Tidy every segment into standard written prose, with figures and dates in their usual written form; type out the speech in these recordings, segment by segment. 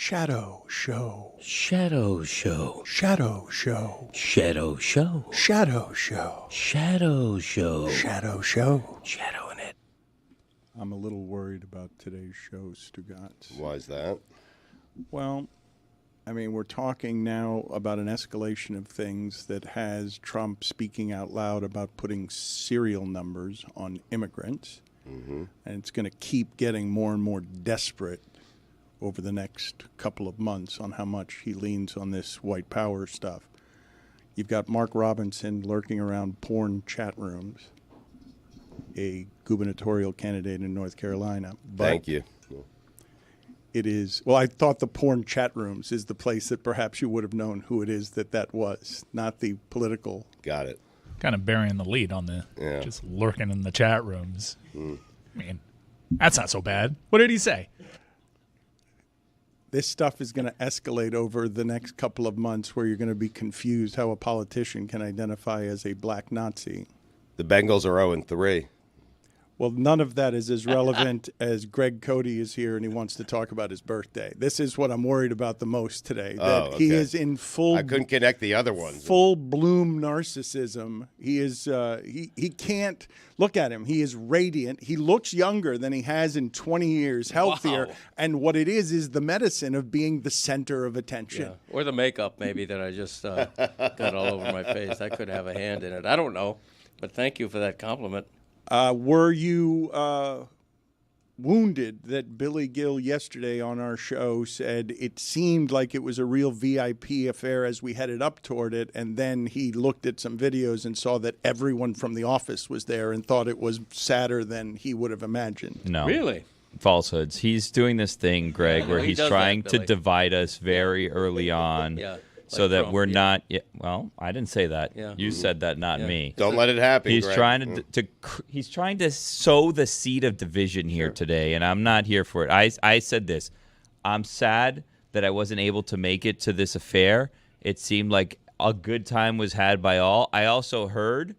Shadow Show. Shadow Show. Shadow Show. Shadow Show. Shadow Show. Shadow Show. Shadow Show. Shadow in it. I'm a little worried about today's show, Stugotz. Why is that? Well, I mean, we're talking now about an escalation of things that has Trump speaking out loud about putting serial numbers on immigrants. Mm-hmm. And it's going to keep getting more and more desperate over the next couple of months on how much he leans on this white power stuff. You've got Mark Robinson lurking around porn chat rooms, a gubernatorial candidate in North Carolina. But Thank you. it is, well, I thought the porn chat rooms is the place that perhaps you would have known who it is that was, not the political. Got it. Kind of burying the lead on the just lurking in the chat rooms. I mean, that's not so bad. What did he say? This stuff is going to escalate over the next couple of months where you're going to be confused how a politician can identify as a black Nazi. The Bengals are 0-3. Well, none of that is as relevant as Greg Cody is here and he wants to talk about his birthday. This is what I'm worried about the most today. That he is in full. I couldn't connect the other ones. Full bloom narcissism. He is. He can't look at him. He is radiant. He looks younger than he has in 20 years, healthier. Wow. And what it is the medicine of being the center of attention. Yeah. Or the makeup, maybe, that I just got all over my face. That could have a hand in it. I don't know. But thank you for that compliment. Were you wounded that Billy Gill yesterday on our show said it seemed like it was a real VIP affair as we headed up toward it, and then he looked at some videos and saw that everyone from the office was there and thought it was sadder than he would have imagined? No. Really? Falsehoods. He's doing this thing, Greg, where he's trying to divide us very early on. So like that Trump, we're not. Well, I didn't say that. Yeah. You said that, not me. Don't let it happen. He's Greg. trying he's trying to sow the seed of division here today, and I'm not here for it. I said this. I'm sad that I wasn't able to make it to this affair. It seemed like a good time was had by all. I also heard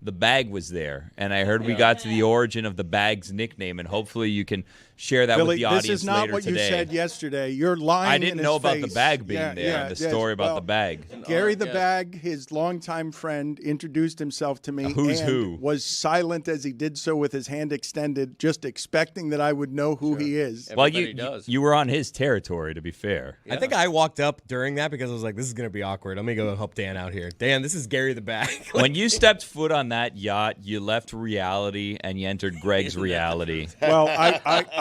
the bag was there, and I heard we got to the origin of the bag's nickname, and hopefully you can share that with the audience later today. This is not what you said yesterday. You're lying. I didn't know about face. the bag being there, and the story about the bag. Gary the Bag, his longtime friend, introduced himself to me who was silent as he did so with his hand extended, just expecting that I would know who he is. Well, you were on his territory, to be fair. I think I walked up during that because I was like, this is going to be awkward. Let me go help Dan out here. Dan, this is Gary the Bag. When you stepped foot on that yacht, you left reality and you entered Greg's reality. Well,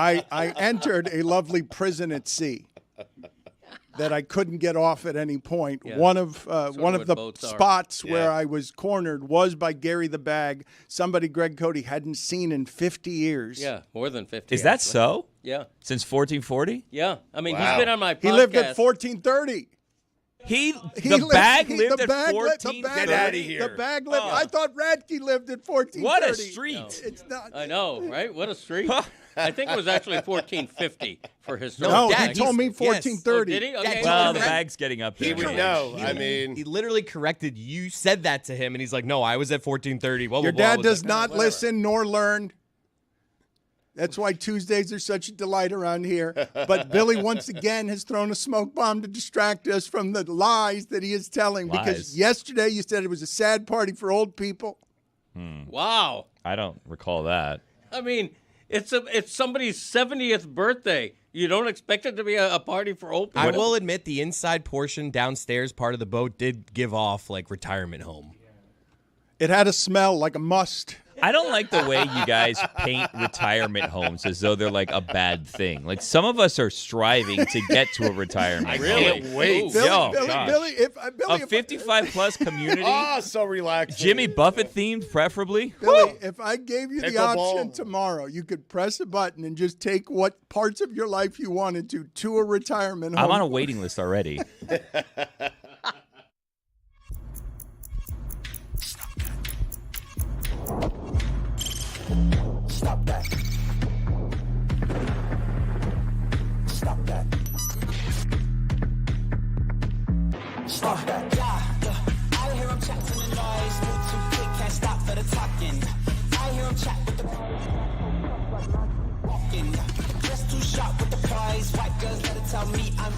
I entered a lovely prison at sea that I couldn't get off at any point. Yeah. One of the spots where I was cornered was by Gary the Bag, somebody Greg Cody hadn't seen in 50 years. Yeah, more than 50. Is that so? Yeah. Since 1440? Yeah. I mean, he's been on my podcast. He lived at 1430. The bag lived at 1430. Get out of here. The bag lived. I thought Radke lived at 1430. What a street. No. It's not. I know, right? What a street. I think it was actually 1450 for his story. No, he told me 1430. Oh, did he? Okay. Well, the bag's getting up there. He would know. He literally corrected you. Said that to him, and he's like, "No, I was at 1430." Your dad does not listen nor learn. That's why Tuesdays are such a delight around here. But Billy, once again, has thrown a smoke bomb to distract us from the lies that he is telling. Lies. Because yesterday you said it was a sad party for old people. Wow. I don't recall that. I mean, it's somebody's 70th birthday. You don't expect it to be a party for old people? I will admit the inside portion downstairs part of the boat did give off like retirement home. It had a smell like a must. I don't like the way you guys paint retirement homes as though they're like a bad thing. Like some of us are striving to get to a I retirement home. can't wait. Billy, a 55-plus community. Oh, so relaxing. Jimmy Buffett themed, preferably. Billy, if I gave you the Pickleball. option tomorrow, you could press a button and just take what parts of your life you wanted to a retirement home. I'm on a waiting list already. Stop that. Stop that. Stop that. Yeah. I hear him chat to the noise. Move too quick, can't stop for the talking. I hear him chat with the walking. Just too sharp with the prize. White girls let it tell me I'm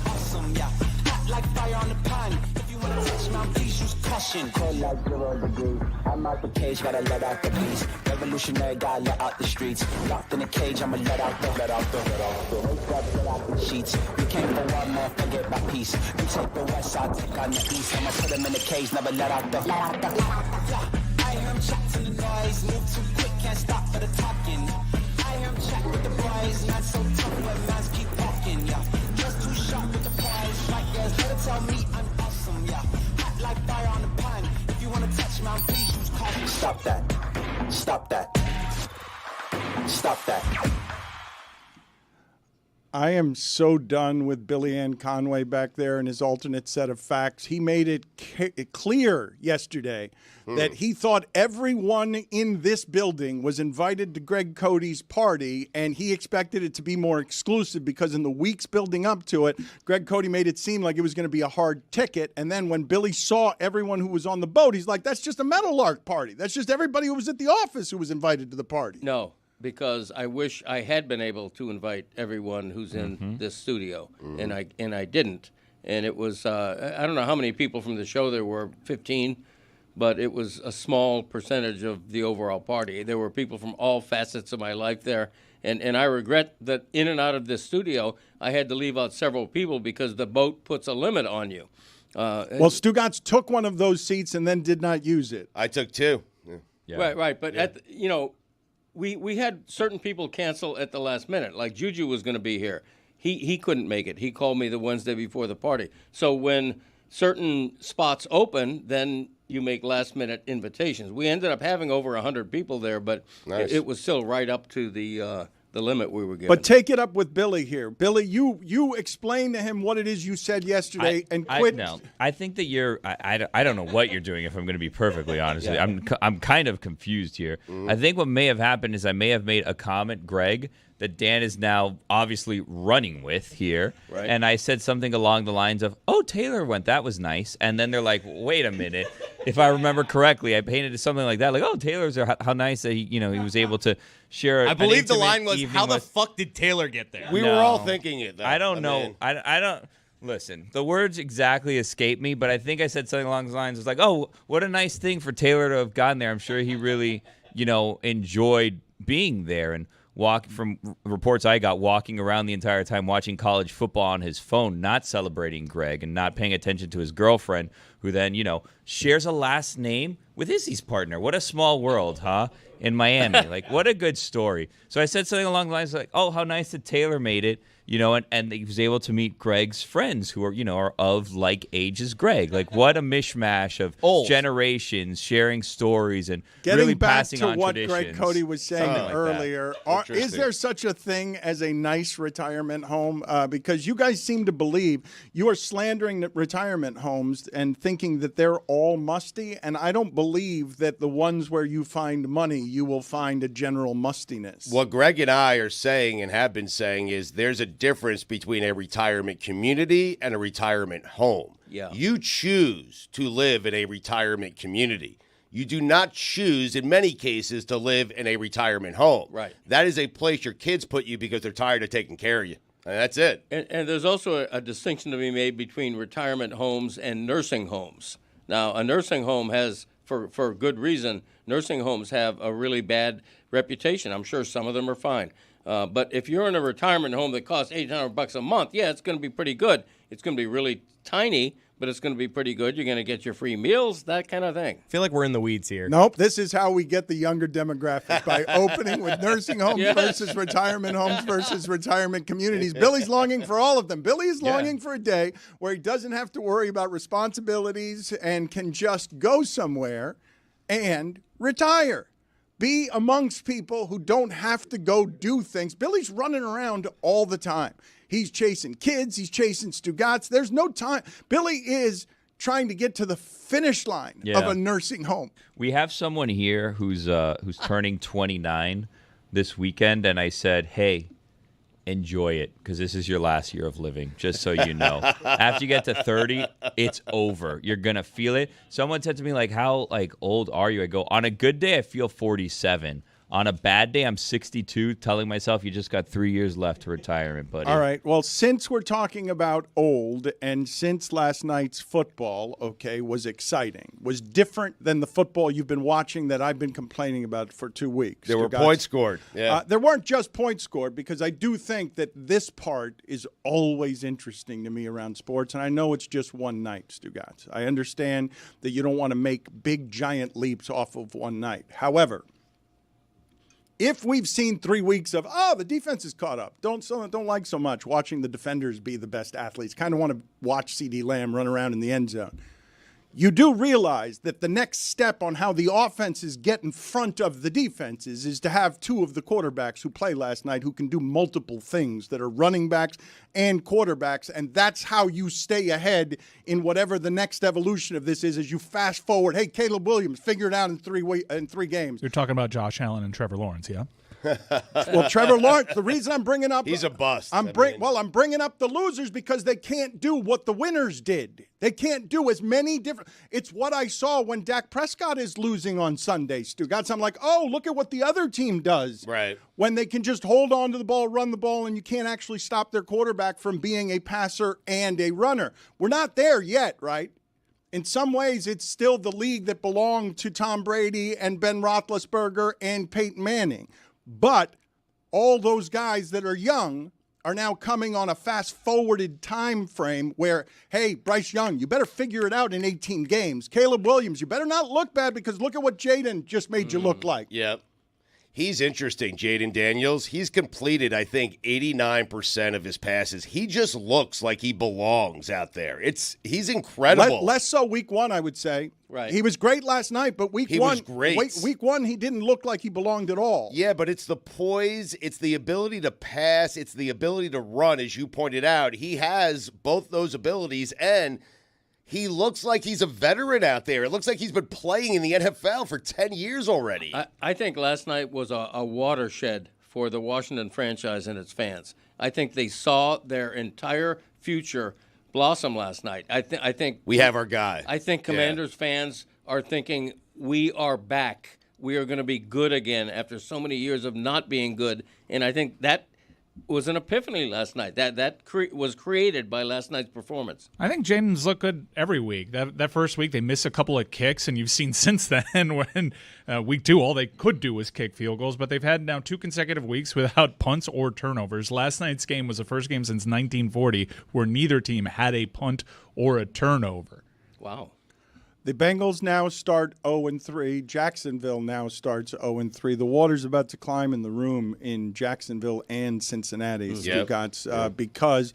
action. Cold like 0 degrees. I'm out the cage, gotta let out the beast. Revolutionary, gotta let out the streets. Locked in a cage, I'ma let out the Wake up, let out the sheets. You came for one man, forget my peace. You take the west side, take on the east. I'ma put him in the cage, never let out the I hear him chat to the noise. Move too quick, can't stop for the talking. I hear him chat with the boys. Not so tough when mans keep walking, yeah. Just too sharp with the prize. Right there's better tell me I'm awesome, yeah. Hot like fire on the pan. If you wanna touch me, please use caution. Stop that. Stop that. Stop that. I am so done with Billy Ann Conway back there and his alternate set of facts. He made it clear yesterday that he thought everyone in this building was invited to Greg Cody's party, and he expected it to be more exclusive because in the weeks building up to it, Greg Cody made it seem like it was going to be a hard ticket. And then when Billy saw everyone who was on the boat, he's like, that's just a Meadowlark party. That's just everybody who was at the office who was invited to the party. No, because I wish I had been able to invite everyone who's in this studio, and I didn't. And it was I don't know how many people from the show there were, 15, but it was a small percentage of the overall party. There were people from all facets of my life there, and I regret that in and out of this studio I had to leave out several people because the boat puts a limit on you. Well, Stugotz took one of those seats and then did not use it. I took 2. Yeah. Right. But we had certain people cancel at the last minute. Like Juju was going to be here. He couldn't make it. He called me the Wednesday before the party. So when certain spots open, then you make last-minute invitations. We ended up having over 100 people there, but it was still right up to the limit we were given. But take it up with Billy here. Billy, you explain to him what it is you said yesterday and quit. No, I think that you're. I don't know what you're doing. If I'm going to be perfectly honest, with you. I'm kind of confused here. I think what may have happened is I may have made a comment, Greg, that Dan is now obviously running with here. Right. And I said something along the lines of, "Oh, Taylor went. That was nice." And then they're like, "Wait a minute." If I remember correctly, I painted something like that, like, "Oh, Taylor's there. How nice that he was able to share." I believe the line was, "How the fuck did Taylor get there?" We were all thinking it, though. I don't know. I don't. Listen, the words exactly escape me, but I think I said something along the lines. It's like, "Oh, what a nice thing for Taylor to have gotten there. I'm sure he really, enjoyed being there." And from reports I got, walking around the entire time watching college football on his phone, not celebrating Greg and not paying attention to his girlfriend, who then, shares a last name with Izzy's partner. What a small world, huh? In Miami. Like, what a good story. So I said something along the lines like, "Oh, how nice that Taylor made it." And he was able to meet Greg's friends who are of like age as Greg. Like, what a mishmash of generations sharing stories and really passing on traditions. Getting back to what Greg Cody was saying earlier, is there such a thing as a nice retirement home? Because you guys seem to believe you are slandering the retirement homes and thinking that they're all musty. And I don't believe that the ones where you find money, you will find a general mustiness. What Greg and I are saying and have been saying is there's a difference between a retirement community and a retirement home. Yeah. You choose to live in a retirement community. You do not choose, in many cases, to live in a retirement home. Right. That is a place your kids put you because they're tired of taking care of you. And that's it. And there's also a distinction to be made between retirement homes and nursing homes. Now, a nursing home has, for good reason, nursing homes have a really bad reputation. I'm sure some of them are fine. But if you're in a retirement home that costs $800 a month, yeah, it's going to be pretty good. It's going to be really tiny, but it's going to be pretty good. You're going to get your free meals, that kind of thing. I feel like we're in the weeds here. Nope. This is how we get the younger demographic, by opening with nursing homes versus retirement homes versus retirement communities. Billy's longing for all of them. Billy is longing for a day where he doesn't have to worry about responsibilities and can just go somewhere and retire. Be amongst people who don't have to go do things. Billy's running around all the time. He's chasing kids. He's chasing Stugotz. There's no time. Billy is trying to get to the finish line of a nursing home. We have someone here who's turning 29 this weekend, and I said, "Hey, enjoy it, because this is your last year of living, just so you know." After you get to 30, it's over. You're going to feel it. Someone said to me, like, how old are you? I go, on a good day, I feel 47. On a bad day, I'm 62, telling myself you just got 3 years left to retirement, buddy. All right. Well, since we're talking about old and since last night's football, okay, was exciting, was different than the football you've been watching that I've been complaining about for 2 weeks. There were points scored. Yeah. There weren't just points scored, because I do think that this part is always interesting to me around sports, and I know it's just one night, Stugotz. I understand that you don't want to make big, giant leaps off of one night. However, if we've seen 3 weeks of, the defense is caught up, don't like so much watching the defenders be the best athletes, kind of want to watch CD Lamb run around in the end zone, you do realize that the next step on how the offenses get in front of the defenses is to have two of the quarterbacks who played last night who can do multiple things, that are running backs and quarterbacks, and that's how you stay ahead in whatever the next evolution of this is as you fast forward. Hey, Caleb Williams, figure it out in 3 games. You're talking about Josh Allen and Trevor Lawrence, yeah? Well, Trevor Lawrence, the reason I'm bringing up... He's a bust. I'm bringing up the losers because they can't do what the winners did. They can't do as many different... It's what I saw when Dak Prescott is losing on Sunday, Stugotz. I'm like, look at what the other team does. Right. When they can just hold on to the ball, run the ball, and you can't actually stop their quarterback from being a passer and a runner. We're not there yet, right? In some ways, it's still the league that belonged to Tom Brady and Ben Roethlisberger and Peyton Manning. But all those guys that are young are now coming on a fast-forwarded time frame where, hey, Bryce Young, you better figure it out in 18 games. Caleb Williams, you better not look bad because look at what Jaden just made you look like. Yep. He's interesting, Jaden Daniels. He's completed, I think, 89% of his passes. He just looks like he belongs out there. He's incredible. Less so week one, I would say. Right. He was great last night, but week one, was great. Week one, he didn't look like he belonged at all. Yeah, but it's the poise, it's the ability to pass, it's the ability to run, as you pointed out. He has both those abilities, and he looks like he's a veteran out there. It looks like he's been playing in the NFL for 10 years already. I think last night was a watershed for the Washington franchise and its fans. I think they saw their entire future blossom last night. I think we have our guy. I think Commanders fans are thinking, we are back. We are going to be good again after so many years of not being good. And I think that was an epiphany last night. That was created by last night's performance. I think Jaden's look good every week. That first week, they missed a couple of kicks, and you've seen since then when week 2, all they could do was kick field goals, but they've had now 2 consecutive weeks without punts or turnovers. Last night's game was the first game since 1940 where neither team had a punt or a turnover. Wow. The Bengals now start 0-3. Jacksonville now starts 0-3. The water's about to climb in the room in Jacksonville and Cincinnati, because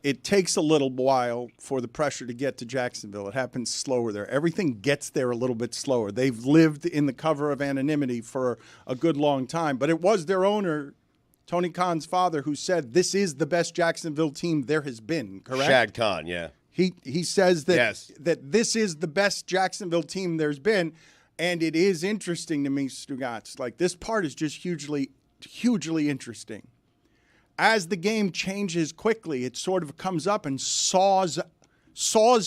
it takes a little while for the pressure to get to Jacksonville. It happens slower there. Everything gets there a little bit slower. They've lived in the cover of anonymity for a good long time, but it was their owner, Tony Khan's father, who said this is the best Jacksonville team there has been, correct? Shad Khan, yeah. He says that Yes. that this is the best Jacksonville team there's been, and it is interesting to me, Stugotz. Like, this part is just hugely interesting. As the game changes quickly, it sort of comes up and saws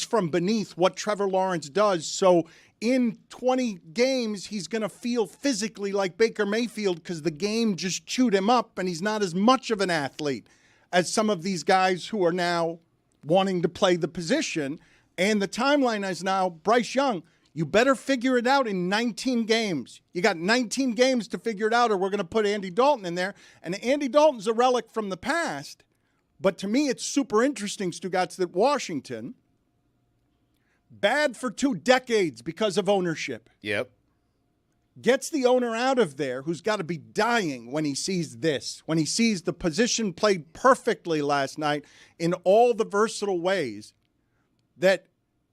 from beneath what Trevor Lawrence does. So in 20 games, he's going to feel physically like Baker Mayfield because the game just chewed him up, and he's not as much of an athlete as some of these guys who are now wanting to play the position. And the timeline is now, Bryce Young, you better figure it out in 19 games. You got 19 games to figure it out, or we're going to put Andy Dalton in there. And Andy Dalton's a relic from the past. But to me, it's super interesting, Stugotz, that Washington, bad for 2 decades because of ownership. Yep. Gets the owner out of there, who's got to be dying when he sees this, when he sees the position played perfectly last night in all the versatile ways that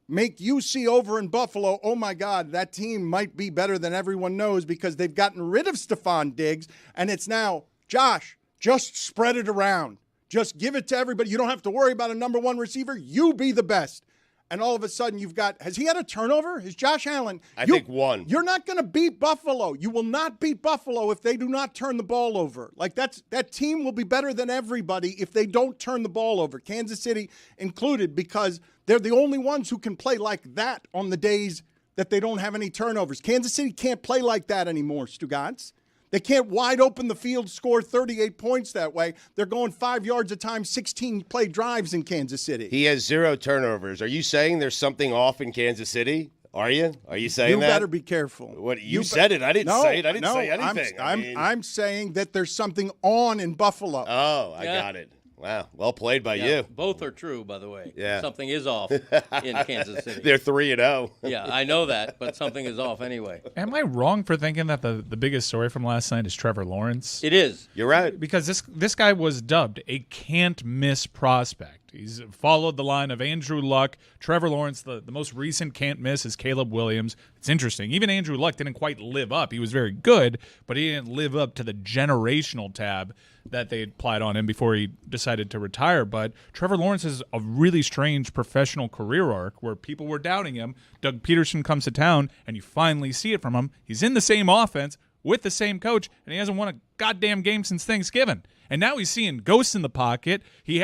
make you see over in Buffalo, oh my God, that team might be better than everyone knows because they've gotten rid of Stephon Diggs, and it's now, Josh, just spread it around. Just give it to everybody. You don't have to worry about a number 1 receiver. You be the best. And all of a sudden you've got, has he had a turnover? Has Josh Allen? I think 1. You're not going to beat Buffalo. You will not beat Buffalo if they do not turn the ball over. Like, that team will be better than everybody if they don't turn the ball over, Kansas City included, because they're the only ones who can play like that on the days that they don't have any turnovers. Kansas City can't play like that anymore, Stugotz. They can't wide open the field, score 38 points that way. They're going 5 yards a time, 16 play drives in Kansas City. He has 0 turnovers. Are you saying there's something off in Kansas City? Are you? Are you saying that? You better be careful. What you said it. I didn't say it. I didn't say anything. I'm saying that there's something on in Buffalo. Oh, I got it. Wow. Well played by you. Both are true, by the way. Yeah. Something is off in Kansas City. They're 3-0. Yeah, I know that, but something is off anyway. Am I wrong for thinking that the biggest story from last night is Trevor Lawrence? It is. You're right. Because this guy was dubbed a can't-miss prospect. He's followed the line of Andrew Luck, Trevor Lawrence. The most recent can't-miss is Caleb Williams. It's interesting. Even Andrew Luck didn't quite live up. He was very good, but he didn't live up to the generational tab that they applied on him before he decided to retire. But Trevor Lawrence has a really strange professional career arc where people were doubting him. Doug Peterson comes to town, and you finally see it from him. He's in the same offense with the same coach, and he hasn't won a goddamn game since Thanksgiving. And now he's seeing ghosts in the pocket. He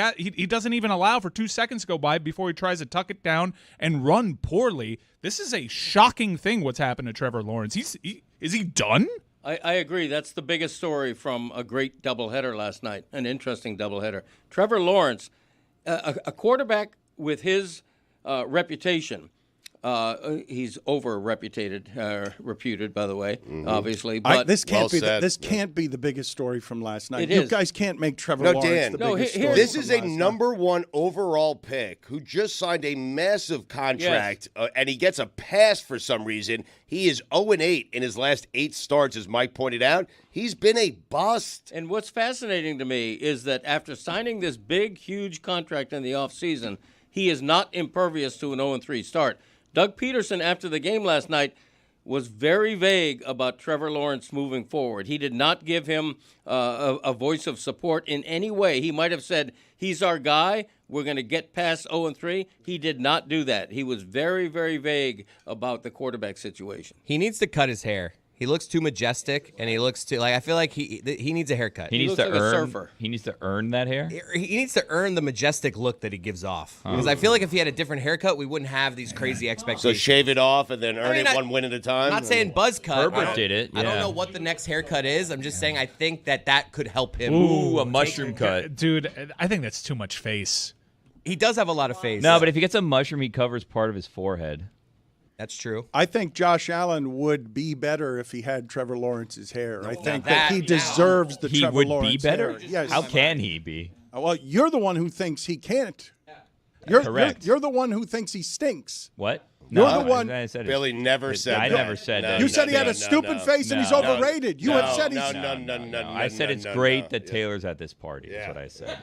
doesn't even allow for 2 seconds to go by before he tries to tuck it down and run poorly. This is a shocking thing what's happened to Trevor Lawrence. Is he done? I agree. That's the biggest story from a great doubleheader last night, an interesting doubleheader. Trevor Lawrence, a quarterback with his reputation. He's reputed, by the way, obviously. But this can't be the biggest story from last night. It You is. guys can't make Trevor No, Lawrence Dan. the No, biggest here- story. This from is a last night. number 1 overall pick who just signed a massive contract, and he gets a pass for some reason. He is 0-8 in his last 8 starts, as Mike pointed out. He's been a bust. And what's fascinating to me is that after signing this big, huge contract in the offseason, he is not impervious to an 0-3 start. Doug Peterson, after the game last night, was very vague about Trevor Lawrence moving forward. He did not give him a voice of support in any way. He might have said, he's our guy, we're going to get past 0-3. He did not do that. He was very, very vague about the quarterback situation. He needs to cut his hair. He looks too majestic, and he looks too I feel like he needs a haircut. He needs looks to like a earn. surfer. He needs to earn that hair. He needs to earn the majestic look that he gives off. Because I feel like if he had a different haircut, we wouldn't have these crazy expectations. So shave it off and then earn mean, it one win at a time? I'm not saying buzz cut. Herbert did it, I don't yeah. know what the next haircut is. I'm just saying I think that could help him. Ooh, a mushroom cut. Dude, I think that's too much face. He does have a lot of face. No, but if he gets a mushroom, he covers part of his forehead. That's true. I think Josh Allen would be better if he had Trevor Lawrence's hair. I think that he now- deserves the He Trevor would Lawrence be better? hair. Yes. How can he be? Well, you're the one who thinks he can't. You're Correct. You're the one who thinks he stinks. What? You're No, the one- I said it. Billy never said I that. never said that. You said he had a stupid face and he's No. overrated. You have said he's. No. I said it's great that Taylor's at this party. That's what I said.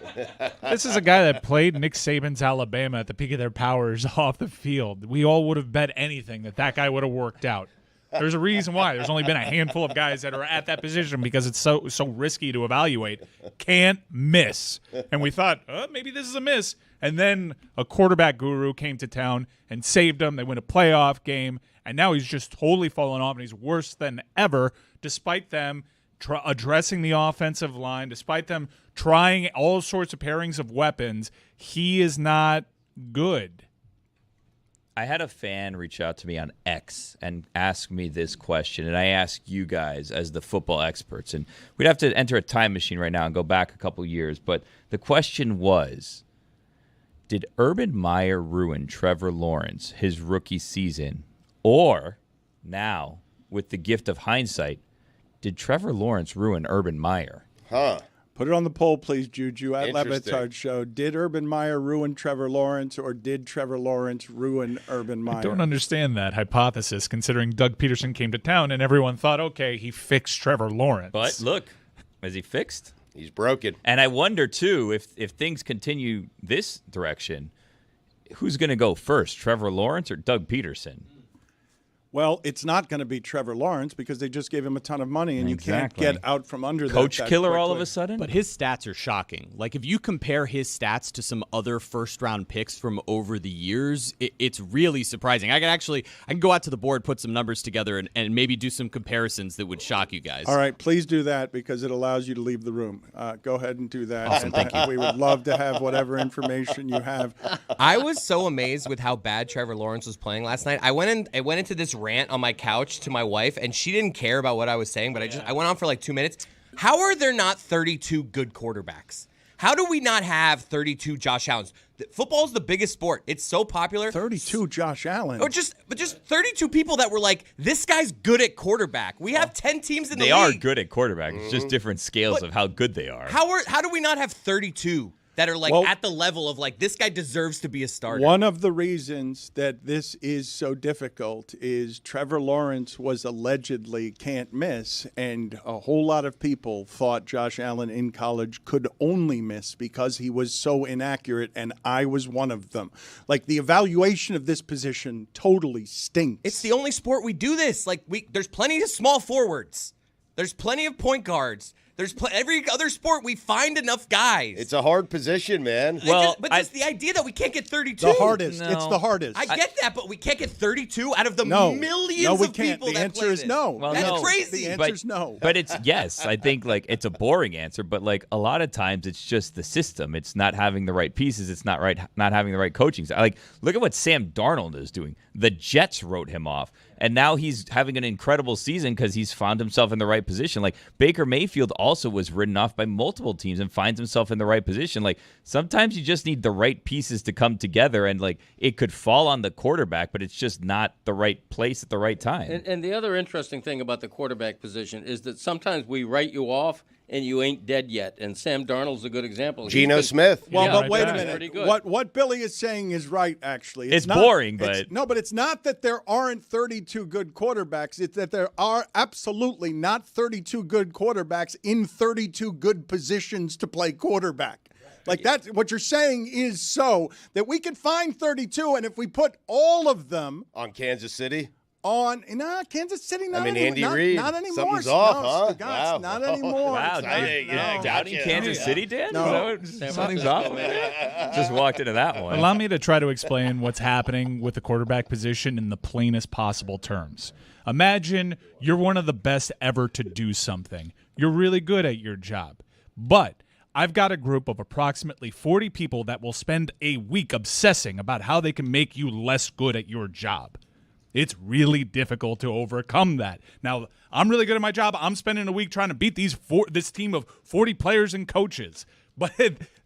This is a guy that played Nick Saban's Alabama at the peak of their powers off the field. We all would have bet anything that guy would have worked out. There's a reason why. There's only been a handful of guys that are at that position because it's so risky to evaluate. Can't miss. And we thought, maybe this is a miss. And then a quarterback guru came to town and saved him. They win a playoff game. And now he's just totally fallen off, and he's worse than ever, despite them addressing the offensive line, despite them trying all sorts of pairings of weapons. He is not good. I had a fan reach out to me on X and ask me this question, and I ask you guys as the football experts, and we'd have to enter a time machine right now and go back a couple years, but the question was, did Urban Meyer ruin Trevor Lawrence his rookie season, or now, with the gift of hindsight, did Trevor Lawrence ruin Urban Meyer? Huh. Put it on the poll, please, Juju, at Le Interesting. Batard Show. Did Urban Meyer ruin Trevor Lawrence, or did Trevor Lawrence ruin Urban Meyer? I don't understand that hypothesis, considering Doug Peterson came to town and everyone thought, okay, he fixed Trevor Lawrence. But look, is he fixed? He's broken. And I wonder, too, if things continue this direction, who's going to go first, Trevor Lawrence or Doug Peterson? Well, it's not going to be Trevor Lawrence because they just gave him a ton of money, and Exactly. you can't get out from under Coach that killer all of quickly. a sudden? But his stats are shocking. Like, if you compare his stats to some other first-round picks from over the years, it's really surprising. I can go out to the board, put some numbers together, and maybe do some comparisons that would shock you guys. All right, please do that because it allows you to leave the room. Go ahead and do that. Awesome, thank you. We would love to have whatever information you have. I was so amazed with how bad Trevor Lawrence was playing last night. I went into this rant on my couch to my wife, and she didn't care about what I was saying, but I went on for like 2 minutes. How are there not 32 good quarterbacks? How do we not have 32 Josh Allens? Football's the biggest sport. It's so popular. 32 Josh Allen. Or just 32 people that were like, this guy's good at quarterback. We have 10 teams in the league. They are good at quarterback. It's just different scales of how good they are. How do we not have 32 that are like at the level of like, this guy deserves to be a starter? One of the reasons that this is so difficult is Trevor Lawrence was allegedly can't miss, and a whole lot of people thought Josh Allen in college could only miss because he was so inaccurate, and I was one of them. Like, the evaluation of this position totally stinks. It's the only sport we do this. Like, there's plenty of small forwards. There's plenty of point guards. There's every other sport we find enough guys. It's a hard position, man. Well, but just the idea that we can't get 32. The hardest. No. It's the hardest. I get that, but we can't get 32 out of the millions of people the that answer play is this. no. Well, That's crazy. The answer is no. But it's yes. I think like it's a boring answer, but like a lot of times it's just the system. It's not having the right pieces. It's not having the right coaching. Like, look at what Sam Darnold is doing. The Jets wrote him off, and now he's having an incredible season because he's found himself in the right position. Like, Baker Mayfield also was written off by multiple teams and finds himself in the right position. Like, sometimes you just need the right pieces to come together, and like it could fall on the quarterback, but it's just not the right place at the right time. And the other interesting thing about the quarterback position is that sometimes we write you off and you ain't dead yet. And Sam Darnold's a good example. Geno Smith. Well, but right wait a there. minute. What Billy is saying is right, actually. It's boring, but... But it's not that there aren't 32 good quarterbacks. It's that there are absolutely not 32 good quarterbacks in 32 good positions to play quarterback. Like, that's what you're saying is so that we could find 32, and if we put all of them on Kansas City. Kansas City, not Andy Reid. Not anymore. Something's off, huh? Stugotz, Wow. not anymore. Wow, doubting Kansas City, Dan? No. Something's off. Just walked into that one. Allow me to try to explain what's happening with the quarterback position in the plainest possible terms. Imagine you're one of the best ever to do something. You're really good at your job. But I've got a group of approximately 40 people that will spend a week obsessing about how they can make you less good at your job. It's really difficult to overcome that. Now, I'm really good at my job. I'm spending a week trying to beat this team of 40 players and coaches. But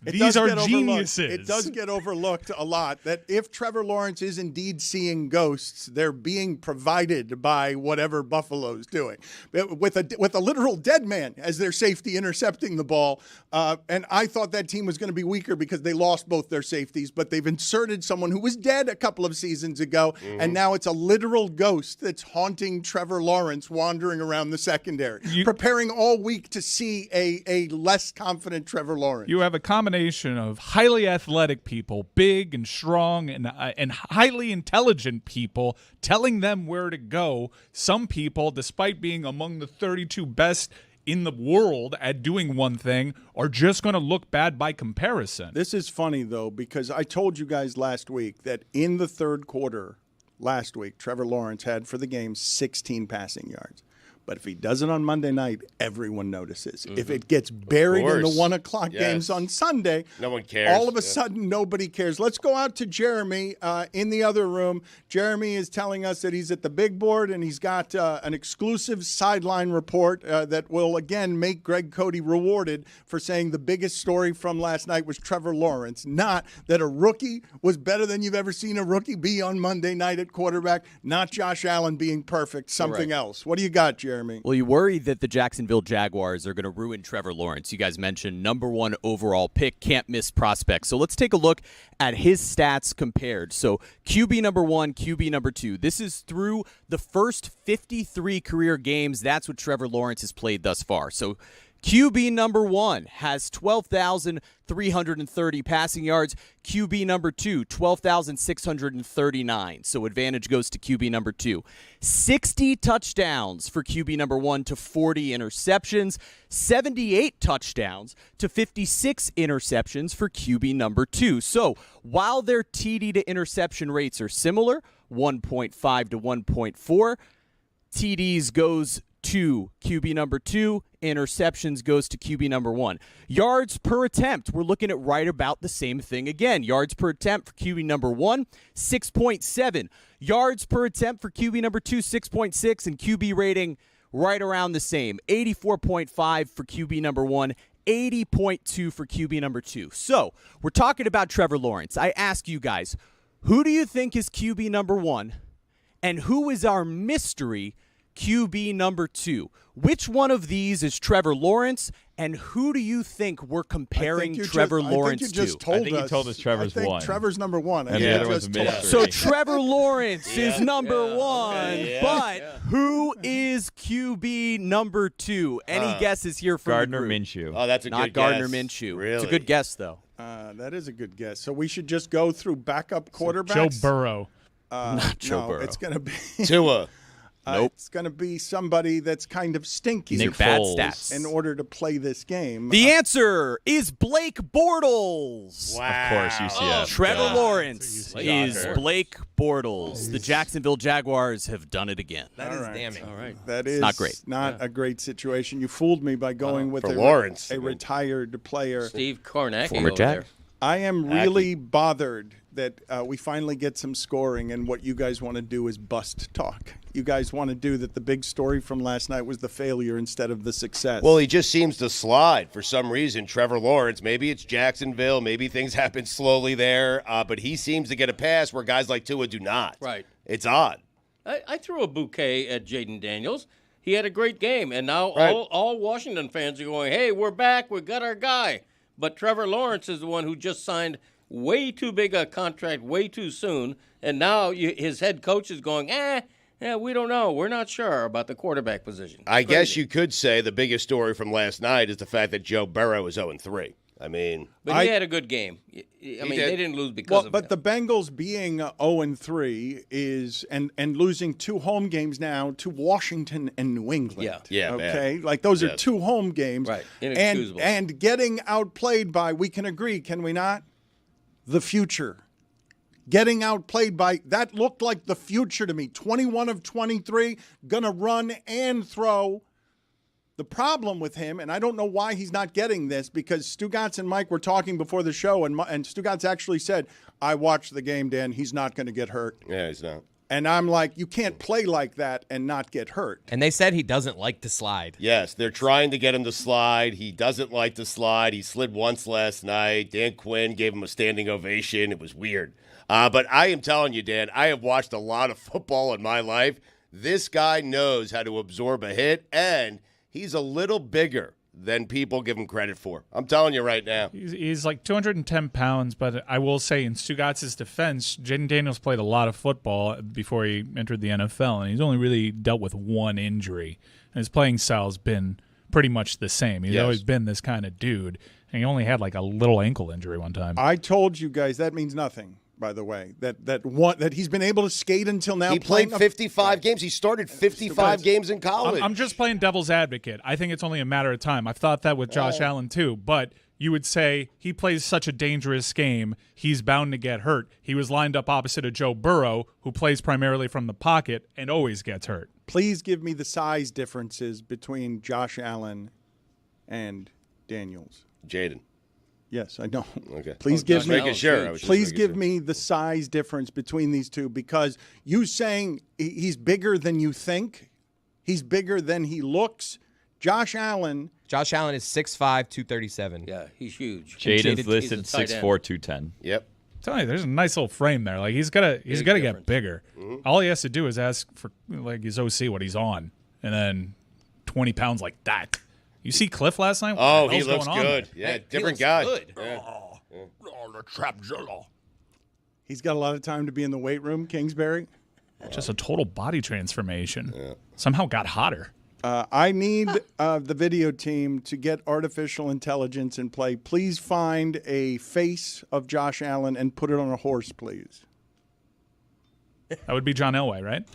these are geniuses. It does get overlooked a lot that if Trevor Lawrence is indeed seeing ghosts, they're being provided by whatever Buffalo's doing. With a literal dead man as their safety intercepting the ball. And I thought that team was going to be weaker because they lost both their safeties, but they've inserted someone who was dead a couple of seasons ago, and now it's a literal ghost that's haunting Trevor Lawrence wandering around the secondary, preparing all week to see a less confident Trevor Lawrence. You have a combination of highly athletic people, big and strong, and highly intelligent people telling them where to go. Some people, despite being among the 32 best in the world at doing one thing, are just going to look bad by comparison. This is funny, though, because I told you guys last week that in the third quarter last week, Trevor Lawrence had for the game 16 passing yards. But if he does it on Monday night, everyone notices. Mm-hmm. If it gets buried in the 1 o'clock games on Sunday, no one cares. All of a sudden, nobody cares. Let's go out to Jeremy in the other room. Jeremy is telling us that he's at the big board and he's got an exclusive sideline report that will, again, make Greg Cody rewarded for saying the biggest story from last night was Trevor Lawrence, not that a rookie was better than you've ever seen a rookie be on Monday night at quarterback, not Josh Allen being perfect, something else. What do you got, Jeremy? Well, you worry that the Jacksonville Jaguars are going to ruin Trevor Lawrence. You guys mentioned #1 overall pick, can't miss prospect. So let's take a look at his stats compared. So QB #1, QB #2. This is through the first 53 career games. That's what Trevor Lawrence has played thus far. So QB #1 has 12,330 passing yards. QB #2, 12,639. So advantage goes to QB #2. 60 touchdowns for QB #1 to 40 interceptions. 78 touchdowns to 56 interceptions for QB #2. So while their TD to interception rates are similar, 1.5 to 1.4, TDs goes to QB number 2. Interceptions goes to QB number 1. Yards per attempt, we're looking at right about the same thing again. Yards per attempt for QB number 1, 6.7. Yards per attempt for QB number 2, 6.6. And QB rating right around the same. 84.5 for QB number 1, 80.2 for QB number 2. So we're talking about Trevor Lawrence. I ask you guys, who do you think is QB number 1? And who is our mystery QB number 2? Which one of these is Trevor Lawrence, and who do you think we're comparing Trevor Lawrence to? I think you told us Trevor's I think one. Trevor's number 1. And the other one's a mystery. So Trevor Lawrence is number 1, but who is QB number 2? Any guesses here from Gardner the group? Minshew. Oh, that's a Not good guess. Gardner Minshew. Really? It's a good guess, though. That is a good guess. So we should just go through backup quarterbacks. Joe Burrow. Not Joe Burrow. It's going to be Tua. Nope. It's going to be somebody that's kind of stinky These are bad stats. in order to play this game. The answer is Blake Bortles. Wow. Of course, UCF. Trevor Lawrence is Shocker. Blake Bortles. The Jacksonville Jaguars have done it again. That is damning. All right. That is not great. Not a great situation. You fooled me by going with For Lawrence. a retired player. Steve Kornacki Former over Jack. there. I am really bothered that we finally get some scoring, and what you guys want to do is bust talk. You guys want to do that the big story from last night was the failure instead of the success. Well, he just seems to slide for some reason. Trevor Lawrence, maybe it's Jacksonville, maybe things happen slowly there, but he seems to get a pass where guys like Tua do not. Right. It's odd. I threw a bouquet at Jaden Daniels. He had a great game, and now Right. all Washington fans are going, hey, we're back, we got our guy. But Trevor Lawrence is the one who just signed way too big a contract way too soon, and now his head coach is going, we don't know. We're not sure about the quarterback position. I guess you could say the biggest story from last night is the fact that Joe Burrow is 0-3. I mean, But he had a good game. I mean, did. they didn't lose because well, of but him. the Bengals being 0-3 is and losing 2 home games now to Washington and New England. Yeah, Okay, bad. like those are Yes. 2 home games, Right. And Inexcusable. getting outplayed by, we can agree, can we not? The future. Getting outplayed by, that looked like the future to me. 21 of 23, gonna run and throw. The problem with him, and I don't know why he's not getting this, because Stugotz and Mike were talking before the show, and Stugotz actually said, I watched the game, Dan. He's not going to get hurt. Yeah, he's not. And I'm like, you can't play like that and not get hurt. And they said he doesn't like to slide. Yes, they're trying to get him to slide. He doesn't like to slide. He slid once last night. Dan Quinn gave him a standing ovation. It was weird. But I am telling you, Dan, I have watched a lot of football in my life. This guy knows how to absorb a hit, and he's a little bigger than people give him credit for. I'm telling you right now. He's like 210 pounds, but I will say in Stugotz's defense, Jaden Daniels played a lot of football before he entered the NFL, and he's only really dealt with one injury. And his playing style's been pretty much the same. He's always been this kind of dude, and he only had like a little ankle injury one time. I told you guys that means nothing, by the way. That he's been able to skate until now. He played 55 games. He started 55 games in college. I'm just playing devil's advocate. I think it's only a matter of time. I've thought that with Josh Allen too, but you would say he plays such a dangerous game, he's bound to get hurt. He was lined up opposite of Joe Burrow, who plays primarily from the pocket and always gets hurt. Please give me the size differences between Josh Allen and Daniels. Jaden. Yes, I know. Okay. Please give me. making sure. I was just Please making give sure. me the size difference between these two, because you saying he's bigger than you think, he's bigger than he looks. Josh Allen. Josh Allen is 6'5", 237. Yeah, he's huge. Jaden's listed he's a tight 6'4", end. 210. Yep. Tell you, there's a nice little frame there. Like he's gotta get difference. bigger. All he has to do is ask for like his OC what he's on, and then 20 pounds like that. You see Cliff last night? What Oh, the he hell's looks going on good. there? Yeah, He different looks guy. good. Yeah. He's got a lot of time to be in the weight room, Kingsbury. Just a total body transformation. Somehow got hotter. I need the video team to get artificial intelligence in play. Please find a face of Josh Allen and put it on a horse, please. That would be John Elway, right?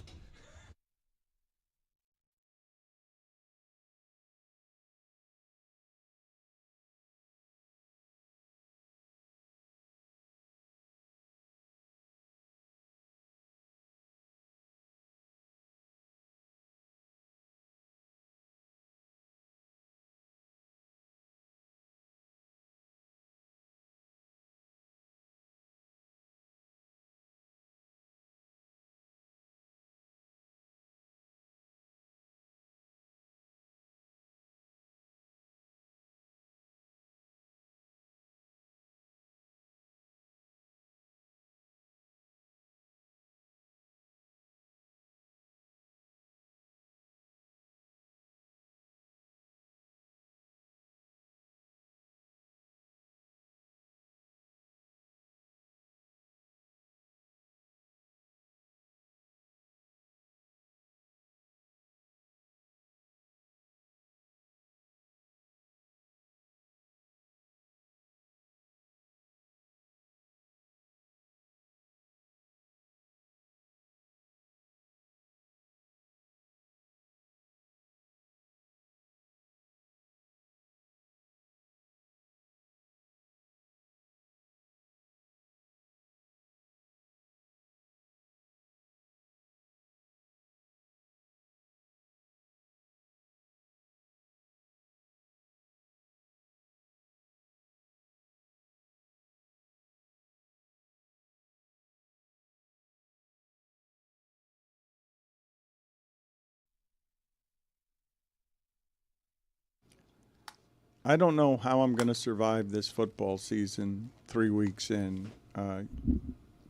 I don't know how I'm going to survive this football season 3 weeks in.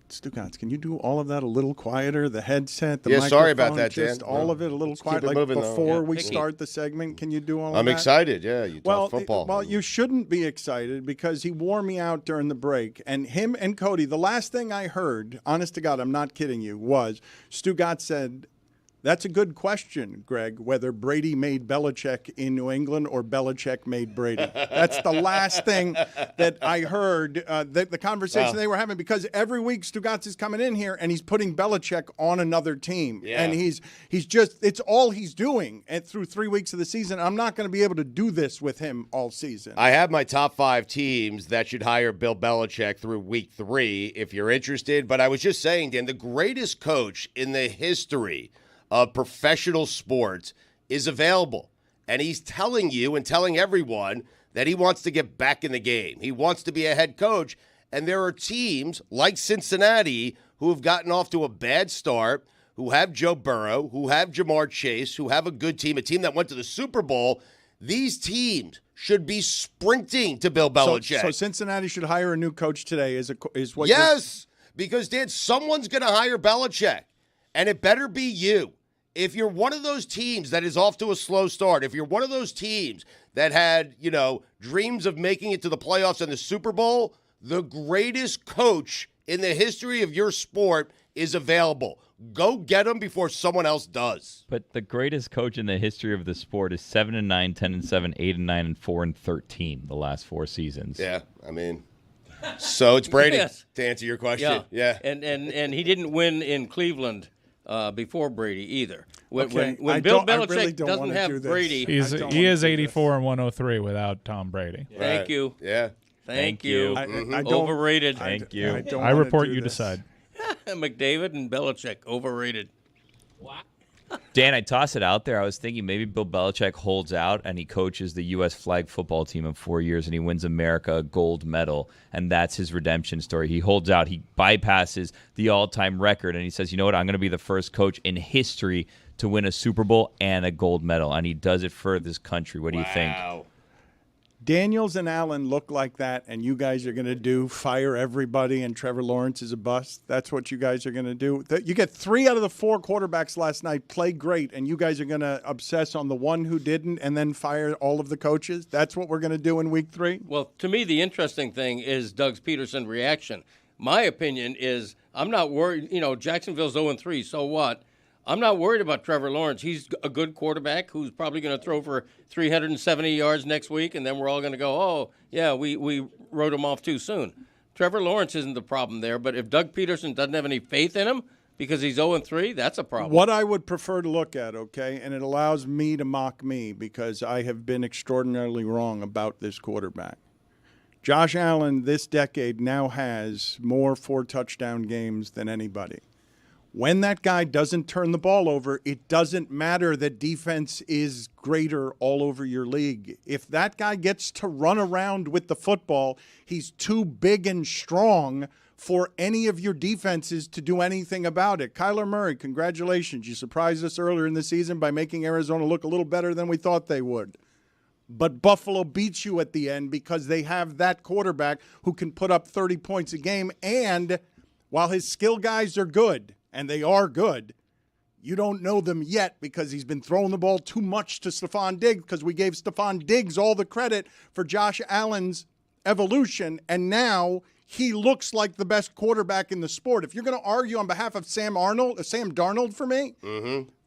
Stugotz, can you do all of that a little quieter? The headset, the microphone, sorry about that, just Dan. all of it a little Let's keep quiet. it Like moving, though. before Yeah. we Picky. start the segment, can you do all of that? I'm excited. Yeah, you talk football. Well, you shouldn't be excited because he wore me out during the break. And him and Cody, the last thing I heard, honest to God, I'm not kidding you, was Stugotz said, "That's a good question, Greg, whether Brady made Belichick in New England or Belichick made Brady." That's the last thing that I heard, the conversation they were having, because every week Stugotz is coming in here and he's putting Belichick on another team. Yeah. And he's just, it's all he's doing through 3 weeks of the season. I'm not going to be able to do this with him all season. I have my top 5 teams that should hire Bill Belichick through week 3 if you're interested. But I was just saying, Dan, the greatest coach in the history of professional sports is available. And he's telling you and telling everyone that he wants to get back in the game. He wants to be a head coach. And there are teams like Cincinnati who have gotten off to a bad start, who have Joe Burrow, who have Jamar Chase, who have a good team, a team that went to the Super Bowl. These teams should be sprinting to Bill Belichick. So Cincinnati should hire a new coach today is what Yes, because, Dan, someone's going to hire Belichick, and it better be you. If you're one of those teams that is off to a slow start, if you're one of those teams that had, dreams of making it to the playoffs and the Super Bowl, the greatest coach in the history of your sport is available. Go get him before someone else does. But the greatest coach in the history of the sport is 7-9, 10-7, 8-9, 4-13 the last 4 seasons. Yeah, I mean, so it's Brady, Yes. to answer your question. Yeah. And he didn't win in Cleveland before Brady either. When I Bill don't- I Belichick really don't doesn't wanna do have this. Brady, He I don't is wanna do 84 and 103 without Tom Brady. thank Right. you, Yeah. thank you. I don't, Overrated. Thank you. don't I wanna report, do you this. decide. McDavid and Belichick overrated. Dan, I toss it out there. I was thinking maybe Bill Belichick holds out and he coaches the U.S. flag football team in 4 years and he wins America a gold medal, and that's his redemption story. He holds out. He bypasses the all-time record, and he says, you know what, I'm going to be the first coach in history to win a Super Bowl and a gold medal, and he does it for this country. What do you think? Wow. Daniels and Allen look like that, and you guys are going to do fire everybody, and Trevor Lawrence is a bust. That's what you guys are going to do. You get 3 out of the 4 quarterbacks last night play great, and you guys are going to obsess on the one who didn't and then fire all of the coaches. That's what we're going to do in week 3? Well, to me, the interesting thing is Doug Peterson reaction. My opinion is I'm not worried. Jacksonville's 0-3, so what? I'm not worried about Trevor Lawrence. He's a good quarterback who's probably going to throw for 370 yards next week, and then we're all going to go, oh, yeah, we wrote him off too soon. Trevor Lawrence isn't the problem there, but if Doug Peterson doesn't have any faith in him because he's 0-3, that's a problem. What I would prefer to look at, okay, and it allows me to mock me because I have been extraordinarily wrong about this quarterback. Josh Allen this decade now has more 4-touchdown games than anybody. When that guy doesn't turn the ball over, it doesn't matter that defense is greater all over your league. If that guy gets to run around with the football, he's too big and strong for any of your defenses to do anything about it. Kyler Murray, congratulations. You surprised us earlier in the season by making Arizona look a little better than we thought they would. But Buffalo beats you at the end because they have that quarterback who can put up 30 points a game. And while his skill guys are good, and they are good, you don't know them yet because he's been throwing the ball too much to Stephon Diggs because we gave Stephon Diggs all the credit for Josh Allen's evolution, and now he looks like the best quarterback in the sport. If you're going to argue on behalf of Sam Darnold for me,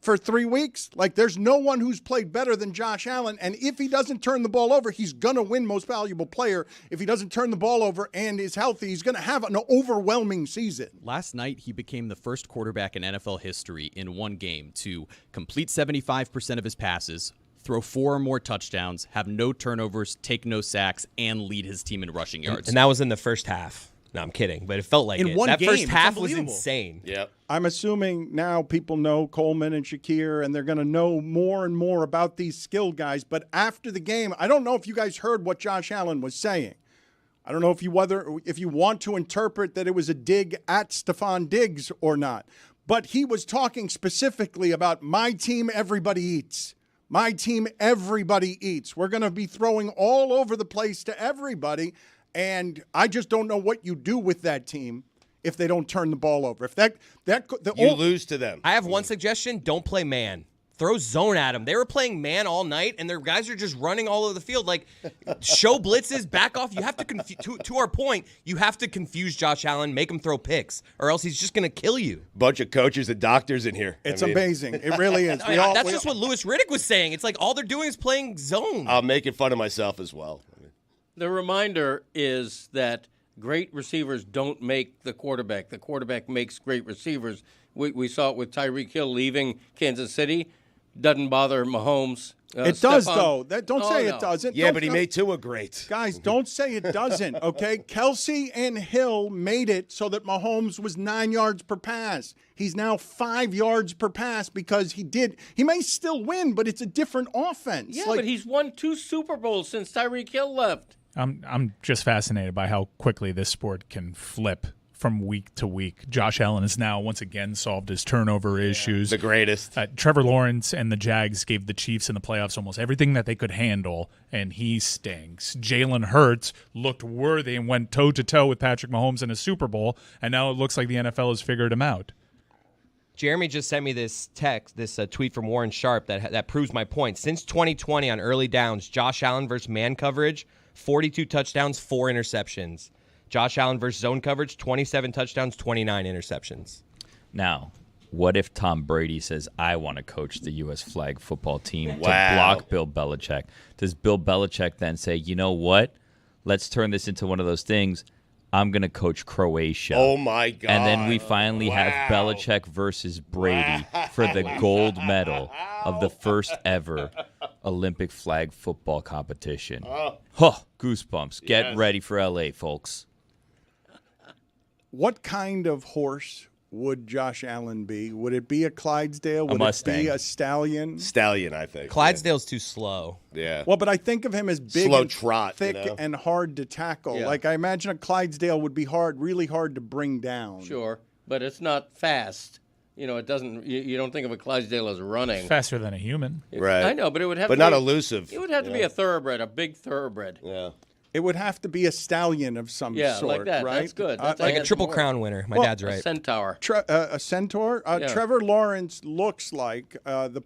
for 3 weeks, like there's no one who's played better than Josh Allen, and if he doesn't turn the ball over, he's going to win most valuable player. If he doesn't turn the ball over and is healthy, he's going to have an overwhelming season. Last night, he became the first quarterback in NFL history in one game to complete 75% of his passes, throw 4 or more touchdowns, have no turnovers, take no sacks, and lead his team in rushing yards. And that was in the first half. No, I'm kidding, but it felt like In it. one That game, first it's half was unbelievable. insane. Yep. I'm assuming now people know Coleman and Shakir, and they're going to know more and more about these skill guys. But after the game, I don't know if you guys heard what Josh Allen was saying. I don't know if you want to interpret that it was a dig at Stephon Diggs or not. But he was talking specifically about my team, everybody eats. My team, everybody eats. We're going to be throwing all over the place to everybody, and I just don't know what you do with that team if they don't turn the ball over. If you lose to them. I have one suggestion. Don't play man. Throw zone at them. They were playing man all night, and their guys are just running all over the field. Like, show blitzes, back off. You have to to our point, you have to confuse Josh Allen, make him throw picks, or else he's just going to kill you. Bunch of coaches and doctors in here. It's amazing. It really is. That's just what Louis Riddick was saying. It's like all they're doing is playing zone. I'm making fun of myself as well. The reminder is that great receivers don't make the quarterback. The quarterback makes great receivers. We saw it with Tyreek Hill leaving Kansas City. Doesn't bother Mahomes. It does, though. Don't say it doesn't. Yeah, but he made Tua great. Guys, don't say it doesn't, okay? Kelce and Hill made it so that Mahomes was 9 yards per pass. He's now 5 yards per pass because he may still win, but it's a different offense. Yeah, but he's won 2 Super Bowls since Tyreek Hill left. I'm just fascinated by how quickly this sport can flip from week to week. Josh Allen has now once again solved his turnover issues. The greatest. Trevor Lawrence and the Jags gave the Chiefs in the playoffs almost everything that they could handle, and he stinks. Jalen Hurts looked worthy and went toe-to-toe with Patrick Mahomes in a Super Bowl, and now it looks like the NFL has figured him out. Jeremy just sent me this tweet from Warren Sharp that proves my point. Since 2020 on early downs, Josh Allen versus man coverage, 42 touchdowns, 4 interceptions. Josh Allen versus zone coverage, 27 touchdowns, 29 interceptions. Now, what if Tom Brady says, I want to coach the U.S. flag football team to block Bill Belichick? Does Bill Belichick then say, you know what? Let's turn this into one of those things. I'm going to coach Croatia. Oh, my God. And then we finally have Belichick versus Brady for the gold medal of the first ever Olympic flag football competition. Goosebumps. Get ready for L.A., folks. What kind of horse would Josh Allen be? Would it be a Clydesdale? Would Mustang. it be a stallion? Stallion, I think. Clydesdale's too slow. Yeah. Well, but I think of him as big Slow and trot, thick and hard to tackle. Like I imagine a Clydesdale would be really hard to bring down. Sure, but it's not fast. It doesn't. You don't think of a Clydesdale as running. Faster than a human. Right. I know, but it would have. But to not be, elusive. It would have to be a thoroughbred, a big thoroughbred. Yeah. It would have to be a stallion of some Yeah, sort, like that. right? That's good. That's Like a Triple Crown winner. My dad's A right. centaur. A centaur? Trevor Lawrence looks like the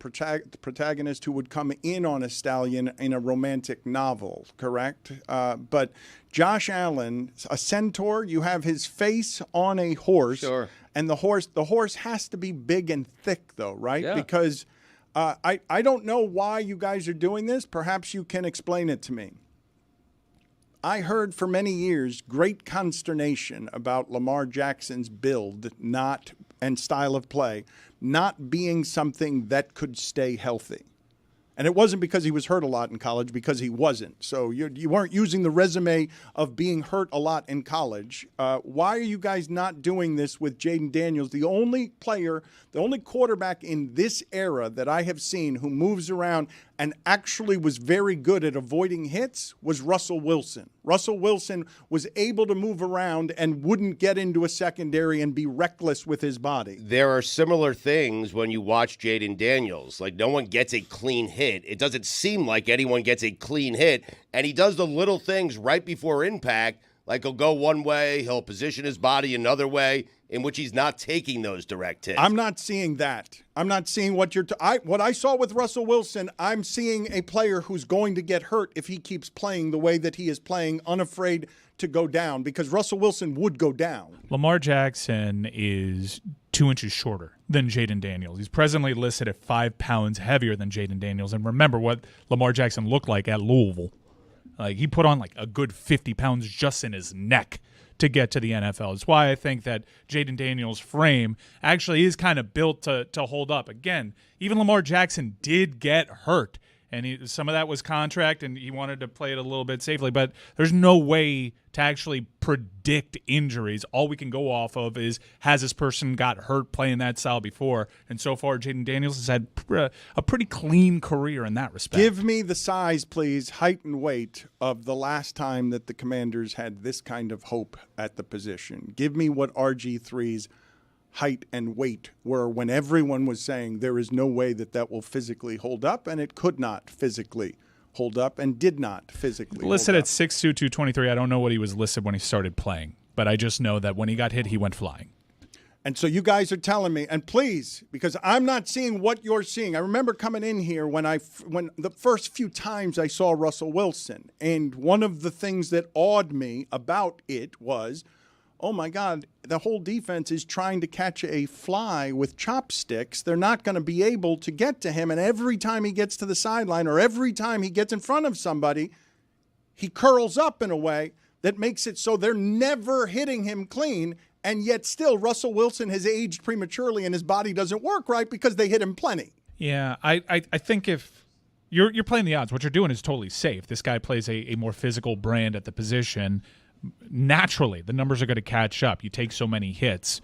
protagonist who would come in on a stallion in a romantic novel, correct? But Josh Allen, a centaur, you have his face on a horse. Sure. And the horse has to be big and thick, though, right? Yeah. Because I don't know why you guys are doing this. Perhaps you can explain it to me. I heard for many years great consternation about Lamar Jackson's build and style of play not being something that could stay healthy. And it wasn't because he was hurt a lot in college, because he wasn't. So you weren't using the resume of being hurt a lot in college. Why are you guys not doing this with Jaden Daniels, the only quarterback in this era that I have seen who moves around and actually was very good at avoiding hits was Russell Wilson. Russell Wilson was able to move around and wouldn't get into a secondary and be reckless with his body. There are similar things when you watch Jaden Daniels. Like, no one gets a clean hit. It doesn't seem like anyone gets a clean hit. And he does the little things right before impact. Like, he'll go one way, he'll position his body another way, in which he's not taking those direct hits. I'm not seeing that. I'm not seeing what what I saw with Russell Wilson. I'm seeing a player who's going to get hurt if he keeps playing the way that he is playing, unafraid to go down, because Russell Wilson would go down. Lamar Jackson is 2 inches shorter than Jaden Daniels. He's presently listed at 5 pounds heavier than Jaden Daniels. And remember what Lamar Jackson looked like at Louisville. Like, he put on like a good 50 pounds just in his neck to get to the NFL. It's why I think that Jaden Daniels' frame actually is kind of built to hold up. Again, even Lamar Jackson did get hurt, and some of that was contract, and he wanted to play it a little bit safely. But there's no way to actually predict injuries. All we can go off of is, has this person got hurt playing that style before? And so far, Jaden Daniels has had a pretty clean career in that respect. Give me the size, please, height and weight of the last time that the Commanders had this kind of hope at the position. Give me what RG3's height and weight were when everyone was saying there is no way that will physically hold up, and it could not physically hold up and did not physically listed hold at 6'2", 223. I don't know what he was listed when he started playing, but I just know that when he got hit, he went flying. And so you guys are telling me, and please, because I'm not seeing what you're seeing. I remember coming in here when the first few times I saw Russell Wilson, and one of the things that awed me about it was, oh my God, the whole defense is trying to catch a fly with chopsticks. They're not going to be able to get to him, and every time he gets to the sideline or every time he gets in front of somebody, he curls up in a way that makes it so they're never hitting him clean. And yet still Russell Wilson has aged prematurely and his body doesn't work right because they hit him plenty. Yeah, I think if you're playing the odds, what you're doing is totally safe. This guy plays a more physical brand at the position. Naturally, the numbers are going to catch up. You take so many hits.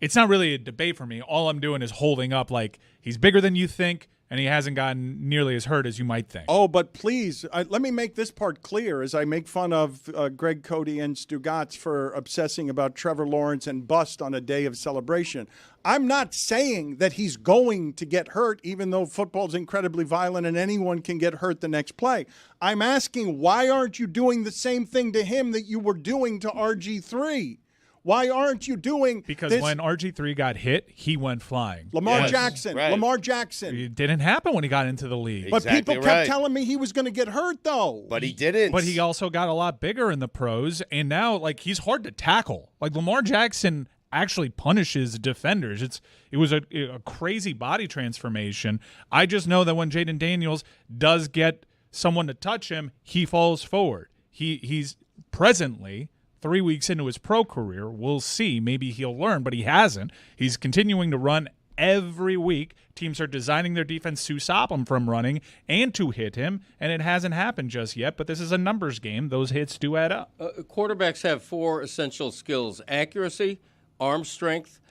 It's not really a debate for me. All I'm doing is holding up like he's bigger than you think, and he hasn't gotten nearly as hurt as you might think. Oh, but please, let me make this part clear as I make fun of Greg Cody and Stugotz for obsessing about Trevor Lawrence and bust on a day of celebration. I'm not saying that he's going to get hurt, even though football's incredibly violent and anyone can get hurt the next play. I'm asking, why aren't you doing the same thing to him that you were doing to RG3? Why aren't you doing Because this? when RG3 got hit, he went flying. Lamar Jackson. It didn't happen when he got into the league. But people kept telling me he was going to get hurt, though. But he didn't. But he also got a lot bigger in the pros, and now he's hard to tackle. Lamar Jackson actually punishes defenders. It was a crazy body transformation. I just know that when Jaden Daniels does get someone to touch him, he falls forward. He's presently 3 weeks into his pro career. We'll see. Maybe he'll learn, but he hasn't. He's continuing to run every week. Teams are designing their defense to stop him from running and to hit him, and it hasn't happened just yet, but this is a numbers game. Those hits do add up. Quarterbacks have 4 essential skills: accuracy, arm strength,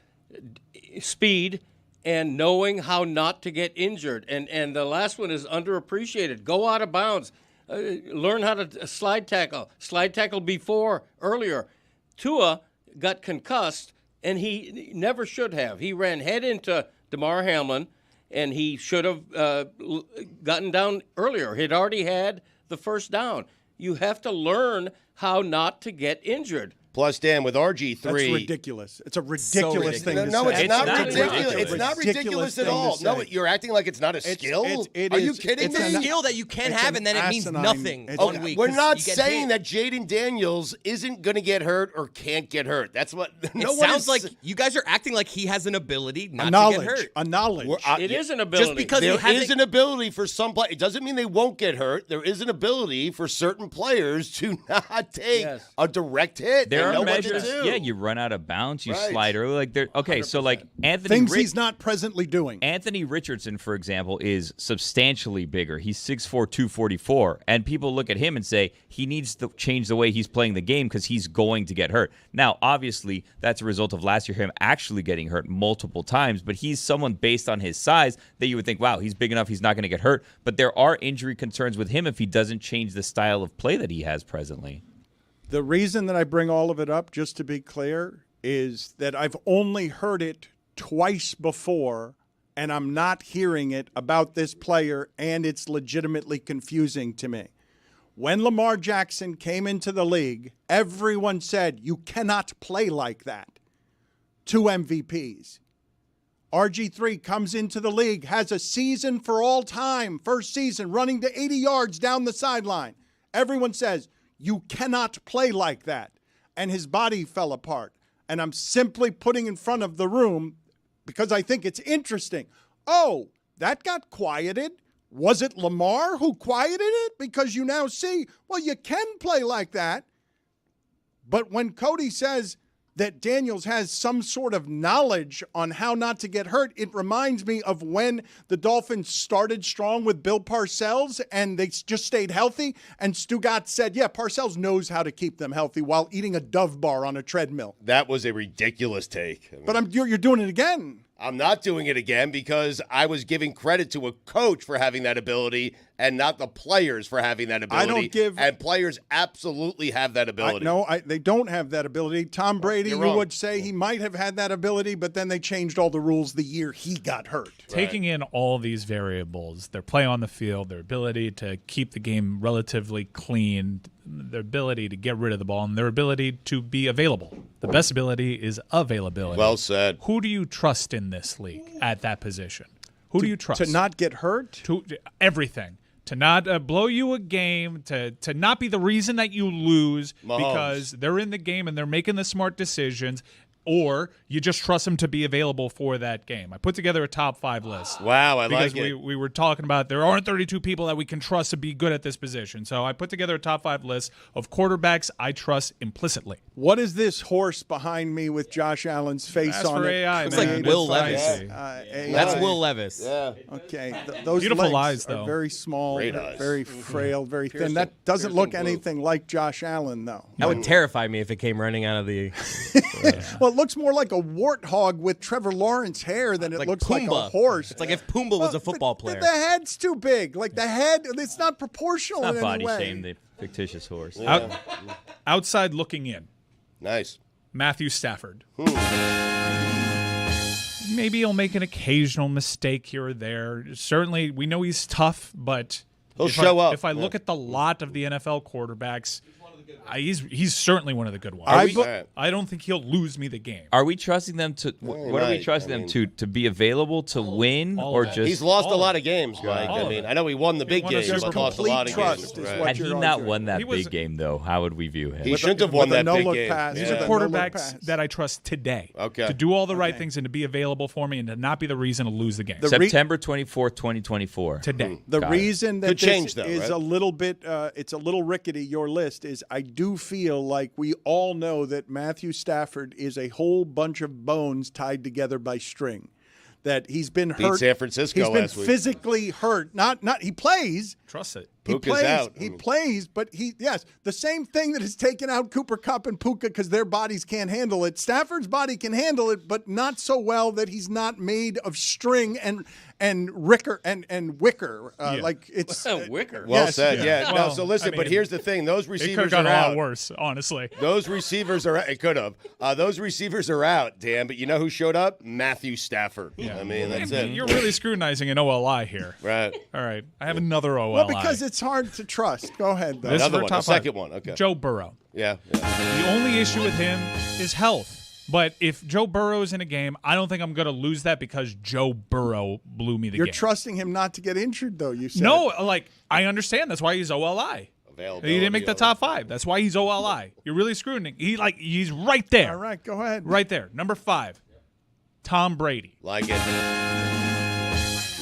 speed, and knowing how not to get injured. And the last one is underappreciated. Go out of bounds. Learn how to slide tackle. Slide tackle earlier. Tua got concussed, and he never should have. He ran head into DeMar Hamlin, and he should have gotten down earlier. He'd already had the first down. You have to learn how not to get injured. Plus, Dan, with RG3. That's ridiculous. It's a ridiculous thing to No, say. it's not ridiculous. It's not ridiculous at all. No, you're acting like it's not a skill. Are you kidding me? It's a skill that you can have, and then it means nothing. We're not saying that Jaden Daniels isn't going to get hurt or can't get hurt. That's what. It sounds like you guys are acting like he has an ability not to get hurt. A knowledge. It is an ability. Just because there is an ability for some players. It doesn't mean they won't get hurt. There is an ability for certain players to not take a direct hit. There are measures. Yeah, you run out of bounds, you slide early. Okay, 100%. So Anthony things he's not presently doing. Anthony Richardson, for example, is substantially bigger. He's 6'4", 244, and people look at him and say he needs to change the way he's playing the game because he's going to get hurt. Now, obviously, that's a result of last year him actually getting hurt multiple times, but he's someone based on his size that you would think, wow, he's big enough, he's not going to get hurt. But there are injury concerns with him if he doesn't change the style of play that he has presently. The reason that I bring all of it up, just to be clear, is that I've only heard it twice before, and I'm not hearing it about this player, and it's legitimately confusing to me. When Lamar Jackson came into the league, everyone said, you cannot play like that. 2 MVPs. RG3 comes into the league, has a season for all time, first season, running to 80 yards down the sideline. Everyone says, you cannot play like that. And his body fell apart. And I'm simply putting in front of the room because I think it's interesting. Oh, that got quieted. Was it Lamar who quieted it? Because you now see, well, you can play like that. But when Cody says that Daniels has some sort of knowledge on how not to get hurt, it reminds me of when the Dolphins started strong with Bill Parcells and they just stayed healthy. And Stugotz said, yeah, Parcells knows how to keep them healthy while eating a Dove bar on a treadmill. That was a ridiculous take. But you're doing it again. I'm not doing it again because I was giving credit to a coach for having that ability and not the players for having that ability. And players absolutely have that ability. They don't have that ability. Tom Brady, you would say he might have had that ability, but then they changed all the rules the year he got hurt. Taking in all these variables, their play on the field, their ability to keep the game relatively clean, their ability to get rid of the ball, and their ability to be available. The best ability is availability. Well said. Who do you trust in this league at that position? Who do you trust? To not get hurt? To everything. To not blow you a game, to not be the reason that you lose because they're in the game and they're making the smart decisions, or you just trust them to be available for that game. I put together a top 5 list. Wow, I like it. Because we were talking about there aren't 32 people that we can trust to be good at this position. So I put together a top 5 list of quarterbacks I trust implicitly. What is this horse behind me with Josh Allen's face That's on for it? AI, Looks man. like Will It's Levis. fancy. That's Will Levis. Yeah. Okay. Those Beautiful legs eyes, are though. very small, Great eyes. very frail, very thin. That doesn't look anything like Josh Allen, though. That would terrify me if it came running out of the. Well, it looks more like a warthog with Trevor Lawrence hair than it like looks like a Pumbaa. horse. It's like if Pumbaa was a football player. The head's too big. Like the head, it's not proportional Not in body any way. shame the fictitious horse. Outside looking in, Nice. Matthew Stafford. Maybe he'll make an occasional mistake here or there. Certainly, we know he's tough, but He'll show up. If I look at the lot of the NFL quarterbacks, he's certainly one of the good ones. I don't think he'll lose me the game. Are we trusting them to? What are we trusting them to be available to win, or just? He's lost a lot of games, Mike. I mean, I know he won the big won us game, just but lost a lot of trust games. is Right. what Had he you're not arguing. won that He was- big game, though, how would we view him? He shouldn't have won with a that big no-look game. pass. These Yeah. are The no-look quarterbacks pass. that I trust today. Okay. To do all the right things and to be available for me and to not be the reason to lose the game. September 24th, 2024. Today. The Got it. reason that Could this change, though, is right? a little bit, it's a little rickety, your list, is I do feel like we all know that Matthew Stafford is a whole bunch of bones tied together by string. That he's been hurt. San Francisco He's been last week. physically hurt. Not he plays. Trust it. He Puka's plays. out. He plays, but the same thing that has taken out Cooper Kupp and Puka because their bodies can't handle it. Stafford's body can handle it, but not so well that he's not made of string and wicker and wicker. Like it's Wicker. Well Yes, said. yeah. Yeah. Well, no, so listen, I but mean, here's the thing: those It could have receivers gone are a lot out. worse, honestly. Those receivers are. It could have. Those receivers are out, Dan. But you know who showed up? Matthew Stafford. I mean, that's it. You're really scrutizing an OLI here. Right. All right. I have another OLI. well because it's hard to trust. Go ahead though. This is Another our one. top The second five. one. Okay. Joe Burrow. Yeah. The only issue with him is health. But if Joe Burrow's in a game, I don't think I'm going to lose that because Joe Burrow blew me the You're game. trusting him not to get injured though. You said No, like I understand. That's why he's OLI. Availability He didn't make the of- top 5. That's why he's OLI. You're really screwing him. He's right there. All right, go ahead. Right there. Number 5, Tom Brady. Like it.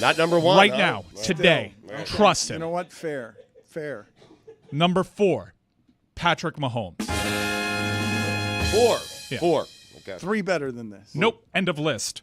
Not number one. Right huh? now, Right. today. Trust him. You know what? Fair. Number 4, Patrick Mahomes. 4. Yeah. 4. Okay. 3 better than this. Nope. End of list.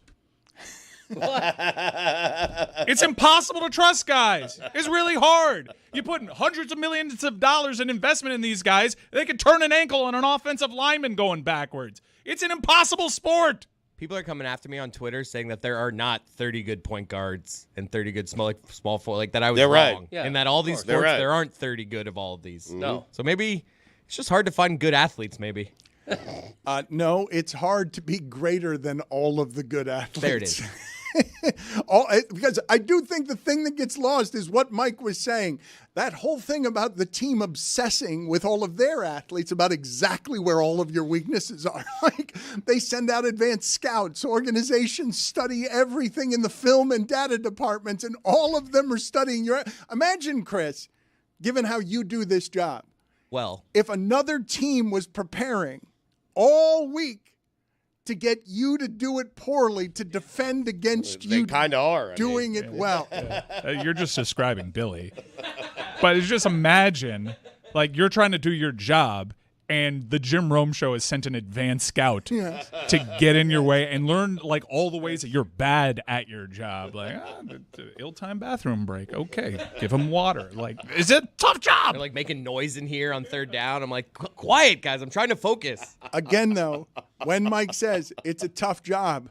It's impossible to trust guys. It's really hard. You put hundreds of millions of dollars in investment in these guys, they could turn an ankle on an offensive lineman going backwards. It's an impossible sport. People are coming after me on Twitter saying that there are not 30 good point guards and 30 good small forward. Like that I was They're right. wrong. Yeah, and that all these They're sports, right. there aren't 30 good of all of these. No. So maybe it's just hard to find good athletes, maybe. No, it's hard to be greater than all of the good athletes. There it is. Because I do think the thing that gets lost is what Mike was saying. That whole thing about the team obsessing with all of their athletes about exactly where all of your weaknesses are. Like they send out advanced scouts, organizations study everything in the film and data departments, and all of them are studying your. Imagine, Chris, given how you do this job, Well, if another team was preparing all week to get you to do it poorly, to defend against They you kind of are. I doing mean. it well. You're just describing Billy. But it's just imagine, like, you're trying to do your job, and the Jim Rome Show has sent an advanced scout to get in your way and learn, like, all the ways that you're bad at your job. Like, the ill-timed bathroom break. Okay, give him water. Like, it's a tough job. they're like making noise in here on third down. I'm like, quiet, guys. I'm trying to focus. Again, though, when Mike says it's a tough job,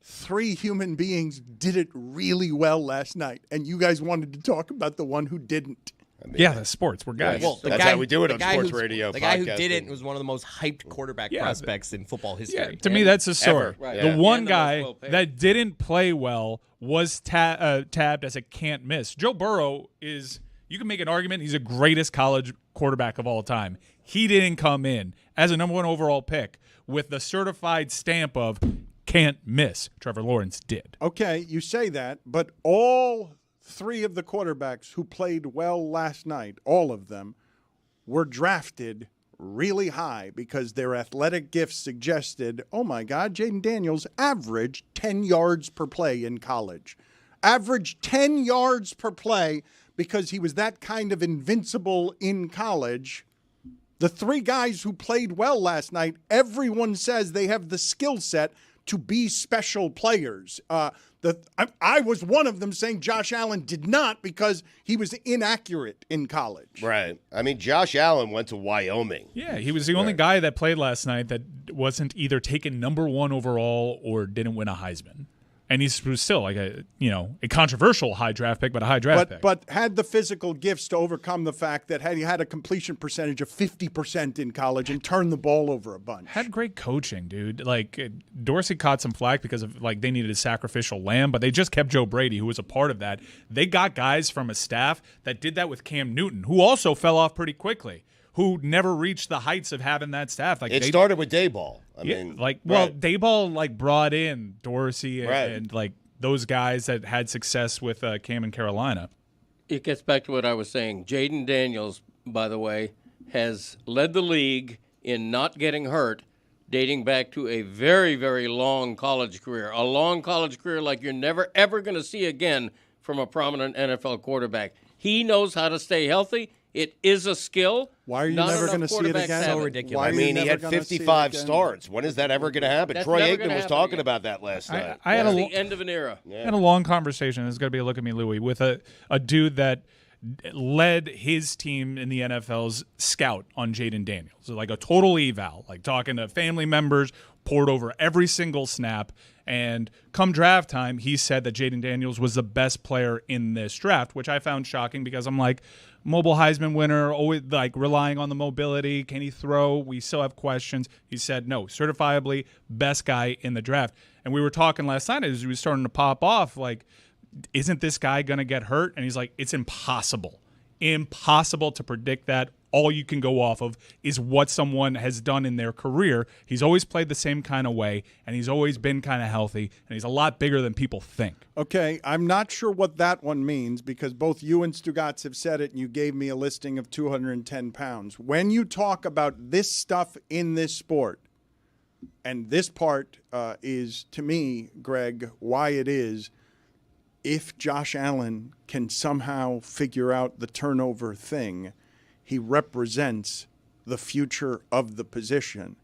3 human beings did it really well last night, and you guys wanted to talk about the one who didn't. Yeah, that's sports. We're guys. Well, that's how we do it on sports radio. The guy who podcasting. did it was one of the most hyped quarterback prospects in football history. Yeah, to me, that's a story. Right. The one And the most guy well-paid. that didn't play well was tabbed as a can't miss. Joe Burrow is, you can make an argument, he's the greatest college quarterback of all time. He didn't come in as a number 1 overall pick with the certified stamp of can't miss. Trevor Lawrence did. Okay, you say that, but all 3 of the quarterbacks who played well last night, all of them, were drafted really high because their athletic gifts suggested, oh my God, Jaden Daniels averaged 10 yards per play in college. Averaged 10 yards per play because he was that kind of invincible in college. The 3 guys who played well last night, everyone says they have the skill set to be special players. I was one of them saying Josh Allen did not because he was inaccurate in college. Right. I mean, Josh Allen went to Wyoming. Yeah, he was the only guy that played last night that wasn't either taken number 1 overall or didn't win a Heisman. And he's still like a controversial high draft pick, but a high draft pick. But had the physical gifts to overcome the fact that he had a completion percentage of 50% in college and turned the ball over a bunch. Had great coaching, dude. Like Dorsey caught some flack because of like they needed a sacrificial lamb, but they just kept Joe Brady, who was a part of that. They got guys from a staff that did that with Cam Newton, who also fell off pretty quickly, who never reached the heights of having that staff. Like It started with Dayball. I mean, Dayball like brought in Dorsey and, Right. and like those guys that had success with Cam in Carolina. It gets back to what I was saying. Jaden Daniels, by the way, has led the league in not getting hurt, dating back to a very, very long college career. A long college career like you're never, ever going to see again from a prominent NFL quarterback. He knows how to stay healthy. It is a skill. Why are you Not never enough going to see it quarterbacks again? have So it. ridiculous. Why I are you mean, he never had gonna see it 55 again? starts. When is that ever going to happen? That's Troy never Aikman gonna was happen talking again. about that last night. I had It's a the end of an era. had a long conversation. It's going to be a look at me, Louie, with a dude that led his team in the NFL's scout on Jaden Daniels. So like a total eval, like talking to family members, poured over every single snap. And come draft time, he said that Jaden Daniels was the best player in this draft, which I found shocking because I'm like, mobile Heisman winner, always like relying on the mobility. Can he throw? We still have questions. He said no, certifiably best guy in the draft. And we were talking last night as he was starting to pop off, like, isn't this guy going to get hurt? And he's like, it's impossible to predict that. All you can go off of is what someone has done in their career. He's always played the same kind of way, and he's always been kind of healthy, and he's a lot bigger than people think. Okay, I'm not sure what that one means because both you and Stugotz have said it, and you gave me a listing of 210 pounds. When you talk about this stuff in this sport, and this part is, to me, Greg, why it is, if Josh Allen can somehow figure out the turnover thing, he represents the future of the position.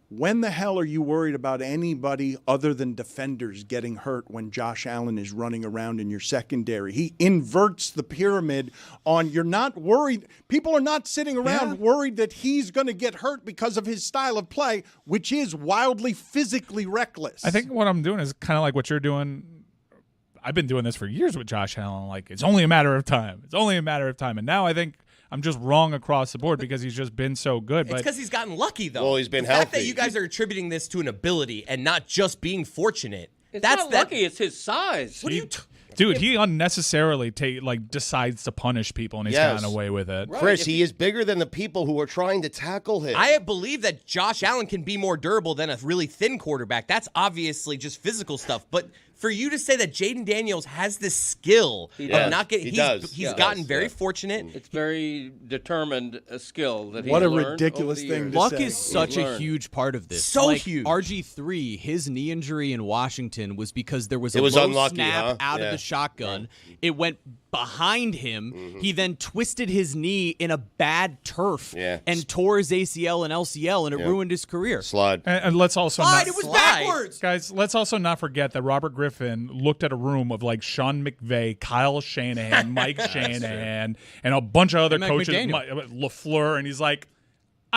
When the hell are you worried about anybody other than defenders getting hurt when Josh Allen is running around in your secondary? He inverts the pyramid on, you're not worried. People are not sitting around worried that he's going to get hurt because of his style of play, which is wildly physically reckless. I think what I'm doing is kind of like what you're doing. I've been doing this for years with Josh Allen. Like, it's only a matter of time. It's only a matter of time. And now I think I'm just wrong across the board because he's just been so good. It's But because he's gotten lucky, though. Well, he's been the fact that healthy. you guys are attributing this to an ability and not just being fortunate. It's that's not lucky. It's his size. What are you? dude, he unnecessarily decides to punish people, and he's Yes. gotten away with it. Chris, he is bigger than the people who are trying to tackle him. I believe that Josh Allen can be more durable than a really thin quarterback. That's obviously just physical stuff. But for you to say that Jaden Daniels has this skill He of does. not getting, He he's does. he's Yeah. gotten Does, very yeah. fortunate. It's very determined a skill that he's What a learned ridiculous over the thing years. to Luck say. is such He's a learned. huge part of this. So like, huge. RG3, his knee injury in Washington was because there was It a was low unlucky, snap huh? out Yeah. of the shotgun. It went behind him. He then twisted his knee in a bad turf Yeah. and tore his ACL and LCL, and it ruined his career. Slide. And let's also Slide, not, it was Slide. backwards. guys, let's also not forget that Robert Griffin looked at a room of like Sean McVay, Kyle Shanahan, Mike Shanahan, and a bunch of other And Mike coaches, McDaniel. LaFleur, and he's like,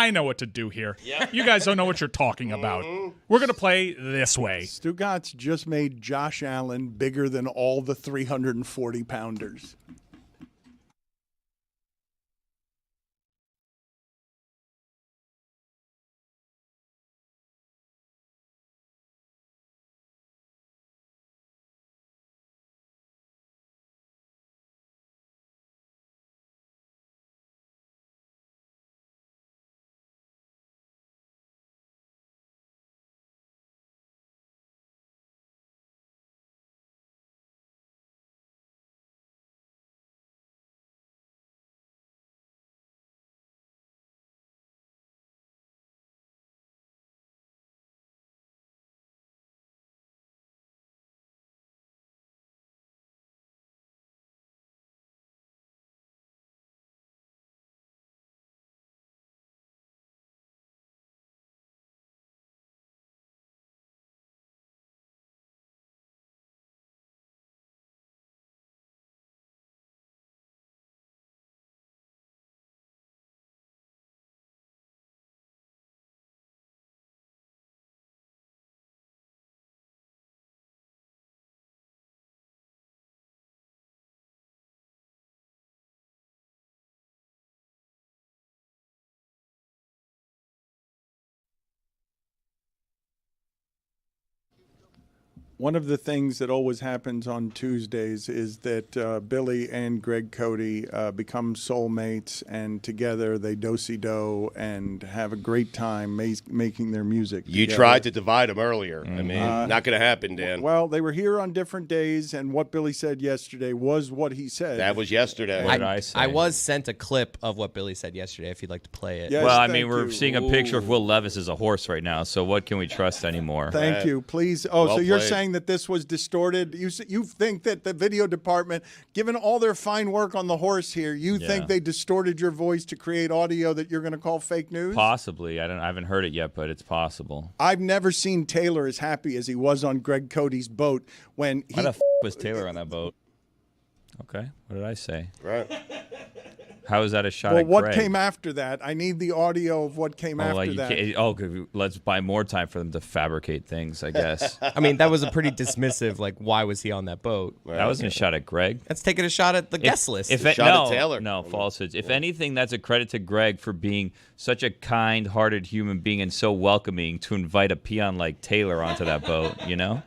I know what to do here. You guys don't know what you're talking about. We're going to play this way. Stugotz just made Josh Allen bigger than all the 340-pounders. One of the things that always happens on Tuesdays is that Billy and Greg Cody become soulmates, and together they do-si-do and have a great time making their music You together. tried to divide them earlier. I mean, not going to happen, Dan. Well, they were here on different days, and what Billy said yesterday was what he said. That was yesterday. What did I say? I was sent a clip of what Billy said yesterday, if you'd like to play it. Yes, Well, I thank mean, we're you. seeing a picture of Will Levis as a horse right now, so what can we trust anymore? Thank you. Please. Oh, Well so you're played. saying that this was distorted? You think that the video department, given all their fine work on the horse here, you think they distorted your voice to create audio that you're going to call fake news? Possibly. I haven't heard it yet, but it's possible. I've never seen Taylor as happy as he was on Greg Cody's boat when he. Why the was Taylor on that boat? Okay. What did I say? Right. How is that a shot Well, at what Greg? came after that? I need the audio of what came after like that. let's buy more time for them to fabricate things, I guess. I mean, that was a pretty dismissive, like, why was he on that boat? That wasn't a shot at Greg. That's taking a shot at the guest list. If Shot no, at Taylor. No, falsehoods. If anything, that's a credit to Greg for being such a kind-hearted human being and so welcoming to invite a peon like Taylor onto that boat, you know?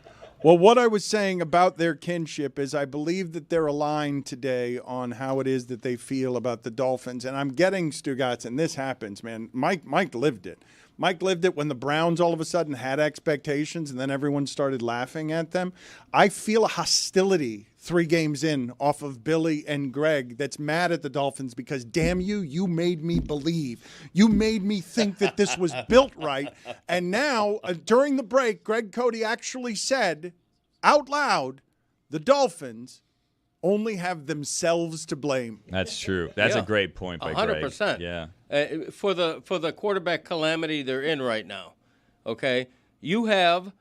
Well, what I was saying about their kinship is I believe that they're aligned today on how it is that they feel about the Dolphins. And I'm getting Stugotz, and this happens, man. Mike lived it. Mike lived it when the Browns all of a sudden had expectations and then everyone started laughing at them. I feel a hostility 3 games in off of Billy and Greg that's mad at the Dolphins because, damn you, you made me believe. You made me think that this was built right. And now, during the break, Greg Cody actually said out loud, the Dolphins only have themselves to blame. That's true. That's a great point by Greg. 100%. Yeah. For the quarterback calamity they're in right now, okay? You have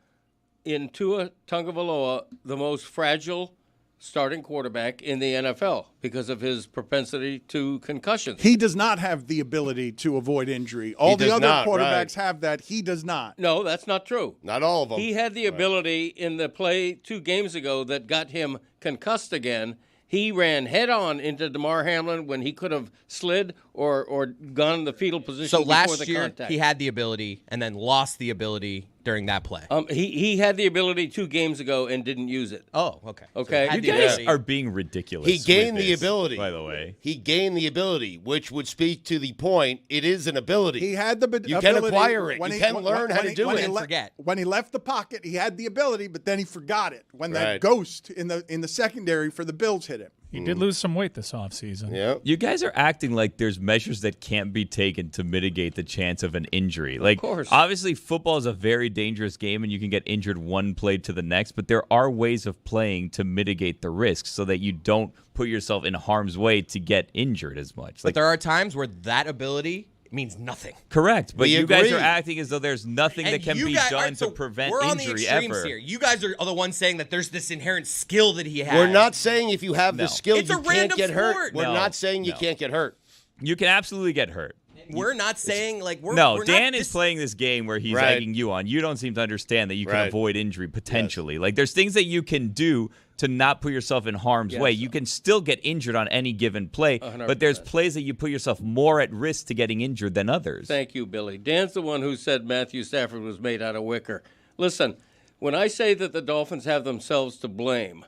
in Tua Tagovailoa the most fragile starting quarterback in the NFL because of his propensity to concussions. He does not have the ability to avoid injury. All the does other not, quarterbacks right. have that. He does not. No, that's not true. Not all of them. He had the ability in the play 2 games ago that got him concussed again. He ran head-on into DeMar Hamlin when he could have slid or gone in the fetal position so before last the year, contact. he had the ability and then lost the ability during that play. He had the ability 2 games ago and didn't use it. Oh, okay. Okay. So he had You the guys ability. are being ridiculous. He gained with the this, ability. by the way. He gained the ability, which would speak to the point. It is an ability. He had the You ability. can acquire it. when You he- can when- learn how when to he- do when it. he And forget. When he left the pocket, he had the ability, but then he forgot it when that Right. ghost in the secondary for the Bills hit him. He did lose some weight this offseason. Yeah. You guys are acting like there's measures that can't be taken to mitigate the chance of an injury. Like, course. obviously, football is a very dangerous game, and you can get injured one play to the next. But there are ways of playing to mitigate the risks so that you don't put yourself in harm's way to get injured as much. But there are times where that ability means nothing. Correct, but We you guys agree. are acting as though there's nothing that can you be guys- done all right, so to prevent we're on the injury extremes ever. here. You guys are the ones saying that there's this inherent skill that he has. We're not saying if you have the No. skill It's you a can't random get hurt. sport. We're No, not saying you no. can't get hurt. You can absolutely get hurt. we're not saying like we're No, we're Dan not is playing this game where he's Right. egging you on. You don't seem to understand that you can Right. avoid injury potentially. Like there's things that you can do to not put yourself in harm's way. You can still get injured on any given play, 100%. but there's plays that you put yourself more at risk to getting injured than others. Thank you, Billy. Dan's the one who said Matthew Stafford was made out of wicker. Listen, when I say that the Dolphins have themselves to blame,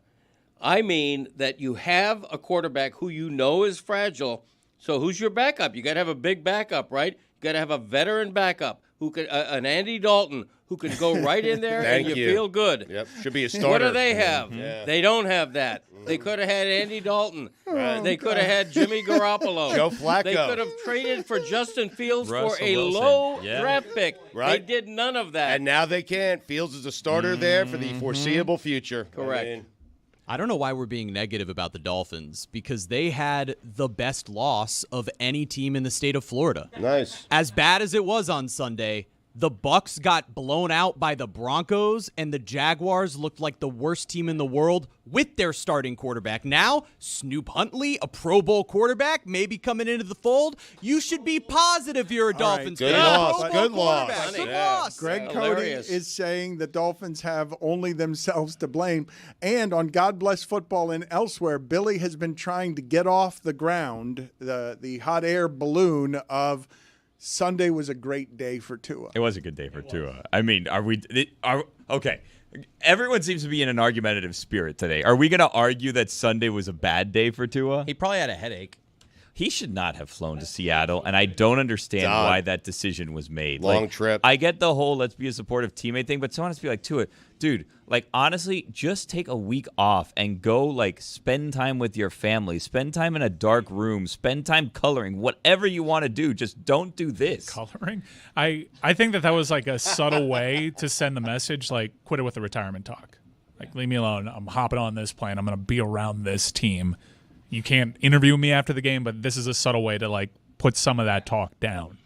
I mean that you have a quarterback who you know is fragile. So who's your backup? You got to have a big backup, right? You got to have a veteran backup who could, an Andy Dalton who can go right in there and Thank you you. feel good. Yep, should be a starter. What do they have? Yeah. They don't have that. They could have had Andy Dalton. They could have had Jimmy Garoppolo. Joe Flacco. They could have traded for Justin Fields for Russell a Wilson. low Yeah. draft pick. Right. They did none of that. And now they can't. Fields is a starter there for the foreseeable future. Correct. I mean, I don't know why we're being negative about the Dolphins because they had the best loss of any team in the state of Florida. nice. As bad as it was on Sunday, the Bucs got blown out by the Broncos and the Jaguars looked like the worst team in the world with their starting quarterback. Now, Snoop Huntley, a Pro Bowl quarterback, maybe coming into the fold. You should be positive you're a Dolphins good fan. loss, Pro Bowl good loss. quarterback. Good Yeah. loss. Greg Hilarious. Cody is saying the Dolphins have only themselves to blame. And on God Bless Football and elsewhere, Billy has been trying to get off the ground the hot air balloon of Sunday was a great day for Tua. It was a good day for Tua. I mean, okay. Everyone seems to be in an argumentative spirit today. Are we going to argue that Sunday was a bad day for Tua? He probably had a headache. He should not have flown to Seattle, and I don't understand Done. why that decision was made. Long trip. I get the whole let's be a supportive teammate thing, but someone has to be like, Tua, dude, like honestly, just take a week off and go like spend time with your family, spend time in a dark room, spend time coloring, whatever you want to do. Just don't do this. Coloring. I think that was like a subtle way to send the message, like quit it with the retirement talk. Like leave me alone. I'm hopping on this plane. I'm going to be around this team. You can't interview me after the game, but this is a subtle way to like put some of that talk down.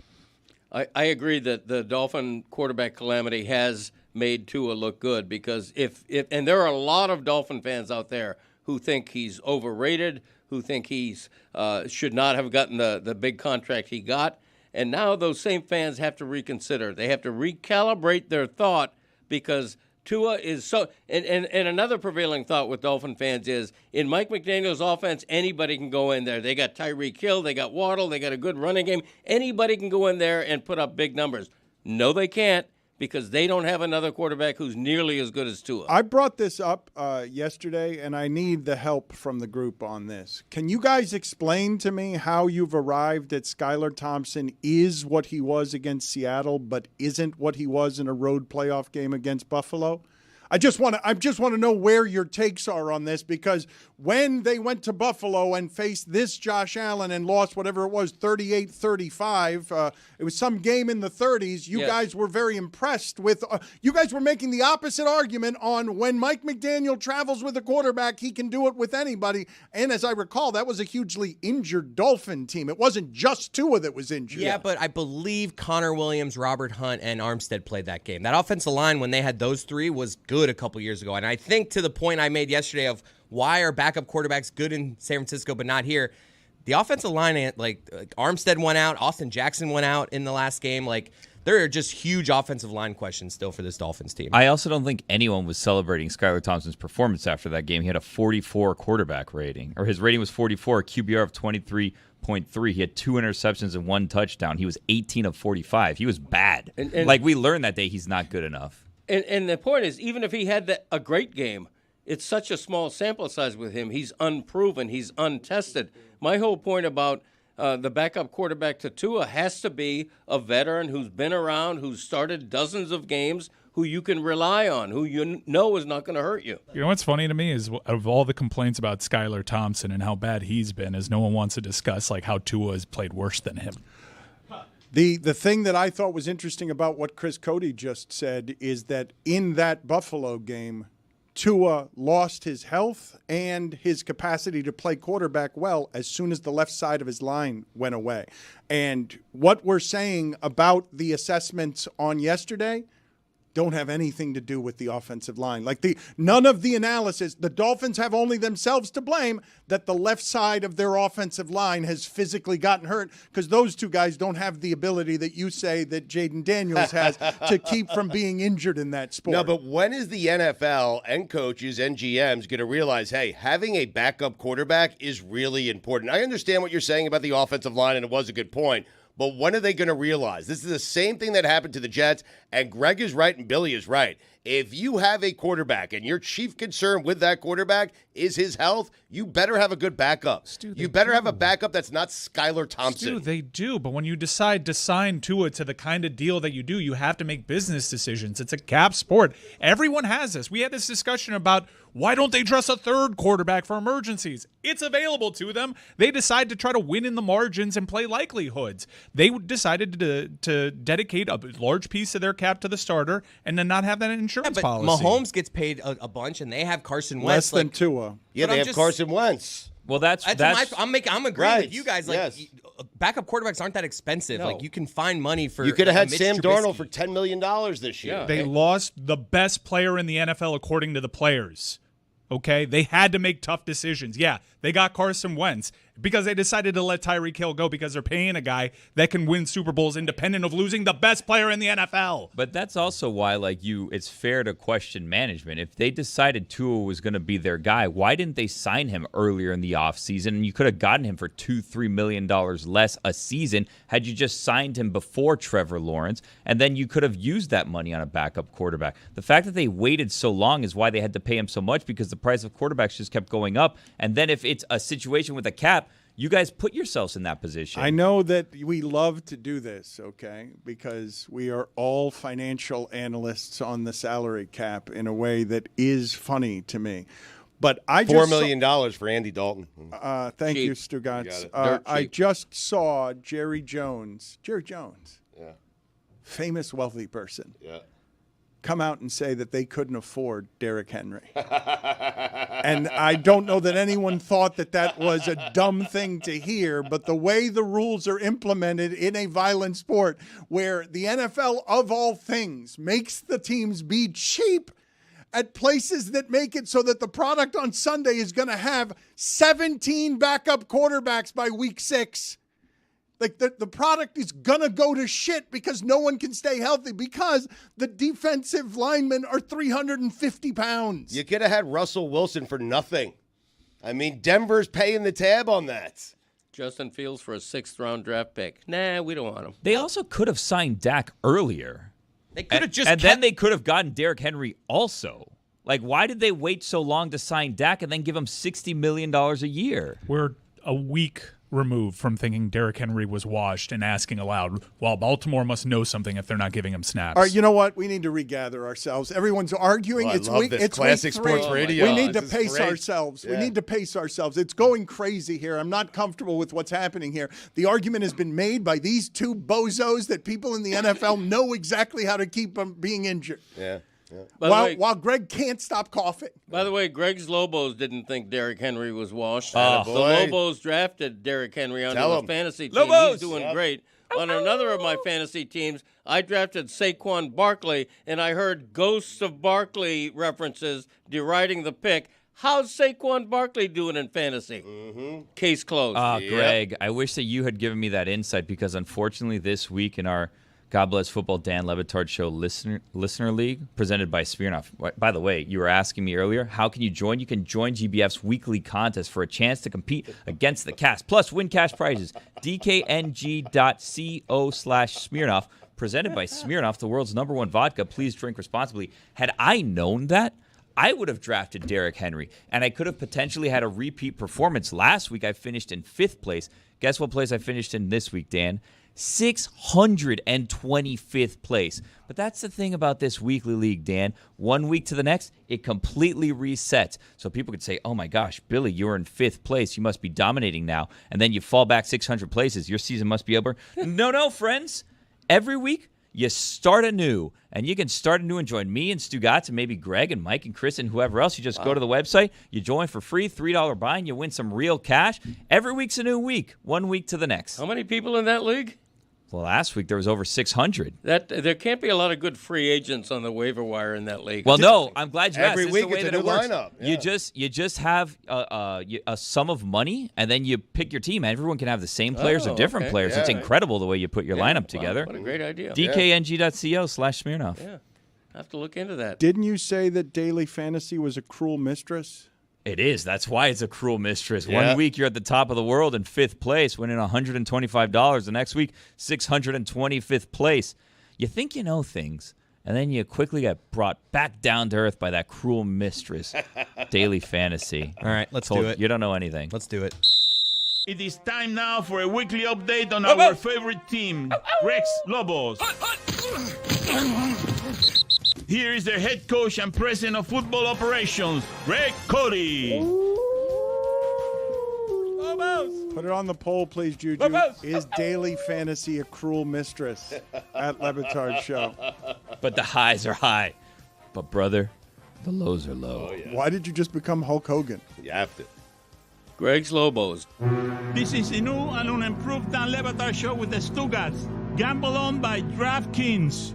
I agree that the Dolphin quarterback calamity has made Tua look good because if and there are a lot of Dolphin fans out there who think he's overrated, who think he's should not have gotten the big contract he got, and now those same fans have to reconsider. They have to recalibrate their thought because Tua is so and another prevailing thought with Dolphin fans is in Mike McDaniel's offense, anybody can go in there. They got Tyreek Hill, they got Waddle, they got a good running game. Anybody can go in there and put up big numbers. No, they can't because they don't have another quarterback who's nearly as good as Tua. I brought this up yesterday, and I need the help from the group on this. Can you guys explain to me how you've arrived at Skylar Thompson is what he was against Seattle, but isn't what he was in a road playoff game against Buffalo? I just want to know where your takes are on this because when they went to Buffalo and faced this Josh Allen and lost whatever it was 38-35, it was some game in the 30s. You guys were very impressed with you guys were making the opposite argument on when Mike McDaniel travels with a quarterback, he can do it with anybody. And as I recall, that was a hugely injured Dolphin team. It wasn't just Tua that was injured. Yeah, but I believe Connor Williams, Robert Hunt, and Armstead played that game. That offensive line, when they had those three, was good a couple years ago. And I think to the point I made yesterday of why are backup quarterbacks good in San Francisco but not here, the offensive line, like Armstead went out, Austin Jackson went out in the last game. Like, there are just huge offensive line questions still for this Dolphins team. I also don't think anyone was celebrating Skylar Thompson's performance after that game. He had a 44 quarterback rating, or his rating was 44, a QBR of 23.3. He had 2 interceptions and 1 touchdown. He was 18 of 45. He was bad. And like we learned that day, he's not good enough. And the point is, even if he had a great game, it's such a small sample size with him. He's unproven. He's untested. My whole point about the backup quarterback to Tua has to be a veteran who's been around, who's started dozens of games, who you can rely on, who you know is not going to hurt you. You know what's funny to me is of all the complaints about Skylar Thompson and how bad he's been is no one wants to discuss like how Tua has played worse than him. The thing that I thought was interesting about what Chris Cody just said is that in that Buffalo game, Tua lost his health and his capacity to play quarterback well as soon as the left side of his line went away. And what we're saying about the assessments on yesterday, don't have anything to do with the offensive line. Like none of the analysis, the Dolphins have only themselves to blame that the left side of their offensive line has physically gotten hurt because those two guys don't have the ability that you say that Jaden Daniels has to keep from being injured in that sport. No, but when is the NFL and coaches and GMs going to realize, hey, having a backup quarterback is really important? I understand what you're saying about the offensive line, and it was a good point. But when are they going to realize? This is the same thing that happened to the Jets, and Greg is right and Billy is right. If you have a quarterback and your chief concern with that quarterback is his health, you better have a good backup. You better have a backup that's not Skylar Thompson. They do, but when you decide to sign Tua to the kind of deal that you do, you have to make business decisions. It's a cap sport. Everyone has this. We had this discussion about why don't they dress a third quarterback for emergencies? It's available to them. They decide to try to win in the margins and play likelihoods. They decided to dedicate a large piece of their cap to the starter and then not have that insurance policy. Mahomes gets paid a bunch, and they have Carson Less Wentz. than Tua. Yeah, they have Carson Wentz. Well, I'm agreeing with you guys. Like, yes. Backup quarterbacks aren't that expensive. No. Like, you can find money for. You could have had Mitch Sam Trubisky. Darnold for $10 million this year. Yeah. They lost the best player in the NFL according to the players. Okay? They had to make tough decisions. Yeah, they got Carson Wentz because they decided to let Tyreek Hill go because they're paying a guy that can win Super Bowls independent of losing the best player in the NFL. But that's also why, it's fair to question management. If they decided Tua was going to be their guy, why didn't they sign him earlier in the offseason? And you could have gotten him for $2-3 million less a season had you just signed him before Trevor Lawrence, and then you could have used that money on a backup quarterback. The fact that they waited so long is why they had to pay him so much, because the price of quarterbacks just kept going up. And then if it's a situation with a cap, you guys put yourselves in that position. I know that we love to do this, okay, because we are all financial analysts on the salary cap in a way that is funny to me. But I just $4 million for Andy Dalton. Thank you, Cheap. Stugotz. I just saw Jerry Jones, Yeah. famous wealthy person, Yeah. come out and say that they couldn't afford Derrick Henry. And I don't know that anyone thought that was a dumb thing to hear, but the way the rules are implemented in a violent sport where the NFL, of all things, makes the teams be cheap at places that make it so that the product on Sunday is going to have 17 backup quarterbacks by week 6. Like the product is going to go to shit because no one can stay healthy because the defensive linemen are 350 pounds. You could have had Russell Wilson for nothing. I mean, Denver's paying the tab on that. Justin Fields for a 6th-round draft pick. Nah, we don't want him. They also could have signed Dak earlier. They could have just. And then they could have gotten Derrick Henry also. Like, why did they wait so long to sign Dak and then give him $60 million a year? We're a week removed from thinking Derrick Henry was washed and asking aloud, well, Baltimore must know something if they're not giving him snaps. All right, you know what? We need to regather ourselves. Everyone's arguing. Oh, I it's love week. this. It's Classic week 3. sports radio. We need to This is pace great. ourselves. Yeah. We need to pace ourselves. It's going crazy here. I'm not comfortable with what's happening here. The argument has been made by these two bozos that people in the NFL know exactly how to keep them being injured. Yeah. While Greg can't stop coughing. By the way, Greg's Lobos didn't think Derrick Henry was washed. Oh. The Lobos drafted Derrick Henry onto Tell a him. fantasy team. Lobos! He's doing great. On another of my fantasy teams, I drafted Saquon Barkley, and I heard Ghosts of Barkley references deriding the pick. How's Saquon Barkley doing in fantasy? Case closed. Greg, I wish that you had given me that insight because unfortunately this week in our God Bless Football Dan Le Batard Show Listener League presented by Smirnoff. By the way, you were asking me earlier, how can you join? You can join GBF's weekly contest for a chance to compete against the cast, plus win cash prizes. DKNG.co/Smirnoff, presented by Smirnoff, the world's #1 vodka. Please drink responsibly. Had I known that, I would have drafted Derrick Henry, and I could have potentially had a repeat performance. Last week, I finished in 5th place. Guess what place I finished in this week, Dan? 625th place. But that's the thing about this weekly league, Dan. One week to the next, it completely resets. So people could say, oh my gosh, Billy, you're in 5th place. You must be dominating now. And then you fall back 600 places. Your season must be over. No, friends. Every week, you start anew. And you can start anew and join me and Stugotz and maybe Greg and Mike and Chris and whoever else. You just go to the website, you join for free, $3 buy, and you win some real cash. Every week's a new week, one week to the next. How many people in that league? Well, last week there was over 600. That there can't be a lot of good free agents on the waiver wire in that league. Well, no, I'm glad you asked. Every This is week the way it's a that it new works. lineup. You just have a sum of money, and then you pick your team. Everyone can have the same players or different okay. players. It's Yeah. incredible the way you put your lineup together. What a great idea. DKNG.co/Smirnoff. Yeah, I have to look into that. Didn't you say that daily fantasy was a cruel mistress? It is. That's why it's a cruel mistress. Yeah. 1 week you're at the top of the world in 5th place, winning $125. The next week, 625th place. You think you know things, and then you quickly get brought back down to earth by that cruel mistress. Daily fantasy. All right, let's do it. You don't know anything. Let's do it. It is time now for a weekly update on our favorite team, Rex Lobos. Here is their head coach and president of football operations, Greg Cody. Put it on the poll, please, Juju. Is daily fantasy a cruel mistress? At Le Batard Show. But the highs are high. But, brother, the lows are low. Why did you just become Hulk Hogan? You have to. Greg's Lobos. This is the new and unimproved Dan Le Batard Show with the Stugotz. Gamble on by DraftKings.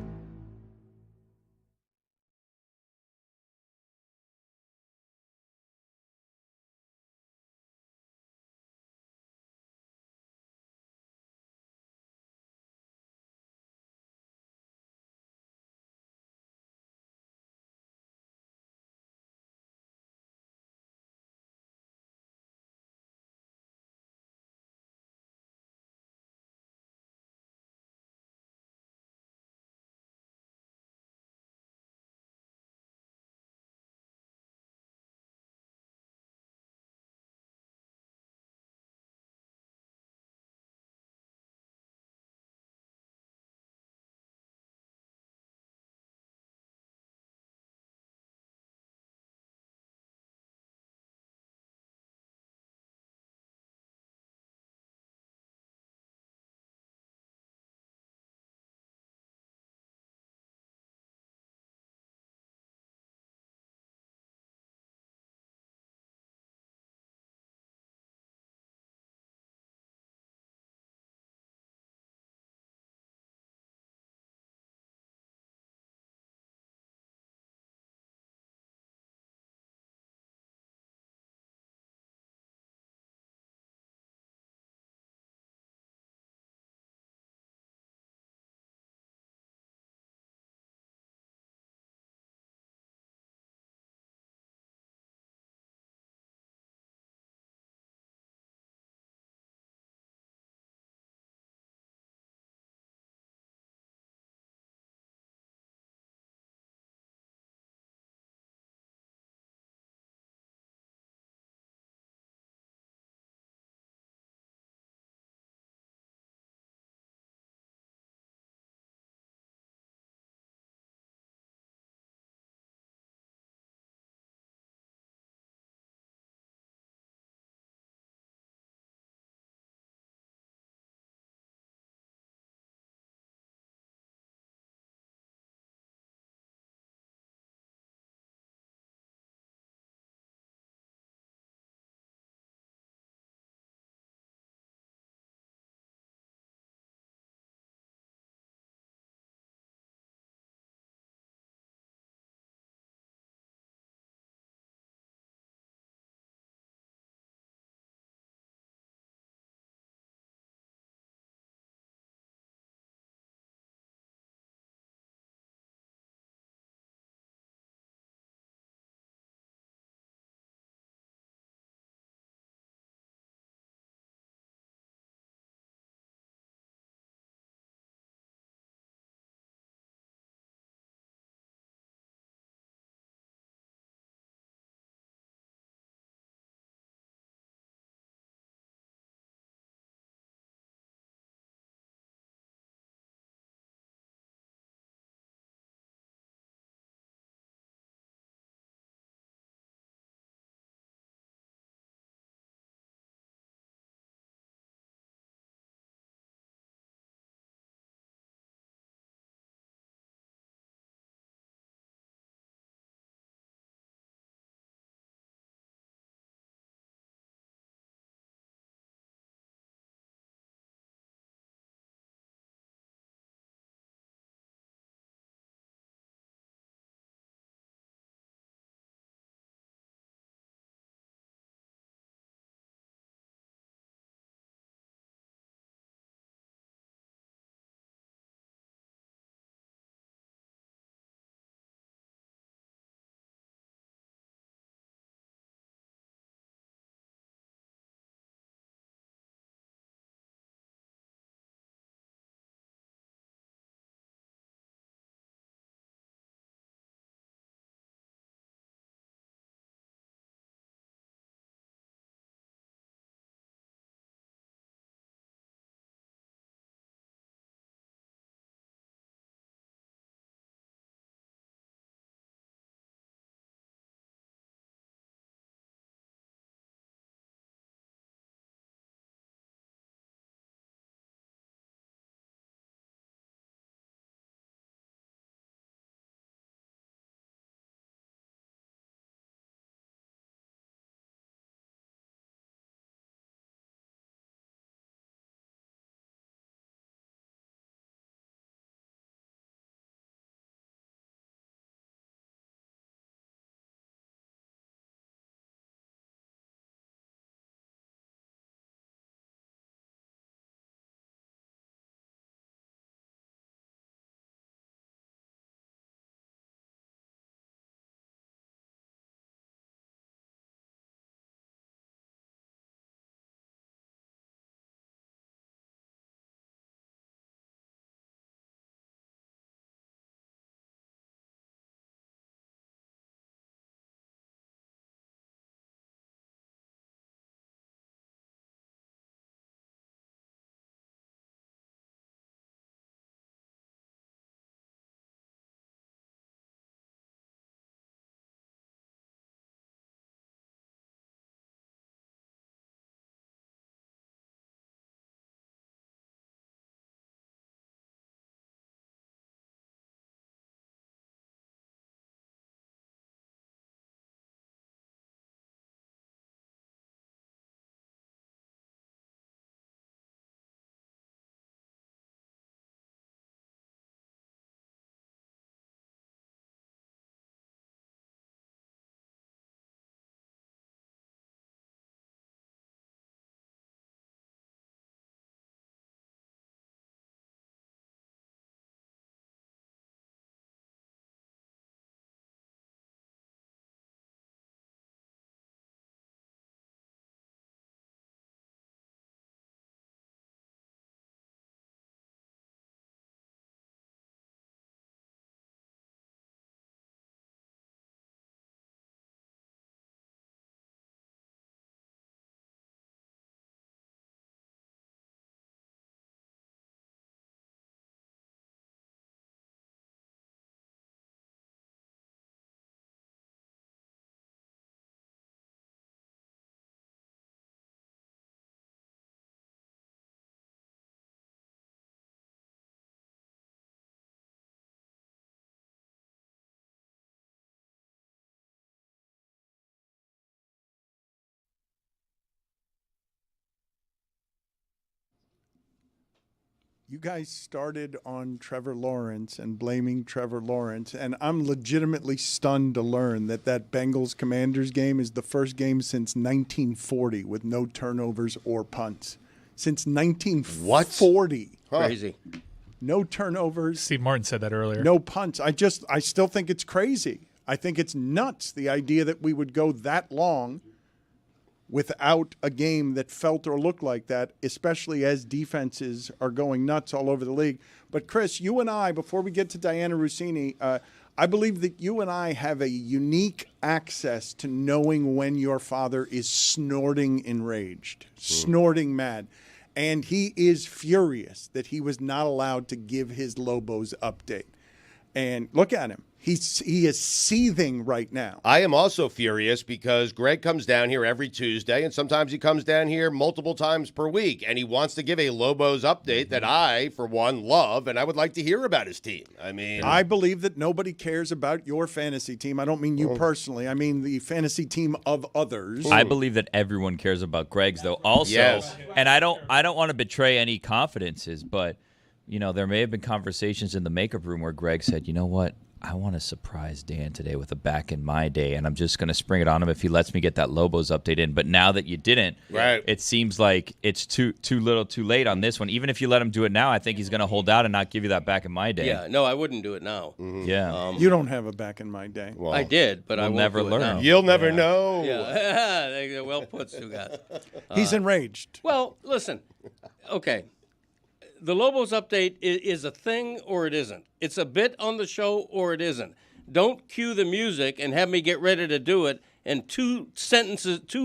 You guys started on Trevor Lawrence and blaming Trevor Lawrence, and I'm legitimately stunned to learn that Bengals-Commanders game is the first game since 1940 with no turnovers or punts. Since 1940. Huh. Crazy. No turnovers. Steve Martin said that earlier. No punts. I still think it's crazy. I think it's nuts, the idea that we would go that long without a game that felt or looked like that, especially as defenses are going nuts all over the league. But, Chris, you and I, before we get to Dianna Russini, I believe that you and I have a unique access to knowing when your father is snorting enraged, snorting mad. And he is furious that he was not allowed to give his Lobos update. And look at him. He is seething right now. I am also furious because Greg comes down here every Tuesday, and sometimes he comes down here multiple times per week, and he wants to give a Lobos update that I, for one, love, and I would like to hear about his team. I believe that nobody cares about your fantasy team. I don't mean you personally. I mean the fantasy team of others. I believe that everyone cares about Greg's, though. Also, yes. And I don't want to betray any confidences, but there may have been conversations in the makeup room where Greg said, "You know what? I want to surprise Dan today with a back in my day, and I'm just going to spring it on him if he lets me get that Lobos update in." But now that you didn't, it seems like it's too little too late on this one. Even if you let him do it now, I think he's going to hold out and not give you that back in my day. Yeah, no, I wouldn't do it now. Mm-hmm. Yeah. You don't have a back in my day. Well, I did, but I won't never do it learn. now. You'll never know. Yeah, well put, Stugotz. He's enraged. Well, listen, okay. The Lobos update is a thing or it isn't. It's a bit on the show or it isn't. Don't cue the music and have me get ready to do it, and 2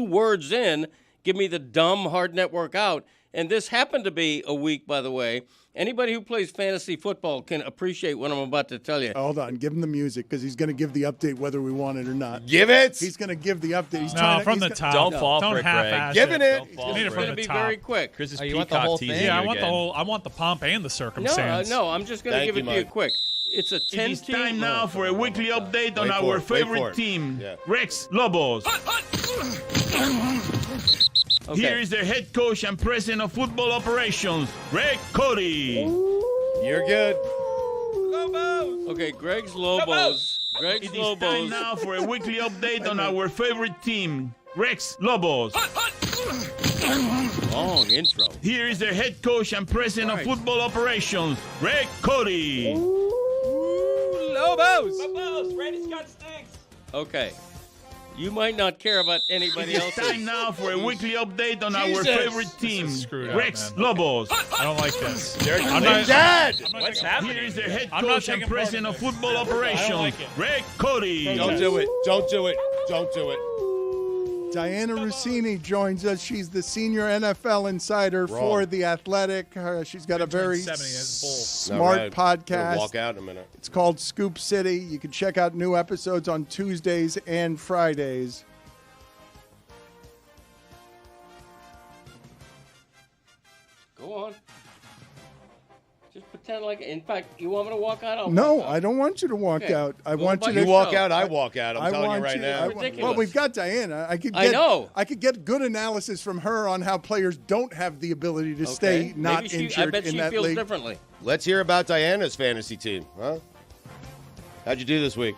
words in, give me the dumb hard network out. And this happened to be a week, by the way. Anybody who plays fantasy football can appreciate what I'm about to tell you. Hold on. Give him the music because he's going to give the update whether we want it or not. Give it. He's going to give the update. He's from the top. Don't fall Don't for it, half-ass Greg. Giving it. You need it It's from going to the be top. very quick. Chris's you want the whole teasing thing? you Yeah, I want again. I want the pomp and the circumstance. No, I'm just going to Thank give you, it to you Mike. quick. It's a It 10 is team. time now for a weekly update on Wait for our it, wait for favorite it. team, Yeah. Rex Lobos. Okay. Here is their head coach and president of football operations, Greg Cody. You're good. Okay, Greg's Lobos. It is time now for a weekly update on our favorite team, Rex Lobos. Long intro. Here is their head coach and president of football operations, Greg Cody. Lobos. Randy Scott stinks. Okay. You might not care about anybody It else. is time now for a weekly update on our Jesus. favorite team, This is screwed up, Rex man. Lobos. I don't like this. I'm not Dad. What's Here happening? is their head I'm not coach and taking part president in of this. football I don't operations, like it. Greg Cody. Don't do it. Don't do it. Don't do it. Dianna Russini joins us. She's the senior NFL insider for The Athletic. She's got a very 70 is full. smart All right. Gonna podcast. walk out in a minute. It's called Scoop City. You can check out new episodes on Tuesdays and Fridays. Go on. Just pretend like. In fact, you want me to walk out? I'll No, walk out. I don't want you to walk Okay. out. I Go want by you to You your walk show. out, I walk out. I'm telling you right now. Ridiculous. Well, we've got Dianna. I know. I could get good analysis from her on how players don't have the ability to stay not Maybe injured I bet in she that feels league. differently. Let's hear about Diana's fantasy team, huh? How'd you do this week?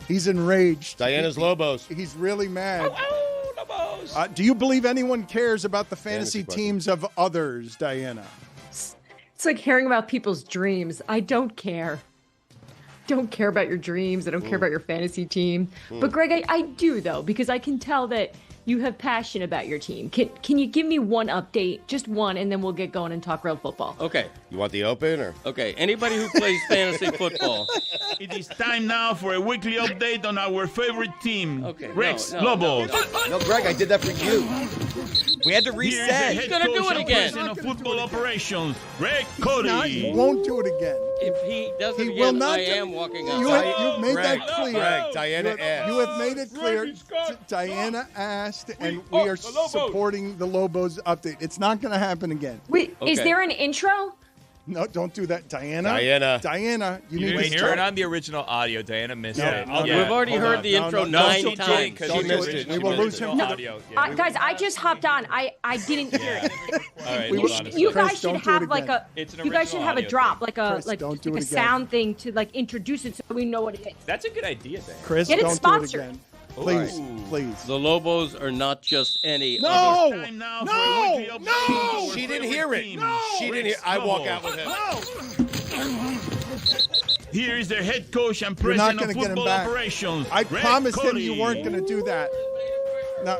He's enraged. Diana's Lobos. He's really mad. Oh, Lobos. Do you believe anyone cares about the fantasy question. teams of others, Dianna? It's like hearing about people's dreams. I don't care. Don't care about your dreams. I don't care about your fantasy team. But Greg, I do though, because I can tell that you have passion about your team. Can you give me one update, just one, and then we'll get going and talk real football? Okay. You want the open or? Okay. Anybody who plays fantasy football. It is time now for a weekly update on our favorite team, Okay, Rex no, Lobos. No, Greg, I did that for you. We had to Here is the reset. head gonna do coach it and again. president of football operations, Greg He Cody. won't do it again. If he does it He will again, not I do- am walking out. You've made Greg, that clear. Greg, Diana You asked. have made it clear. Diana asked, and we are supporting the Lobos update. It's not going to happen again. Wait, is Okay. there an intro? No, don't do that, Dianna. You need to Wait, turn on the original audio. Diana missed it. We've already heard the intro 9 times. Don't do it. We will lose him. Audio. Guys, I just hopped on. I didn't hear it. All right, You Chris, guys should don't do it have like again. a. You guys should have a drop, like Chris, don't do a it again. sound thing to like introduce it so we know what it is. That's a good idea, Dan. Chris, Get it don't sponsored. do it again. Please, please. The Lobos are not just any other. No! Time now for a No! weekly update No! for She didn't favorite hear it. team. She didn't hear. I walk out with him. Here is their head coach and You're not president going of to get him football back. operations. I Greg promised him Cody. you weren't going to do that. No.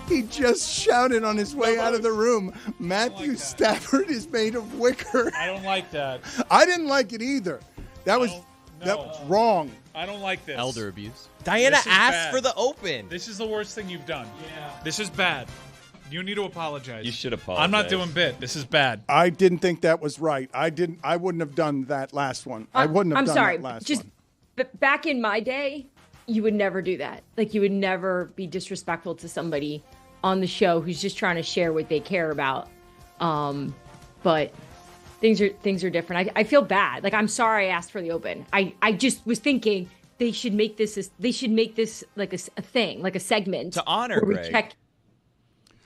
He just shouted on his way out of the room. Matthew Stafford is made of wicker. I don't like that. I didn't like it either. That was wrong. I don't like this. Elder abuse. Diana This is asked bad. for the open. This is the worst thing you've done. Yeah. This is bad. You need to apologize. You should apologize. I'm not doing bit. This is bad. I didn't think that was right. I wouldn't have done that last one. I wouldn't have I'm done sorry. that last Just one. back in my day, you would never do that. Like you would never be disrespectful to somebody on the show who's just trying to share what they care about. But things are different. I feel bad. Like I'm sorry I asked for the open. I just was thinking they should make this like a thing, like a segment To honor where we Greg. check.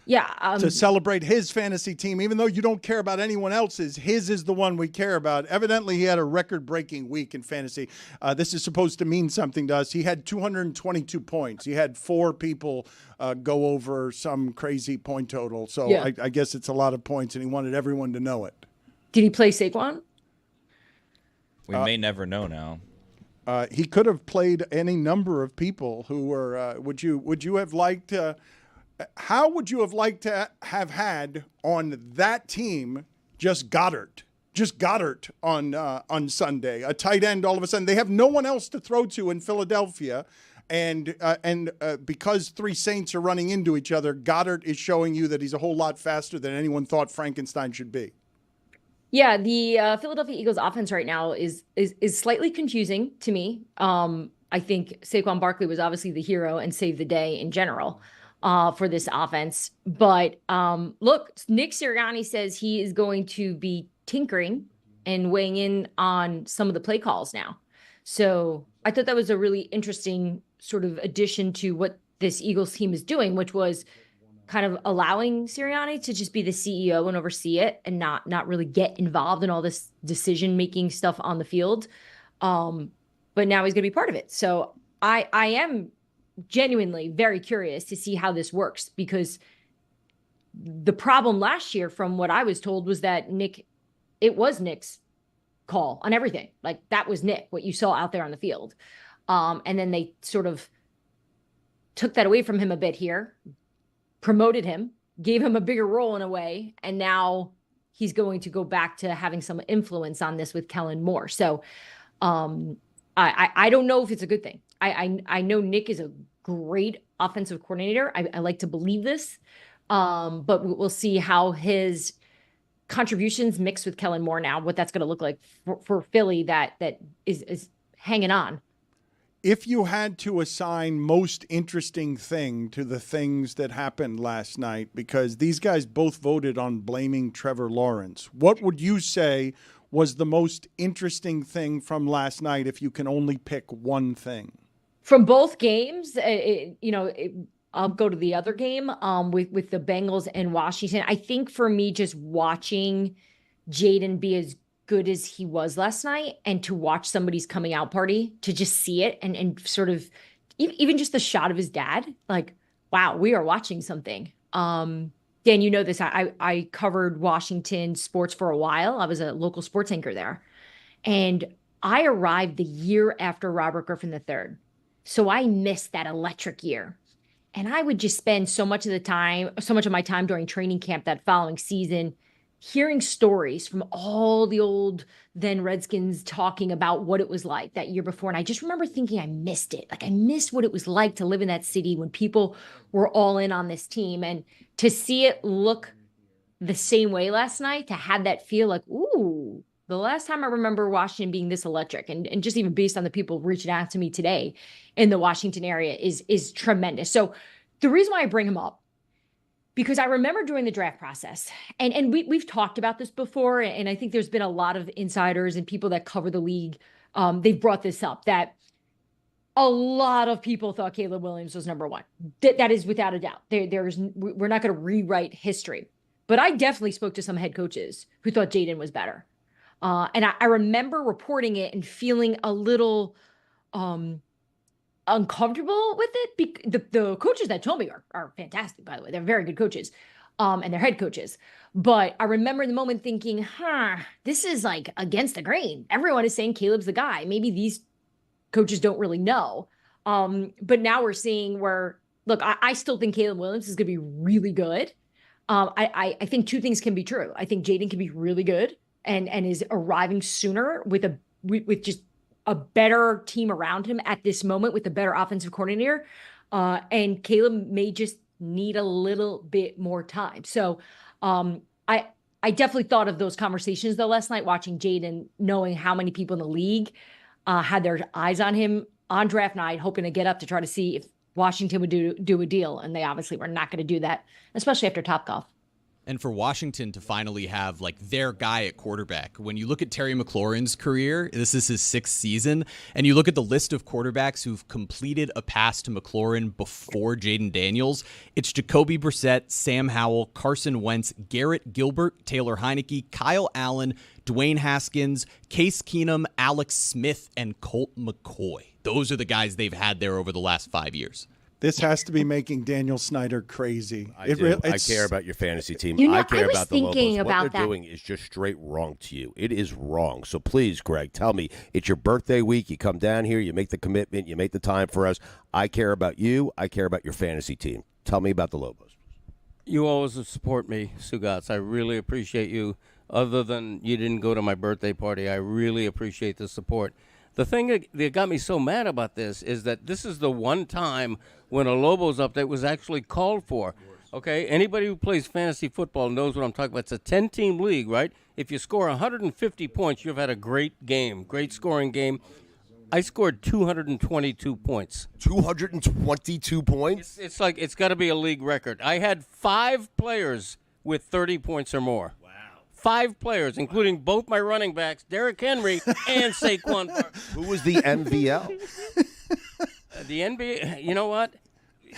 Yeah. To celebrate his fantasy team, even though you don't care about anyone else's, his is the one we care about. Evidently, he had a record-breaking week in fantasy. This is supposed to mean something to us. He had 222 points. He had 4 people go over some crazy point total. So Yeah. I guess it's a lot of points, and he wanted everyone to know it. Did he play Saquon? We may never know now. He could have played any number of people who were. Would you have liked? How would you have liked to have had on that team just Goddard on Sunday, a tight end? All of a sudden, they have no one else to throw to in Philadelphia, and because 3 Saints are running into each other, Goddard is showing you that he's a whole lot faster than anyone thought Frankenstein should be. Yeah, the Philadelphia Eagles offense right now is slightly confusing to me. I think Saquon Barkley was obviously the hero and saved the day in general for this offense. But look, Nick Sirianni says he is going to be tinkering and weighing in on some of the play calls now. So I thought that was a really interesting sort of addition to what this Eagles team is doing, which was kind of allowing Sirianni to just be the CEO and oversee it and not really get involved in all this decision-making stuff on the field. But now he's going to be part of it. So I am genuinely very curious to see how this works, because the problem last year, from what I was told, was that it was Nick's call on everything. Like that was Nick, what you saw out there on the field. And then they sort of took that away from him a bit here, promoted him, gave him a bigger role in a way, and now he's going to go back to having some influence on this with Kellen Moore. So I don't know if it's a good thing. I know Nick is a great offensive coordinator. I like to believe this, but we'll see how his contributions mix with Kellen Moore now, what that's going to look like for Philly that is hanging on. If you had to assign most interesting thing to the things that happened last night, because these guys both voted on blaming Trevor Lawrence, what would you say was the most interesting thing from last night if you can only pick one thing? From both games, I'll go to the other game with the Bengals and Washington. I think for me, just watching Jaden be as good as he was last night, and to watch somebody's coming out party, to just see it and sort of even just the shot of his dad, like, wow, we are watching something. Dan, you know this. I covered Washington sports for a while. I was a local sports anchor there. And I arrived the year after Robert Griffin III. So I missed that electric year. And I would just spend so much of my time during training camp that following season hearing stories from all the old then Redskins talking about what it was like that year before. And I just remember thinking I missed it. Like I missed what it was like to live in that city when people were all in on this team. And to see it look the same way last night, to have that feel like, ooh, the last time I remember Washington being this electric, and just even based on the people reaching out to me today in the Washington area is tremendous. So the reason why I bring him up, because I remember during the draft process, and we've talked about this before, and I think there's been a lot of insiders and people that cover the league. They've brought this up, that a lot of people thought Caleb Williams was number one. That is without a doubt. We're not going to rewrite history. But I definitely spoke to some head coaches who thought Jayden was better. And I remember reporting it and feeling a little uncomfortable with it. The coaches that told me are fantastic, by the way. They're very good coaches, and they're head coaches. But I remember in the moment thinking, this is like against the grain. Everyone is saying Caleb's the guy. Maybe these coaches don't really know. But now we're seeing where, look, I still think Caleb Williams is going to be really good. I think two things can be true. I think Jayden can be really good and is arriving sooner with just a better team around him at this moment, with a better offensive coordinator. And Caleb may just need a little bit more time. So I definitely thought of those conversations though last night, watching Jayden, knowing how many people in the league had their eyes on him on draft night, hoping to get up to try to see if Washington would do a deal. And they obviously were not going to do that, especially after Topgolf. And for Washington to finally have like their guy at quarterback, when you look at Terry McLaurin's career, this is his 6th season, and you look at the list of quarterbacks who've completed a pass to McLaurin before Jayden Daniels, it's Jacoby Brissett, Sam Howell, Carson Wentz, Garrett Gilbert, Taylor Heineke, Kyle Allen, Dwayne Haskins, Case Keenum, Alex Smith, and Colt McCoy. Those are the guys they've had there over the last 5 years. This has to be making Daniel Snyder crazy. I care about your fantasy team. I care I was about the Lobos. thinking What about they're that. doing is just straight wrong to you. It is wrong. So please, Greg, tell me, it's your birthday week. You come down here, you make the commitment, you make the time for us. I care about you. I care about your fantasy team. Tell me about the Lobos. You always support me, Stugotz. I really appreciate you. Other than you didn't go to my birthday party, I really appreciate the support. The thing that got me so mad about this is that this is the one time when a Lobos update was actually called for. Okay, anybody who plays fantasy football knows what I'm talking about. It's a 10-team league, right? If you score 150 points, you've had a great game, great scoring game. I scored 222 points. 222 points? It's like it's got to be a league record. I had 5 players with 30 points or more. 5 players, including both my running backs, Derrick Henry and Saquon Barkley. Who was the MVL? The NBA, you know what?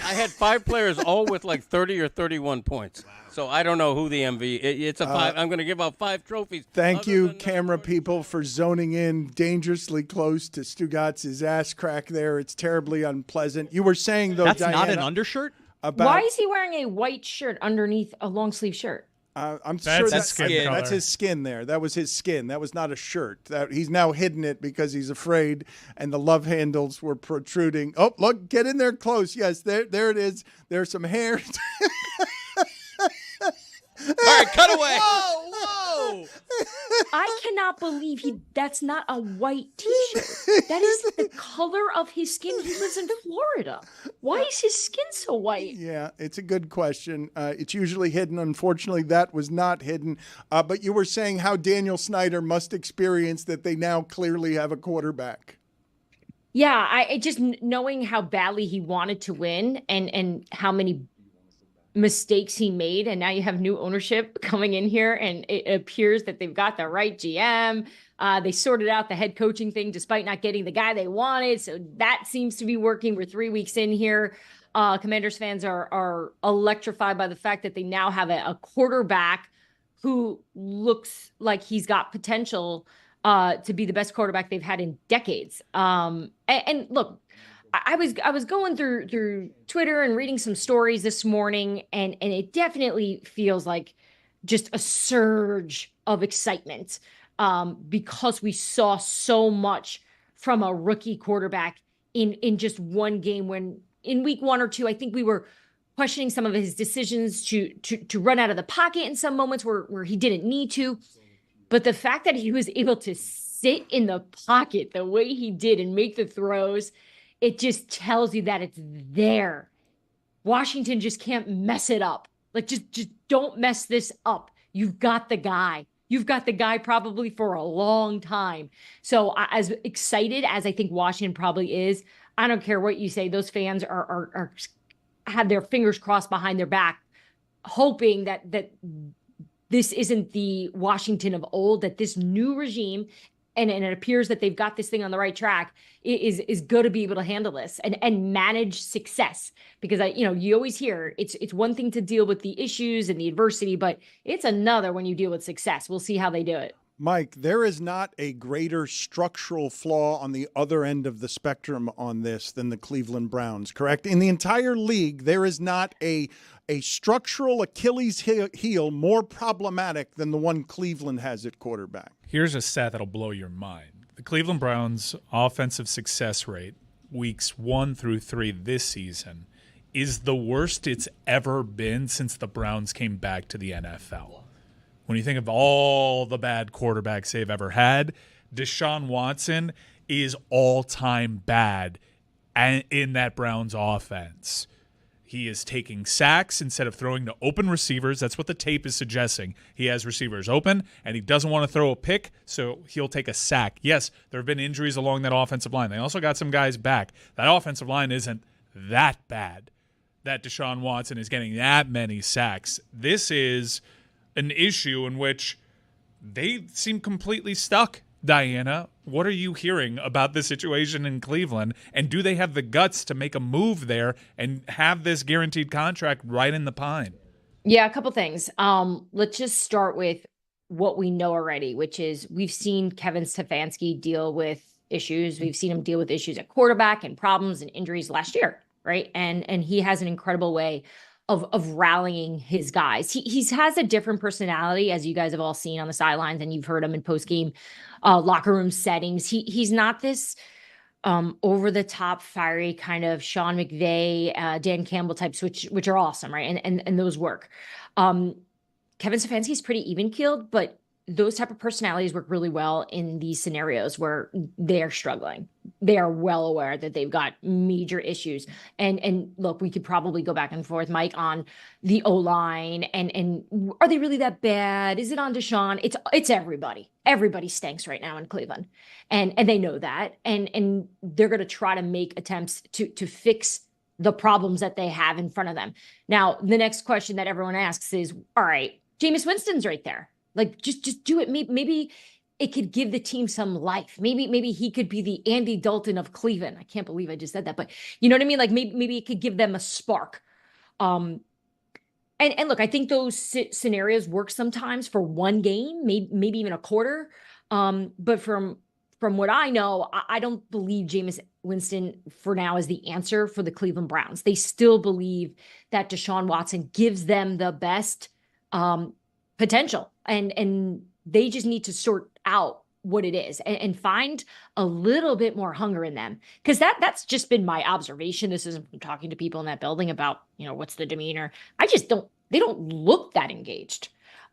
I had 5 players all with like 30 or 31 points. So I don't know who the it's a 5. I'm going to give out 5 trophies. Thank you, camera people, for zoning in dangerously close to Stugotz's ass crack there. It's terribly unpleasant. You were saying, though, That's Dianna, not an undershirt? Why is he wearing a white shirt underneath a long sleeve shirt? I'm That's sure his skin color. that's his skin there. That was his skin. That was not a shirt. He's now hidden it because he's afraid, and the love handles were protruding. Oh, look, get in there close. Yes, there it is. There's some hair. All right, cut away. Whoa! I cannot believe that's not a white T-shirt. That is the color of his skin. He lives in Florida. Why is his skin so white? Yeah, it's a good question. It's usually hidden. Unfortunately, that was not hidden. But you were saying how Daniel Snyder must experience that they now clearly have a quarterback. Yeah, I just knowing how badly he wanted to win and how many mistakes he made, and now you have new ownership coming in here, and it appears that they've got the right GM. They sorted out the head coaching thing despite not getting the guy they wanted, so that seems to be working. We're 3 weeks in here. Commanders fans are electrified by the fact that they now have a quarterback who looks like he's got potential to be the best quarterback they've had in decades. And look, I was going through Twitter and reading some stories this morning, and it definitely feels like just a surge of excitement because we saw so much from a rookie quarterback in just one game. When in week 1 or 2, I think we were questioning some of his decisions to run out of the pocket in some moments where he didn't need to. But the fact that he was able to sit in the pocket the way he did and make the throws, it just tells you that it's there. Washington just can't mess it up. Like, just don't mess this up. You've got the guy. You've got the guy probably for a long time. So as excited as I think Washington probably is, I don't care what you say. Those fans are have their fingers crossed behind their back hoping that this isn't the Washington of old, that this new regime, and it appears that they've got this thing on the right track, is going to be able to handle this and manage success. Because you always hear it's one thing to deal with the issues and the adversity, but it's another when you deal with success. We'll see how they do it. Mike, there is not a greater structural flaw on the other end of the spectrum on this than the Cleveland Browns, correct? In the entire league, there is not a structural Achilles heel more problematic than the one Cleveland has at quarterback. Here's a stat that'll blow your mind. The Cleveland Browns' offensive success rate, weeks 1 through 3 this season, is the worst it's ever been since the Browns came back to the NFL. When you think of all the bad quarterbacks they've ever had, Deshaun Watson is all-time bad in that Browns offense. He is taking sacks instead of throwing to open receivers. That's what the tape is suggesting. He has receivers open, and he doesn't want to throw a pick, so he'll take a sack. Yes, there have been injuries along that offensive line. They also got some guys back. That offensive line isn't that bad that Deshaun Watson is getting that many sacks. This is an issue in which they seem completely stuck. Dianna, what are you hearing about the situation in Cleveland? And do they have the guts to make a move there and have this guaranteed contract right in the pine? Yeah, a couple things. Let's just start with what we know already, which is we've seen Kevin Stefanski deal with issues. We've seen him deal with issues at quarterback and problems and injuries last year, right? And he has an incredible way of rallying his guys. He has a different personality, as you guys have all seen on the sidelines, and you've heard him in post-game locker room settings. He's not this over-the-top, fiery kind of Sean McVay, Dan Campbell types, which are awesome, right? And those work. Kevin Stefanski's pretty even-keeled, but those type of personalities work really well in these scenarios where they are struggling. They are well aware that they've got major issues. And look, we could probably go back and forth, Mike, on the O-line and are they really that bad? Is it on Deshaun? It's everybody. Everybody stinks right now in Cleveland. And they know that. And they're going to try to make attempts to fix the problems that they have in front of them. Now, the next question that everyone asks is, all right, Jameis Winston's right there. Like, just do it. Maybe it could give the team some life. Maybe he could be the Andy Dalton of Cleveland. I can't believe I just said that, but you know what I mean? Like maybe it could give them a spark. And look, I think those scenarios work sometimes for one game, maybe even a quarter. But from what I know, I don't believe Jameis Winston for now is the answer for the Cleveland Browns. They still believe that Deshaun Watson gives them the best potential. And they just need to sort out what it is and find a little bit more hunger in them. Because that's just been my observation. This isn't from talking to people in that building about, what's the demeanor. They don't look that engaged.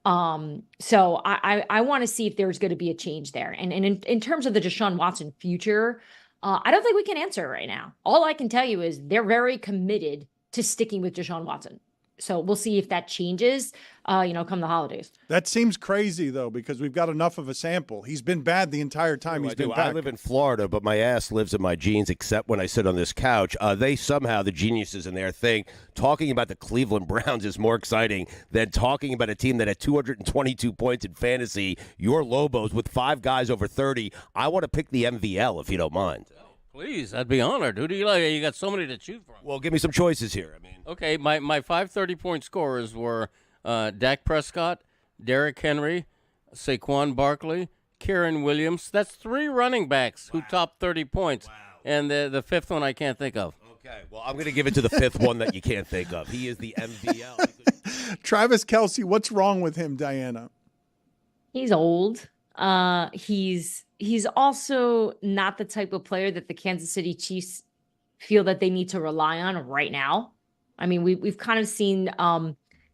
So I want to see if there's going to be a change there. And in terms of the Deshaun Watson future, I don't think we can answer right now. All I can tell you is they're very committed to sticking with Deshaun Watson. So we'll see if that changes, come the holidays. That seems crazy, though, because we've got enough of a sample. He's been bad the entire time he's been back. I live in Florida, but my ass lives in my jeans, except when I sit on this couch. They somehow, the geniuses in there, think talking about the Cleveland Browns is more exciting than talking about a team that had 222 points in fantasy, your Lobos, with 5 guys over 30. I want to pick the MVL, if you don't mind. Please, I'd be honored. Who do you like? You got so many to choose from. Well, give me some choices here. Okay, my 5 30-point scorers were Dak Prescott, Derrick Henry, Saquon Barkley, Kieran Williams. That's 3 running backs who topped 30 points. Wow. And the 5th one I can't think of. Okay, well, I'm going to give it to the 5th one that you can't think of. He is the MVL. Travis Kelce, what's wrong with him, Dianna? He's old. He's also not the type of player that the Kansas City Chiefs feel that they need to rely on right now. I mean, we've kind of seen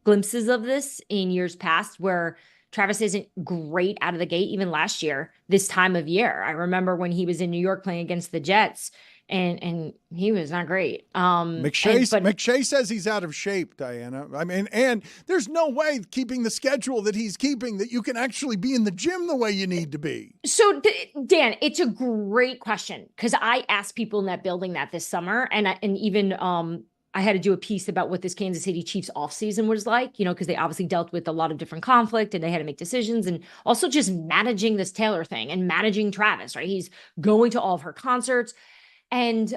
glimpses of this in years past where Travis isn't great out of the gate, even last year, this time of year. I remember when he was in New York playing against the Jets, and he was not great. McShay says he's out of shape, Dianna. I mean, and there's no way keeping the schedule that he's keeping that you can actually be in the gym the way you need to be. So, Dan, it's a great question because I asked people in that building that this summer, and even I had to do a piece about what this Kansas City Chiefs offseason was like, because they obviously dealt with a lot of different conflict and they had to make decisions, and also just managing this Taylor thing and managing Travis, right? He's going to all of her concerts. And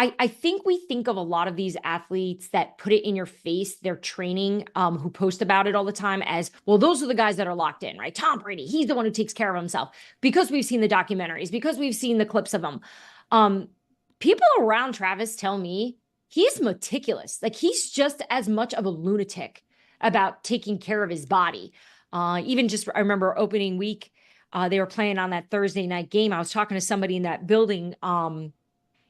I think we think of a lot of these athletes that put it in your face, their training, who post about it all the time as, well, those are the guys that are locked in, right? Tom Brady, he's the one who takes care of himself, because we've seen the documentaries, because we've seen the clips of him. People around Travis tell me he's meticulous. Like, he's just as much of a lunatic about taking care of his body. Even just, I remember opening week, they were playing on that Thursday night game. I was talking to somebody in that building.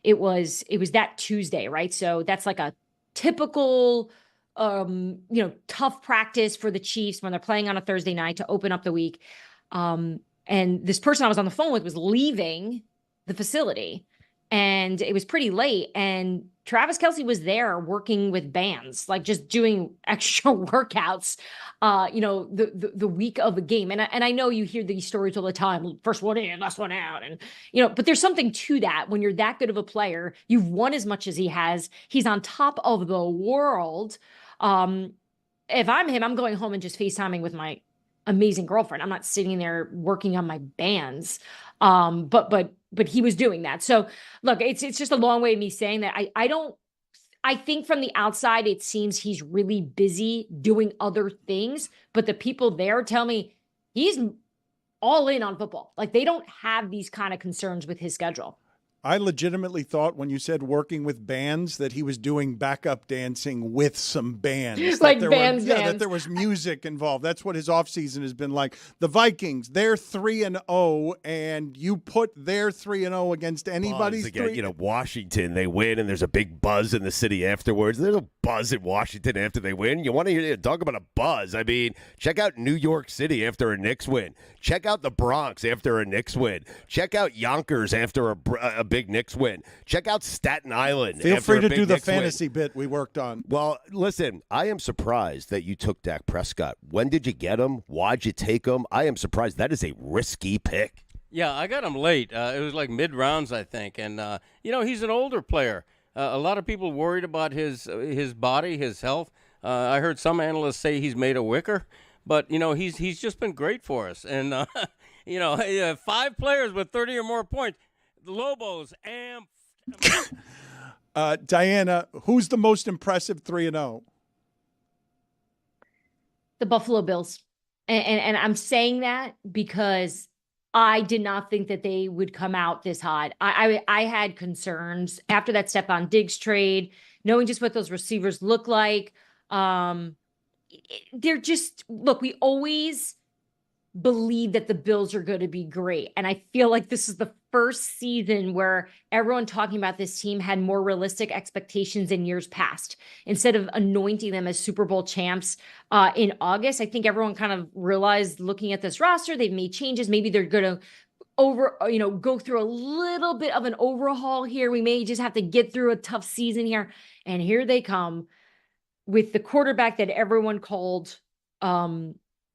It was that Tuesday, right? So that's like a typical, tough practice for the Chiefs when they're playing on a Thursday night to open up the week. And this person I was on the phone with was leaving the facility, and it was pretty late. And Travis Kelce was there working with bands, like just doing extra workouts, the week of the game. And I know you hear these stories all the time, first one in, last one out. And, but there's something to that. When you're that good of a player, you've won as much as he has. He's on top of the world. If I'm him, I'm going home and just FaceTiming with my amazing girlfriend. I'm not sitting there working on my bands. But he was doing that. So look, it's just a long way of me saying that I think from the outside, it seems he's really busy doing other things, but the people there tell me he's all in on football. Like, they don't have these kind of concerns with his schedule. I legitimately thought when you said working with bands that he was doing backup dancing with some bands. Like bands. bands. That there was music involved. That's what his offseason has been like. The Vikings, they're 3-0, and you put their 3-0 against anybody's again, Washington, they win, and there's a big buzz in the city afterwards. There's a buzz in Washington after they win. You want to hear talk about a buzz? I mean, check out New York City after a Knicks win. Check out the Bronx after a Knicks win. Check out Yonkers after a big Knicks win. Check out Staten Island. Feel free to do the Knicks fantasy bit we worked on. Well, listen, I am surprised that you took Dak Prescott. When did you get him? Why'd you take him? I am surprised. That is a risky pick. Yeah, I got him late. It was like mid-rounds, I think. And, he's an older player. A lot of people worried about his body, his health. I heard some analysts say he's made a wicker. But, he's just been great for us. And, 5 players with 30 or more points. The Lobos and Dianna, who's the most impressive 3-0? The Buffalo Bills. And I'm saying that because I did not think that they would come out this hot. I had concerns after that Stephon Diggs trade, knowing just what those receivers look like. They're just, look, we always believe that the Bills are going to be great. And I feel like this is the first season where everyone talking about this team had more realistic expectations in years past. Instead of anointing them as Super Bowl champs in August, I think everyone kind of realized, looking at this roster, they've made changes. Maybe they're going to go through a little bit of an overhaul here. We may just have to get through a tough season here. And here they come with the quarterback that everyone called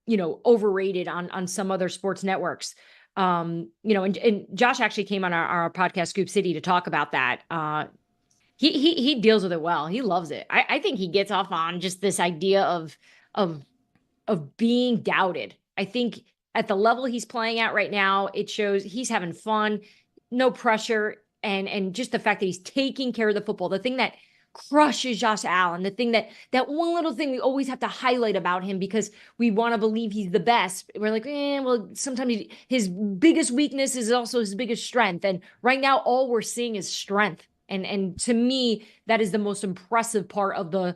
overrated on some other sports networks. And Josh actually came on our podcast Scoop City to talk about that. He deals with it well. He loves it. I think he gets off on just this idea of being doubted. I think at the level he's playing at right now, it shows he's having fun, no pressure, and just the fact that he's taking care of the football. The thing that crushes Josh Allen, the thing that one little thing we always have to highlight about him because we want to believe he's the best. We're like, sometimes his biggest weakness is also his biggest strength. And right now, all we're seeing is strength. And to me, that is the most impressive part of the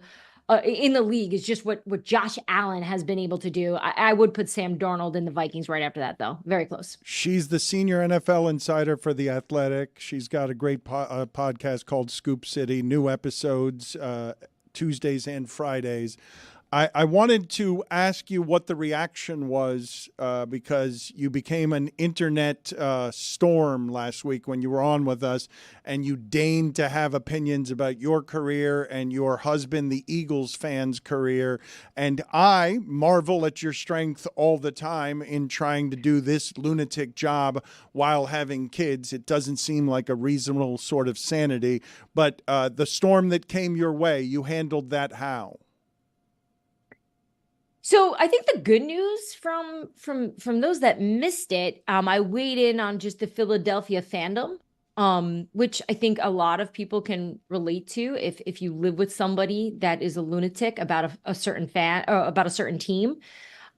in the league is just what Josh Allen has been able to do. I would put Sam Darnold in the Vikings right after that, though. Very close. She's the senior NFL insider for The Athletic. She's got a great podcast called Scoop City, new episodes Tuesdays and Fridays. I wanted to ask you what the reaction was because you became an internet storm last week when you were on with us, and you deigned to have opinions about your career and your husband, the Eagles fan's career. And I marvel at your strength all the time in trying to do this lunatic job while having kids. It doesn't seem like a reasonable sort of sanity. But the storm that came your way, you handled that how? So I think the good news from those that missed it, I weighed in on just the Philadelphia fandom, which I think a lot of people can relate to if you live with somebody that is a lunatic about a certain fan or about a certain team.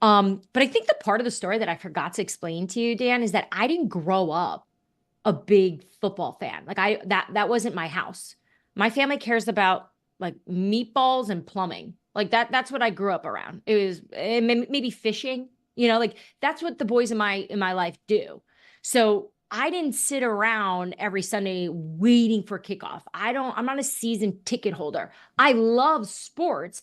But I think the part of the story that I forgot to explain to you, Dan, is that I didn't grow up a big football fan. Like that wasn't my house. My family cares about like meatballs and plumbing. Like that's what I grew up around. It was maybe fishing, like that's what the boys in my life do. So I didn't sit around every Sunday waiting for kickoff. I'm not a season ticket holder. I love sports.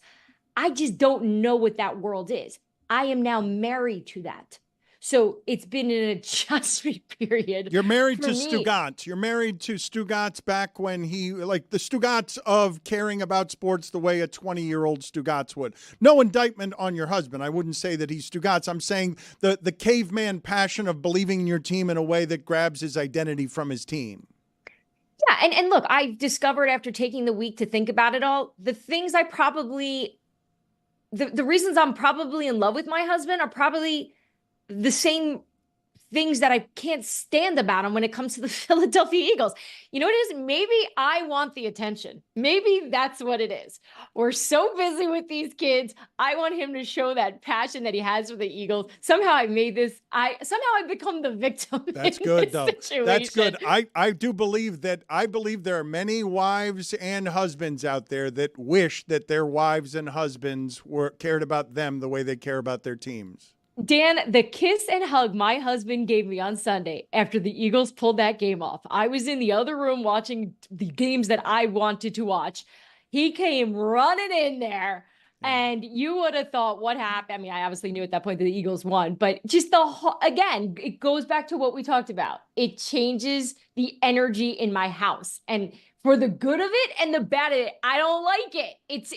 I just don't know what that world is. I am now married to that. So it's been an adjustment period. You're married to me. Stugotz. You're married to Stugotz back when he, like the Stugotz of caring about sports the way a 20-year-old Stugotz would. No indictment on your husband. I wouldn't say that he's Stugotz. I'm saying the caveman passion of believing in your team in a way that grabs his identity from his team. Yeah, and look, I discovered after taking the week to think about it all, the things I probably, the reasons I'm probably in love with my husband are probably the same things that I can't stand about him when it comes to the Philadelphia Eagles. You know what it is? Maybe I want the attention. Maybe that's what it is. We're so busy with these kids. I want him to show that passion that he has for the Eagles. Somehow I've become the victim. That's good, though. Situation. That's good. I do believe that. I believe there are many wives and husbands out there that wish that their wives and husbands cared about them the way they care about their teams. Dan, the kiss and hug my husband gave me on Sunday after the Eagles pulled that game off. I was in the other room watching the games that I wanted to watch. He came running in there, and you would have thought, what happened? I mean, I obviously knew at that point that the Eagles won, but just again, it goes back to what we talked about. It changes the energy in my house, and for the good of it and the bad of it, I don't like it. It's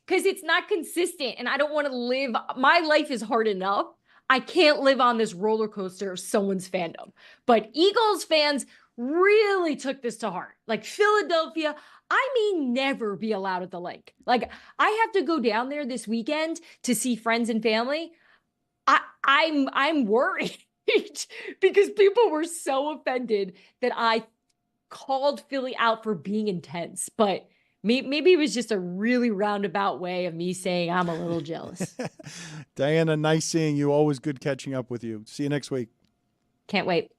because it's not consistent, and I don't want to live. My life is hard enough. I can't live on this roller coaster of someone's fandom. But Eagles fans really took this to heart. Like Philadelphia, I may never be allowed at the lake. Like I have to go down there this weekend to see friends and family. I'm worried because people were so offended that I called Philly out for being intense. But maybe it was just a really roundabout way of me saying I'm a little jealous. Dianna, nice seeing you. Always good catching up with you. See you next week. Can't wait.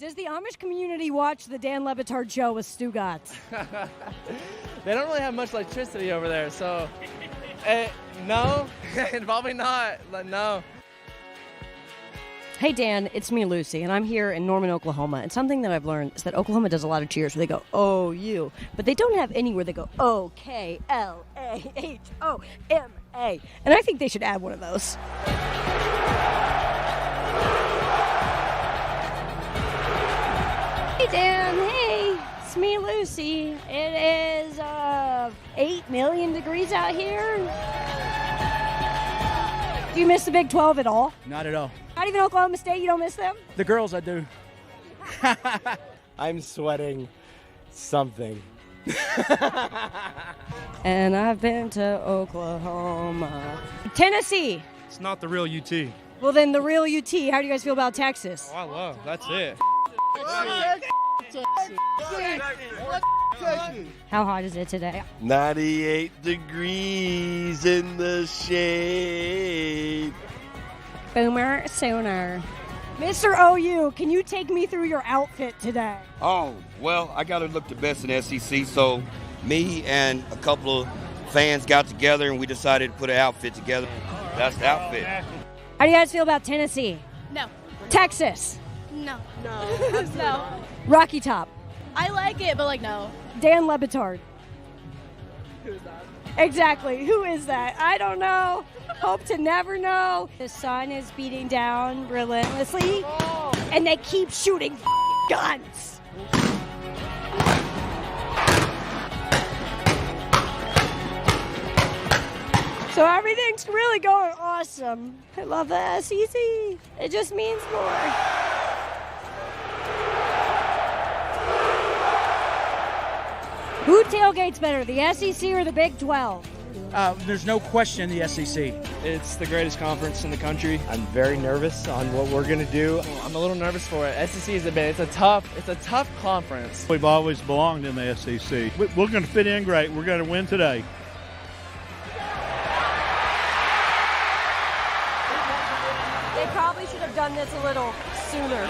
Does the Amish community watch the Dan Le Batard Show with Stugotz? They don't really have much electricity over there, so no, probably not. No. Hey, Dan, it's me, Lucy, and I'm here in Norman, Oklahoma. And something that I've learned is that Oklahoma does a lot of cheers where they go, oh, you. But they don't have any where they go, O-K-L-A-H-O-M-A. And I think they should add one of those. Hey, Dan. Hey, it's me, Lucy. It is 8 million degrees out here. Do you miss the Big 12 at all? Not at all. Not even Oklahoma State? You don't miss them? The girls, I do. I'm sweating something. And I've been to Oklahoma. Tennessee. It's not the real UT. Well, then the real UT. How do you guys feel about Texas? Oh, I love. That's it. How hot is it today? 98 degrees in the shade. Boomer Sooner. Mr. OU, can you take me through your outfit today? Oh, well, I got to look the best in SEC, so me and a couple of fans got together and we decided to put an outfit together. That's the outfit. How do you guys feel about Tennessee? No. Texas? No. No. Rocky Top? I like it, but no. Dan Le Batard? Who's that? Exactly. Who is that? I don't know. Hope to never know. The sun is beating down relentlessly, and they keep shooting guns. So everything's really going awesome. I love the SEC. It just means more. Who tailgates better, the SEC or the Big 12? There's no question the SEC. It's the greatest conference in the country. I'm very nervous on what we're going to do. I'm a little nervous for it. SEC is it's a tough conference. We've always belonged in the SEC. We're going to fit in great. We're going to win today. They probably should have done this a little sooner.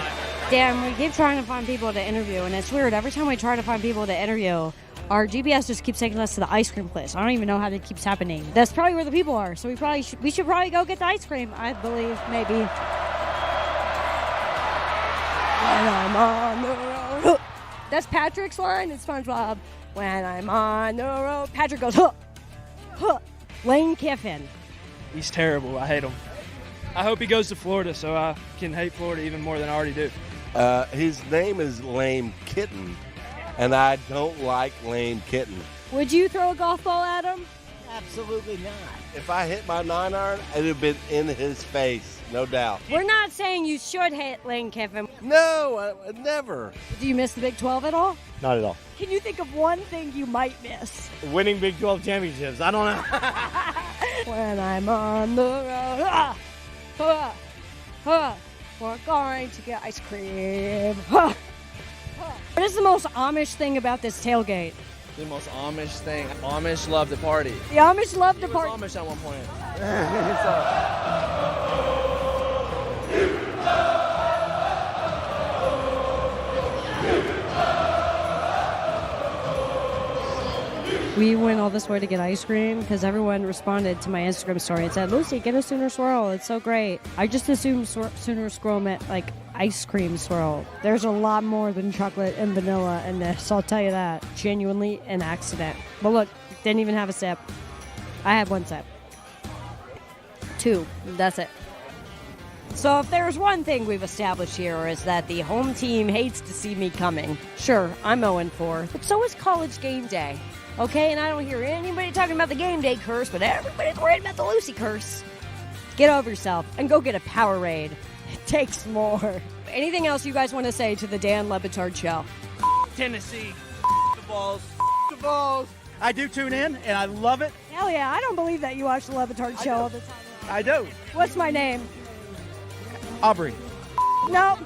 Dan, we keep trying to find people to interview, and it's weird. Every time we try to find people to interview, our GPS just keeps taking us to the ice cream place. I don't even know how that keeps happening. That's probably where the people are, so we should probably go get the ice cream, I believe, maybe. When I'm on the road. That's Patrick's line in SpongeBob. When I'm on the road. Patrick goes, huh, huh. Lane Kiffin. He's terrible. I hate him. I hope he goes to Florida so I can hate Florida even more than I already do. His name is Lame Kitten, and I don't like Lame Kitten. Would you throw a golf ball at him? Absolutely not. If I hit my 9-iron, it would have been in his face, no doubt. We're not saying you should hit Lane Kiffin. No, never. Do you miss the Big 12 at all? Not at all. Can you think of one thing you might miss? Winning Big 12 championships. I don't know. When I'm on the road. We're going to get ice cream. What is the most Amish thing about this tailgate? The most Amish thing. Amish love to party. The Amish love to party. Amish at one point. We went all this way to get ice cream because everyone responded to my Instagram story and said, Lucy, get a Sooner Swirl. It's so great. I just assumed Sooner Swirl meant ice cream swirl. There's a lot more than chocolate and vanilla in this. I'll tell you that. Genuinely an accident. But look, didn't even have a sip. I had one sip. 2. That's it. So if there's one thing we've established here is that the home team hates to see me coming. Sure, I'm 0-4, but so is College Game Day. Okay, and I don't hear anybody talking about the game day curse, but everybody's worried about the Lucy curse. Get over yourself and go get a Powerade. It takes more. Anything else you guys want to say to the Dan Le Batard Show? Tennessee. The balls. The balls. I do tune in, and I love it. Hell yeah, I don't believe that you watch the Le Batard Show all the time. I do. What's my name? Aubrey. No.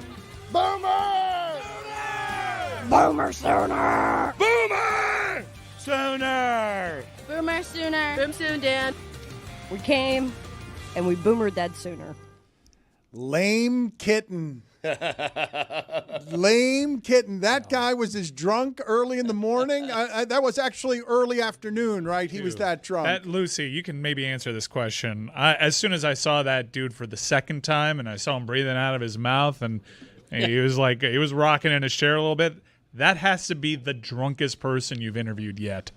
Boomer! Boomer Sooner! Boomer! Sooner! Boomer Sooner. Boom soon, Dan. We came, and we boomered that sooner. Lame Kitten. Lame kitten. That guy was as drunk early in the morning. That was actually early afternoon, right? He was that drunk. Lucy, you can maybe answer this question. As soon as I saw that dude for the second time and I saw him breathing out of his mouth and he was rocking in his chair a little bit, that has to be the drunkest person you've interviewed yet.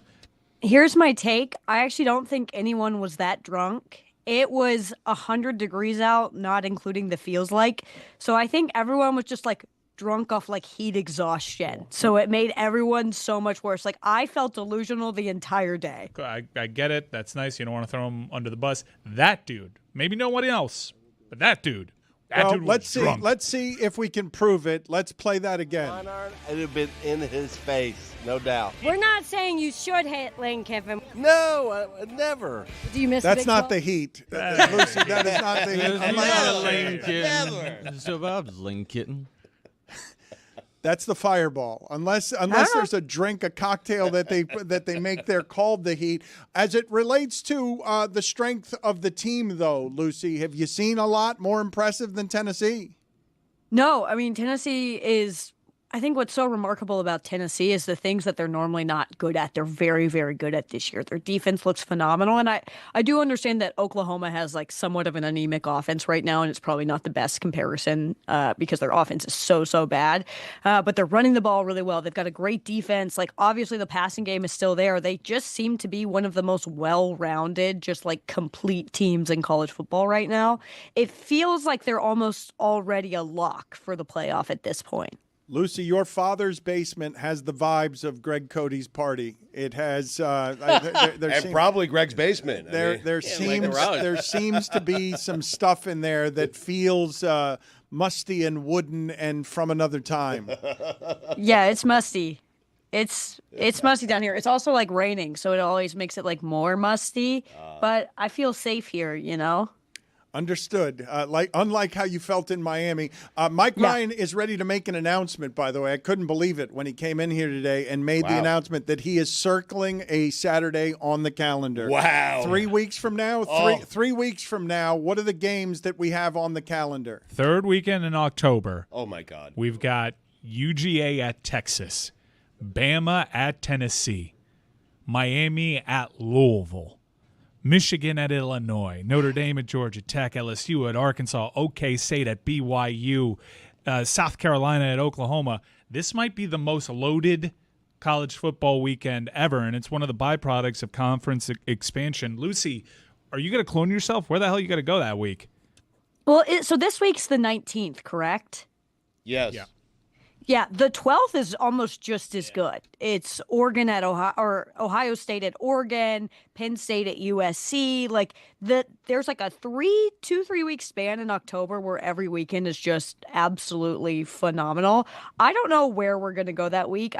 Here's my take. I actually don't think anyone was that drunk. It was 100 degrees out, not including the feels like. So I think everyone was just like drunk off like heat exhaustion. So it made everyone so much worse. Like I felt delusional the entire day. I get it. That's nice. You don't want to throw him under the bus. That dude, maybe nobody else, but that dude. Dude let's see. drunk. Let's see if we can prove it. Let's play that again. It would have been in his face, no doubt. We're not saying you should hit Lane Kiffin. No, never. Do you miss That's Big not Ball? the heat. Lucy, that is not the heat. Lane Kitten. So Bob's Lane Kitten. That's the fireball. Unless there's a cocktail that they make there called the heat. As it relates to the strength of the team, though, Lucy, have you seen a lot more impressive than Tennessee? No, I mean, Tennessee is, I think what's so remarkable about Tennessee is the things that they're normally not good at. They're very, very good at this year. Their defense looks phenomenal. And I do understand that Oklahoma has like somewhat of an anemic offense right now. And it's probably not the best comparison because their offense is so bad. But they're running the ball really well. They've got a great defense. Like obviously the passing game is still there. They just seem to be one of the most well-rounded, just like complete teams in college football right now. It feels like they're almost already a lock for the playoff at this point. Lucy, your father's basement has the vibes of Greg Cody's party. It has, probably Greg's basement. There seems to be some stuff in there that feels musty and wooden and from another time. Yeah, it's musty. It's musty down here. It's also like raining, so it always makes it like more musty. But I feel safe here, you know. Understood. Unlike how you felt in Miami, Mike Ryan is ready to make an announcement. By the way, I couldn't believe it when he came in here today and made the announcement that he is circling a Saturday on the calendar. Wow! 3 weeks from now, three weeks from now. What are the games that we have on the calendar? Third weekend in October. Oh my God! We've got UGA at Texas, Bama at Tennessee, Miami at Louisville, Michigan at Illinois, Notre Dame at Georgia Tech, LSU at Arkansas, OK State at BYU, South Carolina at Oklahoma. This might be the most loaded college football weekend ever, and it's one of the byproducts of conference expansion. Lucy, are you going to clone yourself? Where the hell are you going to go that week? Well, so this week's the 19th, correct? Yes. Yeah, the 12th is almost just as good. It's Oregon at Ohio State at Oregon, Penn State at USC. Like there's like a 2-3 week span in October where every weekend is just absolutely phenomenal. I don't know where we're going to go that week.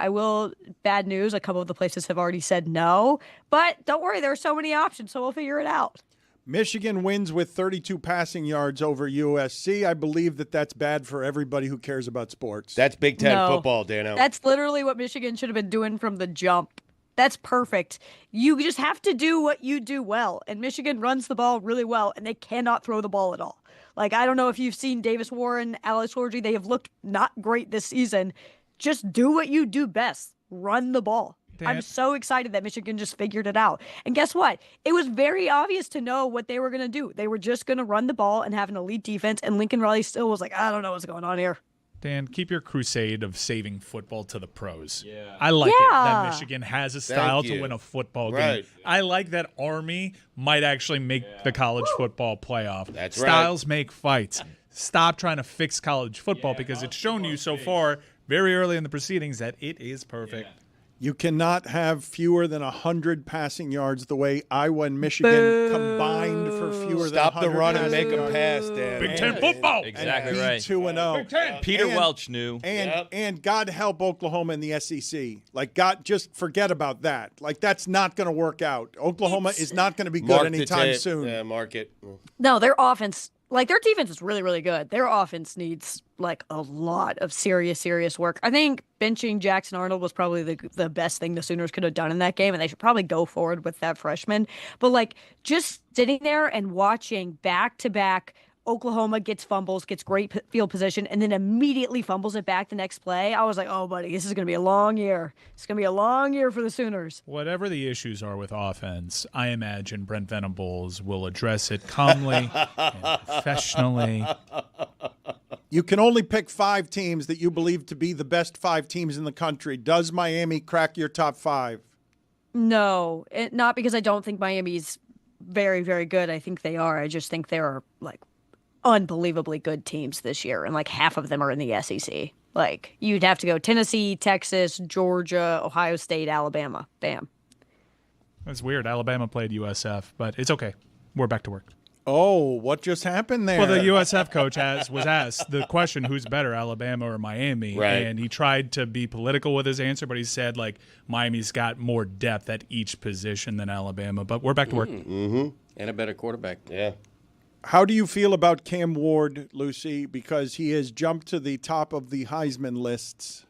Bad news, a couple of the places have already said no, but don't worry, there are so many options, so we'll figure it out. Michigan wins with 32 passing yards over USC. I believe that's bad for everybody who cares about sports. That's Big Ten football, Dano. That's literally what Michigan should have been doing from the jump. That's perfect. You just have to do what you do well. And Michigan runs the ball really well, and they cannot throw the ball at all. Like, I don't know if you've seen Davis Warren, Alex Orji. They have looked not great this season. Just do what you do best. Run the ball. I'm so excited that Michigan just figured it out. And guess what? It was very obvious to know what they were going to do. They were just going to run the ball and have an elite defense, and Lincoln Riley still was like, I don't know what's going on here. Dan, keep your crusade of saving football to the pros. Yeah. I like it that Michigan has a style to win a football game. I like that Army might actually make the college football playoff. That's Styles make fights. Stop trying to fix college football because it's shown you so far, very early in the proceedings, that it is perfect. Yeah. You cannot have fewer than 100 passing yards the way Iowa and Michigan combined for fewer than 100. Stop the run and make them pass, Dan. Big Ten football. Exactly right. 2-0. Big Ten. Peter Welch knew. And God help Oklahoma in the SEC. Like, God, just forget about that. Like, that's not going to work out. Oklahoma is not going to be good anytime soon. Yeah, mark it. No, their offense, like their defense is really, really good. Their offense needs like a lot of serious work. I think benching Jackson Arnold was probably the best thing the Sooners could have done in that game, and they should probably go forward with that freshman. But like just sitting there and watching back-to-back Oklahoma gets fumbles, gets great field position, and then immediately fumbles it back the next play. I was like, oh, buddy, this is going to be a long year. It's going to be a long year for the Sooners. Whatever the issues are with offense, I imagine Brent Venables will address it calmly and professionally. You can only pick 5 teams that you believe to be the best 5 teams in the country. Does Miami crack your top 5? No, not because I don't think Miami's very, very good. I think they are. I just think there are, like, unbelievably good teams this year, and like half of them are in the SEC. Like, you'd have to go Tennessee, Texas, Georgia, Ohio State, Alabama. Bam. That's weird. Alabama played USF, but it's okay. We're back to work. Oh, what just happened there? Well, the USF coach was asked the question, who's better, Alabama or Miami? Right. And he tried to be political with his answer, but he said, like, Miami's got more depth at each position than Alabama. But we're back to work. Mm-hmm. And a better quarterback. Yeah. How do you feel about Cam Ward, Lucy? Because he has jumped to the top of the Heisman lists.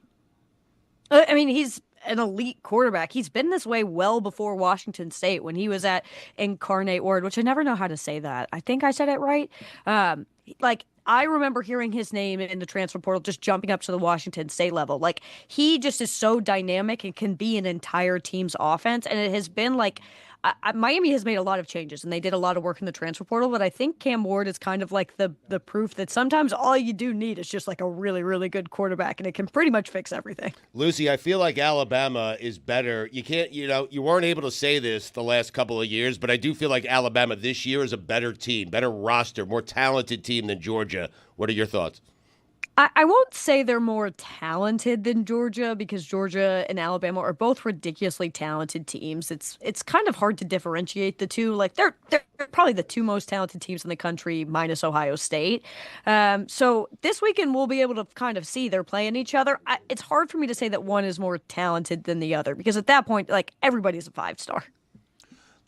I mean, he's an elite quarterback. He's been this way well before Washington State when he was at Incarnate Word, which I never know how to say that. I think I said it right. I remember hearing his name in the transfer portal, just jumping up to the Washington State level. Like, he just is so dynamic and can be an entire team's offense. And it has been like, Miami has made a lot of changes, and they did a lot of work in the transfer portal, but I think Cam Ward is kind of like the proof that sometimes all you do need is just like a really, really good quarterback, and it can pretty much fix everything. Lucy, I feel like Alabama is better. You can't, you weren't able to say this the last couple of years, but I do feel like Alabama this year is a better team, better roster, more talented team than Georgia. What are your thoughts? I won't say they're more talented than Georgia, because Georgia and Alabama are both ridiculously talented teams. It's kind of hard to differentiate the two. Like, they're probably the 2 most talented teams in the country, minus Ohio State. So this weekend we'll be able to kind of see they're playing each other. It's hard for me to say that one is more talented than the other, because at that point, like, everybody's a 5-star.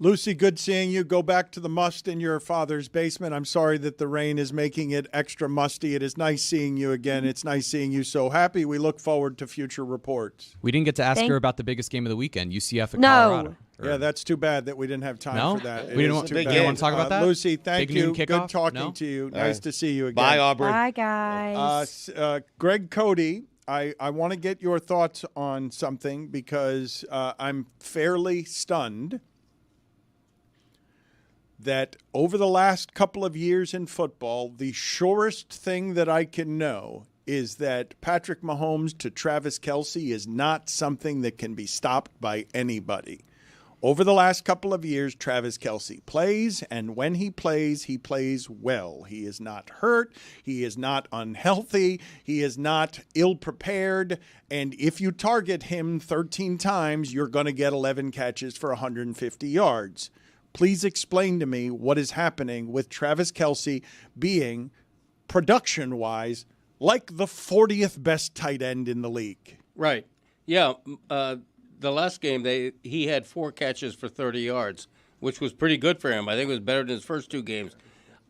Lucy, good seeing you. Go back to the must in your father's basement. I'm sorry that the rain is making it extra musty. It is nice seeing you again. It's nice seeing you so happy. We look forward to future reports. We didn't get to ask her about the biggest game of the weekend, UCF at Colorado. Yeah, that's too bad that we didn't have time for that. We didn't want to talk about that? Lucy, thank Big you. noon Good kickoff? talking to you. Nice to see you again. Bye, Aubrey. Bye, guys. Greg Cody, I want to get your thoughts on something, because I'm fairly stunned that over the last couple of years in football, the surest thing that I can know is that Patrick Mahomes to Travis Kelce is not something that can be stopped by anybody. Over the last couple of years, Travis Kelce plays, and when he plays well. He is not hurt. He is not unhealthy. He is not ill-prepared. And if you target him 13 times, you're going to get 11 catches for 150 yards. Please explain to me what is happening with Travis Kelce being, production-wise, like the 40th best tight end in the league. Right. Yeah. The last game, he had 4 catches for 30 yards, which was pretty good for him. I think it was better than his first 2 games.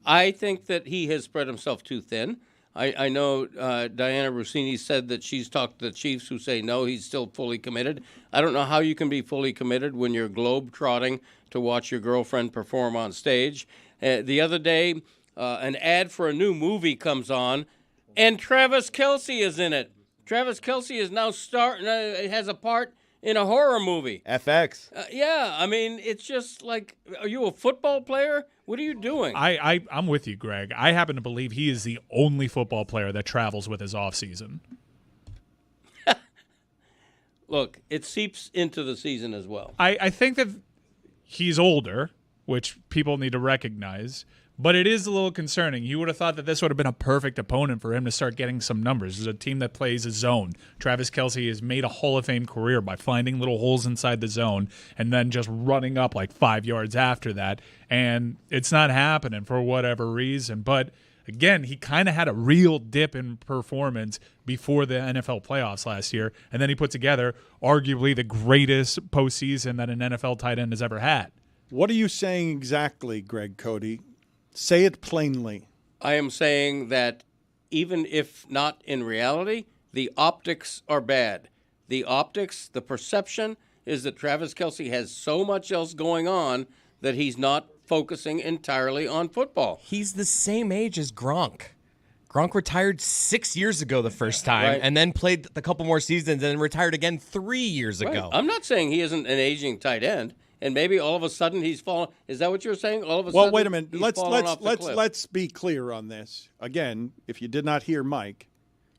I think that he has spread himself too thin. I know Dianna Russini said that she's talked to the Chiefs, who say, no, he's still fully committed. I don't know how you can be fully committed when you're globe-trotting to watch your girlfriend perform on stage. The other day, an ad for a new movie comes on, and Travis Kelce is in it. Travis Kelce is now has a part in a horror movie. FX. Yeah, I mean, it's just like, are you a football player? What are you doing? I'm with you, Greg. I happen to believe he is the only football player that travels with his offseason. Look, it seeps into the season as well. I think that he's older, which people need to recognize, but it is a little concerning. You would have thought that this would have been a perfect opponent for him to start getting some numbers. There's a team that plays a zone. Travis Kelce has made a Hall of Fame career by finding little holes inside the zone and then just running up like 5 yards after that. And it's not happening for whatever reason. But again, he kind of had a real dip in performance before the NFL playoffs last year. And then he put together arguably the greatest postseason that an NFL tight end has ever had. What are you saying exactly, Greg Cody? Say it plainly. I am saying that even if not in reality, the optics are bad. The optics, the perception is that Travis Kelce has so much else going on that he's not focusing entirely on football. He's the same age as Gronk. Gronk retired 6 years ago the first time, Right. and then played a couple more seasons, and then retired again 3 years Right. ago. I'm not saying he isn't an aging tight end, and maybe all of a sudden he's fallen. Is that what you're saying? All of a Well, sudden, wait a minute. he's Let's fallen off the cliff. let's be clear on this. Again, if you did not hear Mike,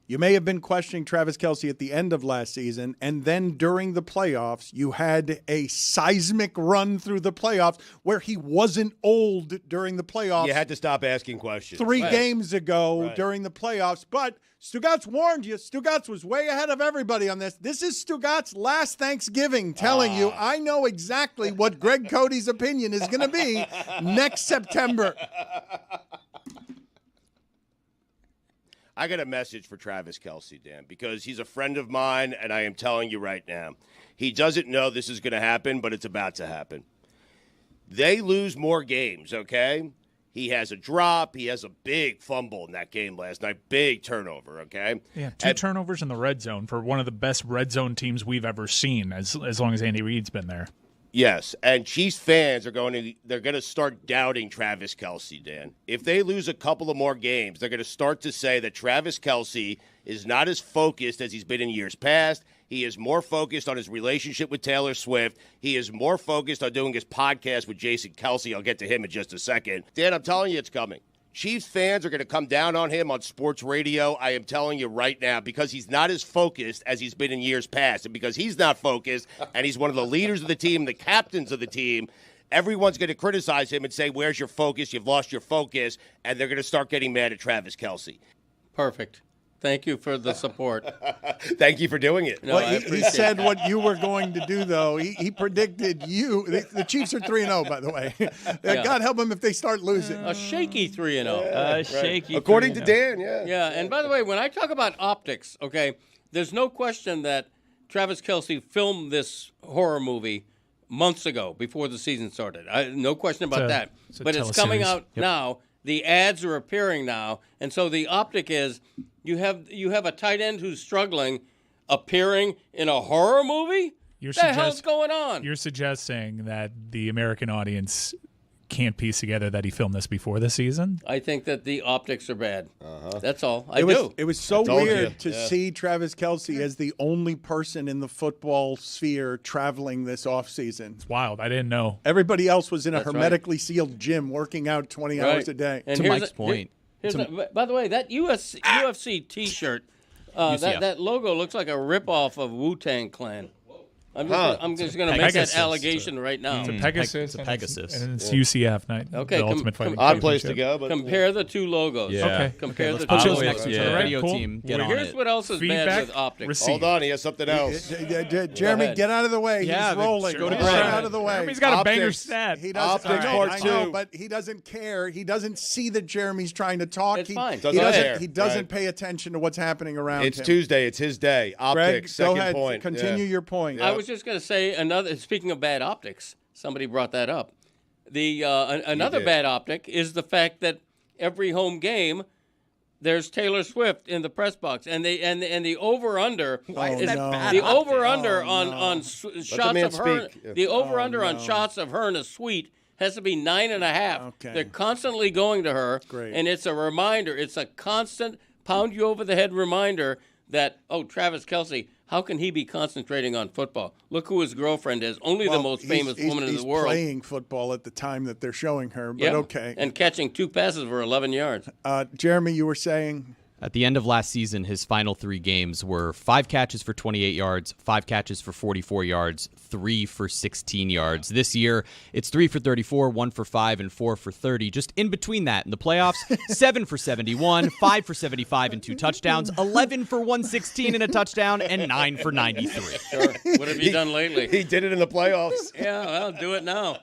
you may have been questioning Travis Kelce at the end of last season, and then during the playoffs, you had a seismic run through the playoffs where he wasn't old during the playoffs. You had to stop asking questions. 3 games ago Right. during the playoffs. But Stugotz warned you. Stugotz was way ahead of everybody on this. This is Stugotz's last Thanksgiving telling you, I know exactly what Greg Cody's opinion is going to be next September. I got a message for Travis Kelce, Dan, because he's a friend of mine, and I am telling you right now, he doesn't know this is going to happen, but it's about to happen. They lose more games, okay? He has a drop. He has a big fumble in that game last night. Big turnover, okay? Yeah, 2 turnovers in the red zone for one of the best red zone teams we've ever seen, as long as Andy Reid's been there. Yes, and Chiefs fans are going to start doubting Travis Kelce, Dan. If they lose a couple of more games, they're going to start to say that Travis Kelce is not as focused as he's been in years past. He is more focused on his relationship with Taylor Swift. He is more focused on doing his podcast with Jason Kelce. I'll get to him in just a second. Dan, I'm telling you it's coming. Chiefs fans are going to come down on him on sports radio, I am telling you right now, because he's not as focused as he's been in years past. And because he's not focused, and he's one of the leaders of the team, the captains of the team, everyone's going to criticize him and say, where's your focus? You've lost your focus. And they're going to start getting mad at Travis Kelce. Perfect. Thank you for the support. Thank you for doing it. No, Well, I he appreciate said it. what you were going to do, though. He predicted you. The Chiefs are 3-0, by the way. God help them if they start losing. A shaky 3-0. Shaky. According to Dan, yeah. Yeah, and by the way, when I talk about optics, okay, there's no question that Travis Kelce filmed this horror movie months ago before the season started. No question about that. But it's coming out now. The ads are appearing now, and so the optic is you have a tight end who's struggling, appearing in a horror movie. What the hell's going on? You're suggesting that the American audience can't piece together that he filmed this before the season? I think that the optics are bad. That's all. It was so weird to see Travis Kelce as the only person in the football sphere traveling this offseason. It's wild. I didn't know. Everybody else was in a That's right. hermetically sealed gym working out 20 hours a day. And To Mike's point. By the way, that UFC T-shirt, that logo looks like a ripoff of Wu-Tang Clan. I'm just going to make that allegation right now. It's a Pegasus. It's a Pegasus. And it's UCF night. Okay, the Ultimate Fighting Odd place Championship. to go, but Compare the two logos. Yeah. Okay. Compare Let's the put two those logos. next to each Yeah. other. All right, Radio cool. team, get Well, on here's it. what else is Feedback, bad with optics. receipt. hold on, he has something else. Jeremy, ahead. get out of the way. Yeah, He's rolling. go to Get Greg. out of the way. Jeremy's got a banger Optics. stat. He doesn't. Optics I part know, two. but he doesn't care. He doesn't see that Jeremy's trying to talk. It's he, fine. He Doesn't doesn't. care. He doesn't Right. pay attention to what's happening around It's him. Tuesday. It's his day. Greg, Optics, go second ahead. point. Continue Yeah. your point. I was just going to say another. Speaking of bad optics, somebody brought that up. Another did. bad optic is the fact that every home game there's Taylor Swift in the press box, and the over under is that bad the optic? over under Oh, on no. shots man of her. speak. Yeah. The over under Oh, on no. shots of her in a suite has to be 9.5. Okay. They're constantly going to her, Great. and it's a reminder. It's a constant pound you over the head reminder that Travis Kelce. How can he be concentrating on football? Look who his girlfriend is. Only the Well, most famous woman in he's the world. playing football at the time that they're showing her, but Yeah, okay. And catching 2 passes for 11 yards. Jeremy, you were saying? At the end of last season, his final 3 games were 5 catches for 28 yards, 5 catches for 44 yards, 3 for 16 yards. This year, it's 3 for 34, 1 for 5, and 4 for 30. Just in between that, in the playoffs, 7 for 71, 5 for 75 and 2 touchdowns, 11 for 116 and a touchdown, and 9 for 93. Sure. What have you done lately? He did it in the playoffs. Yeah, well, do it now.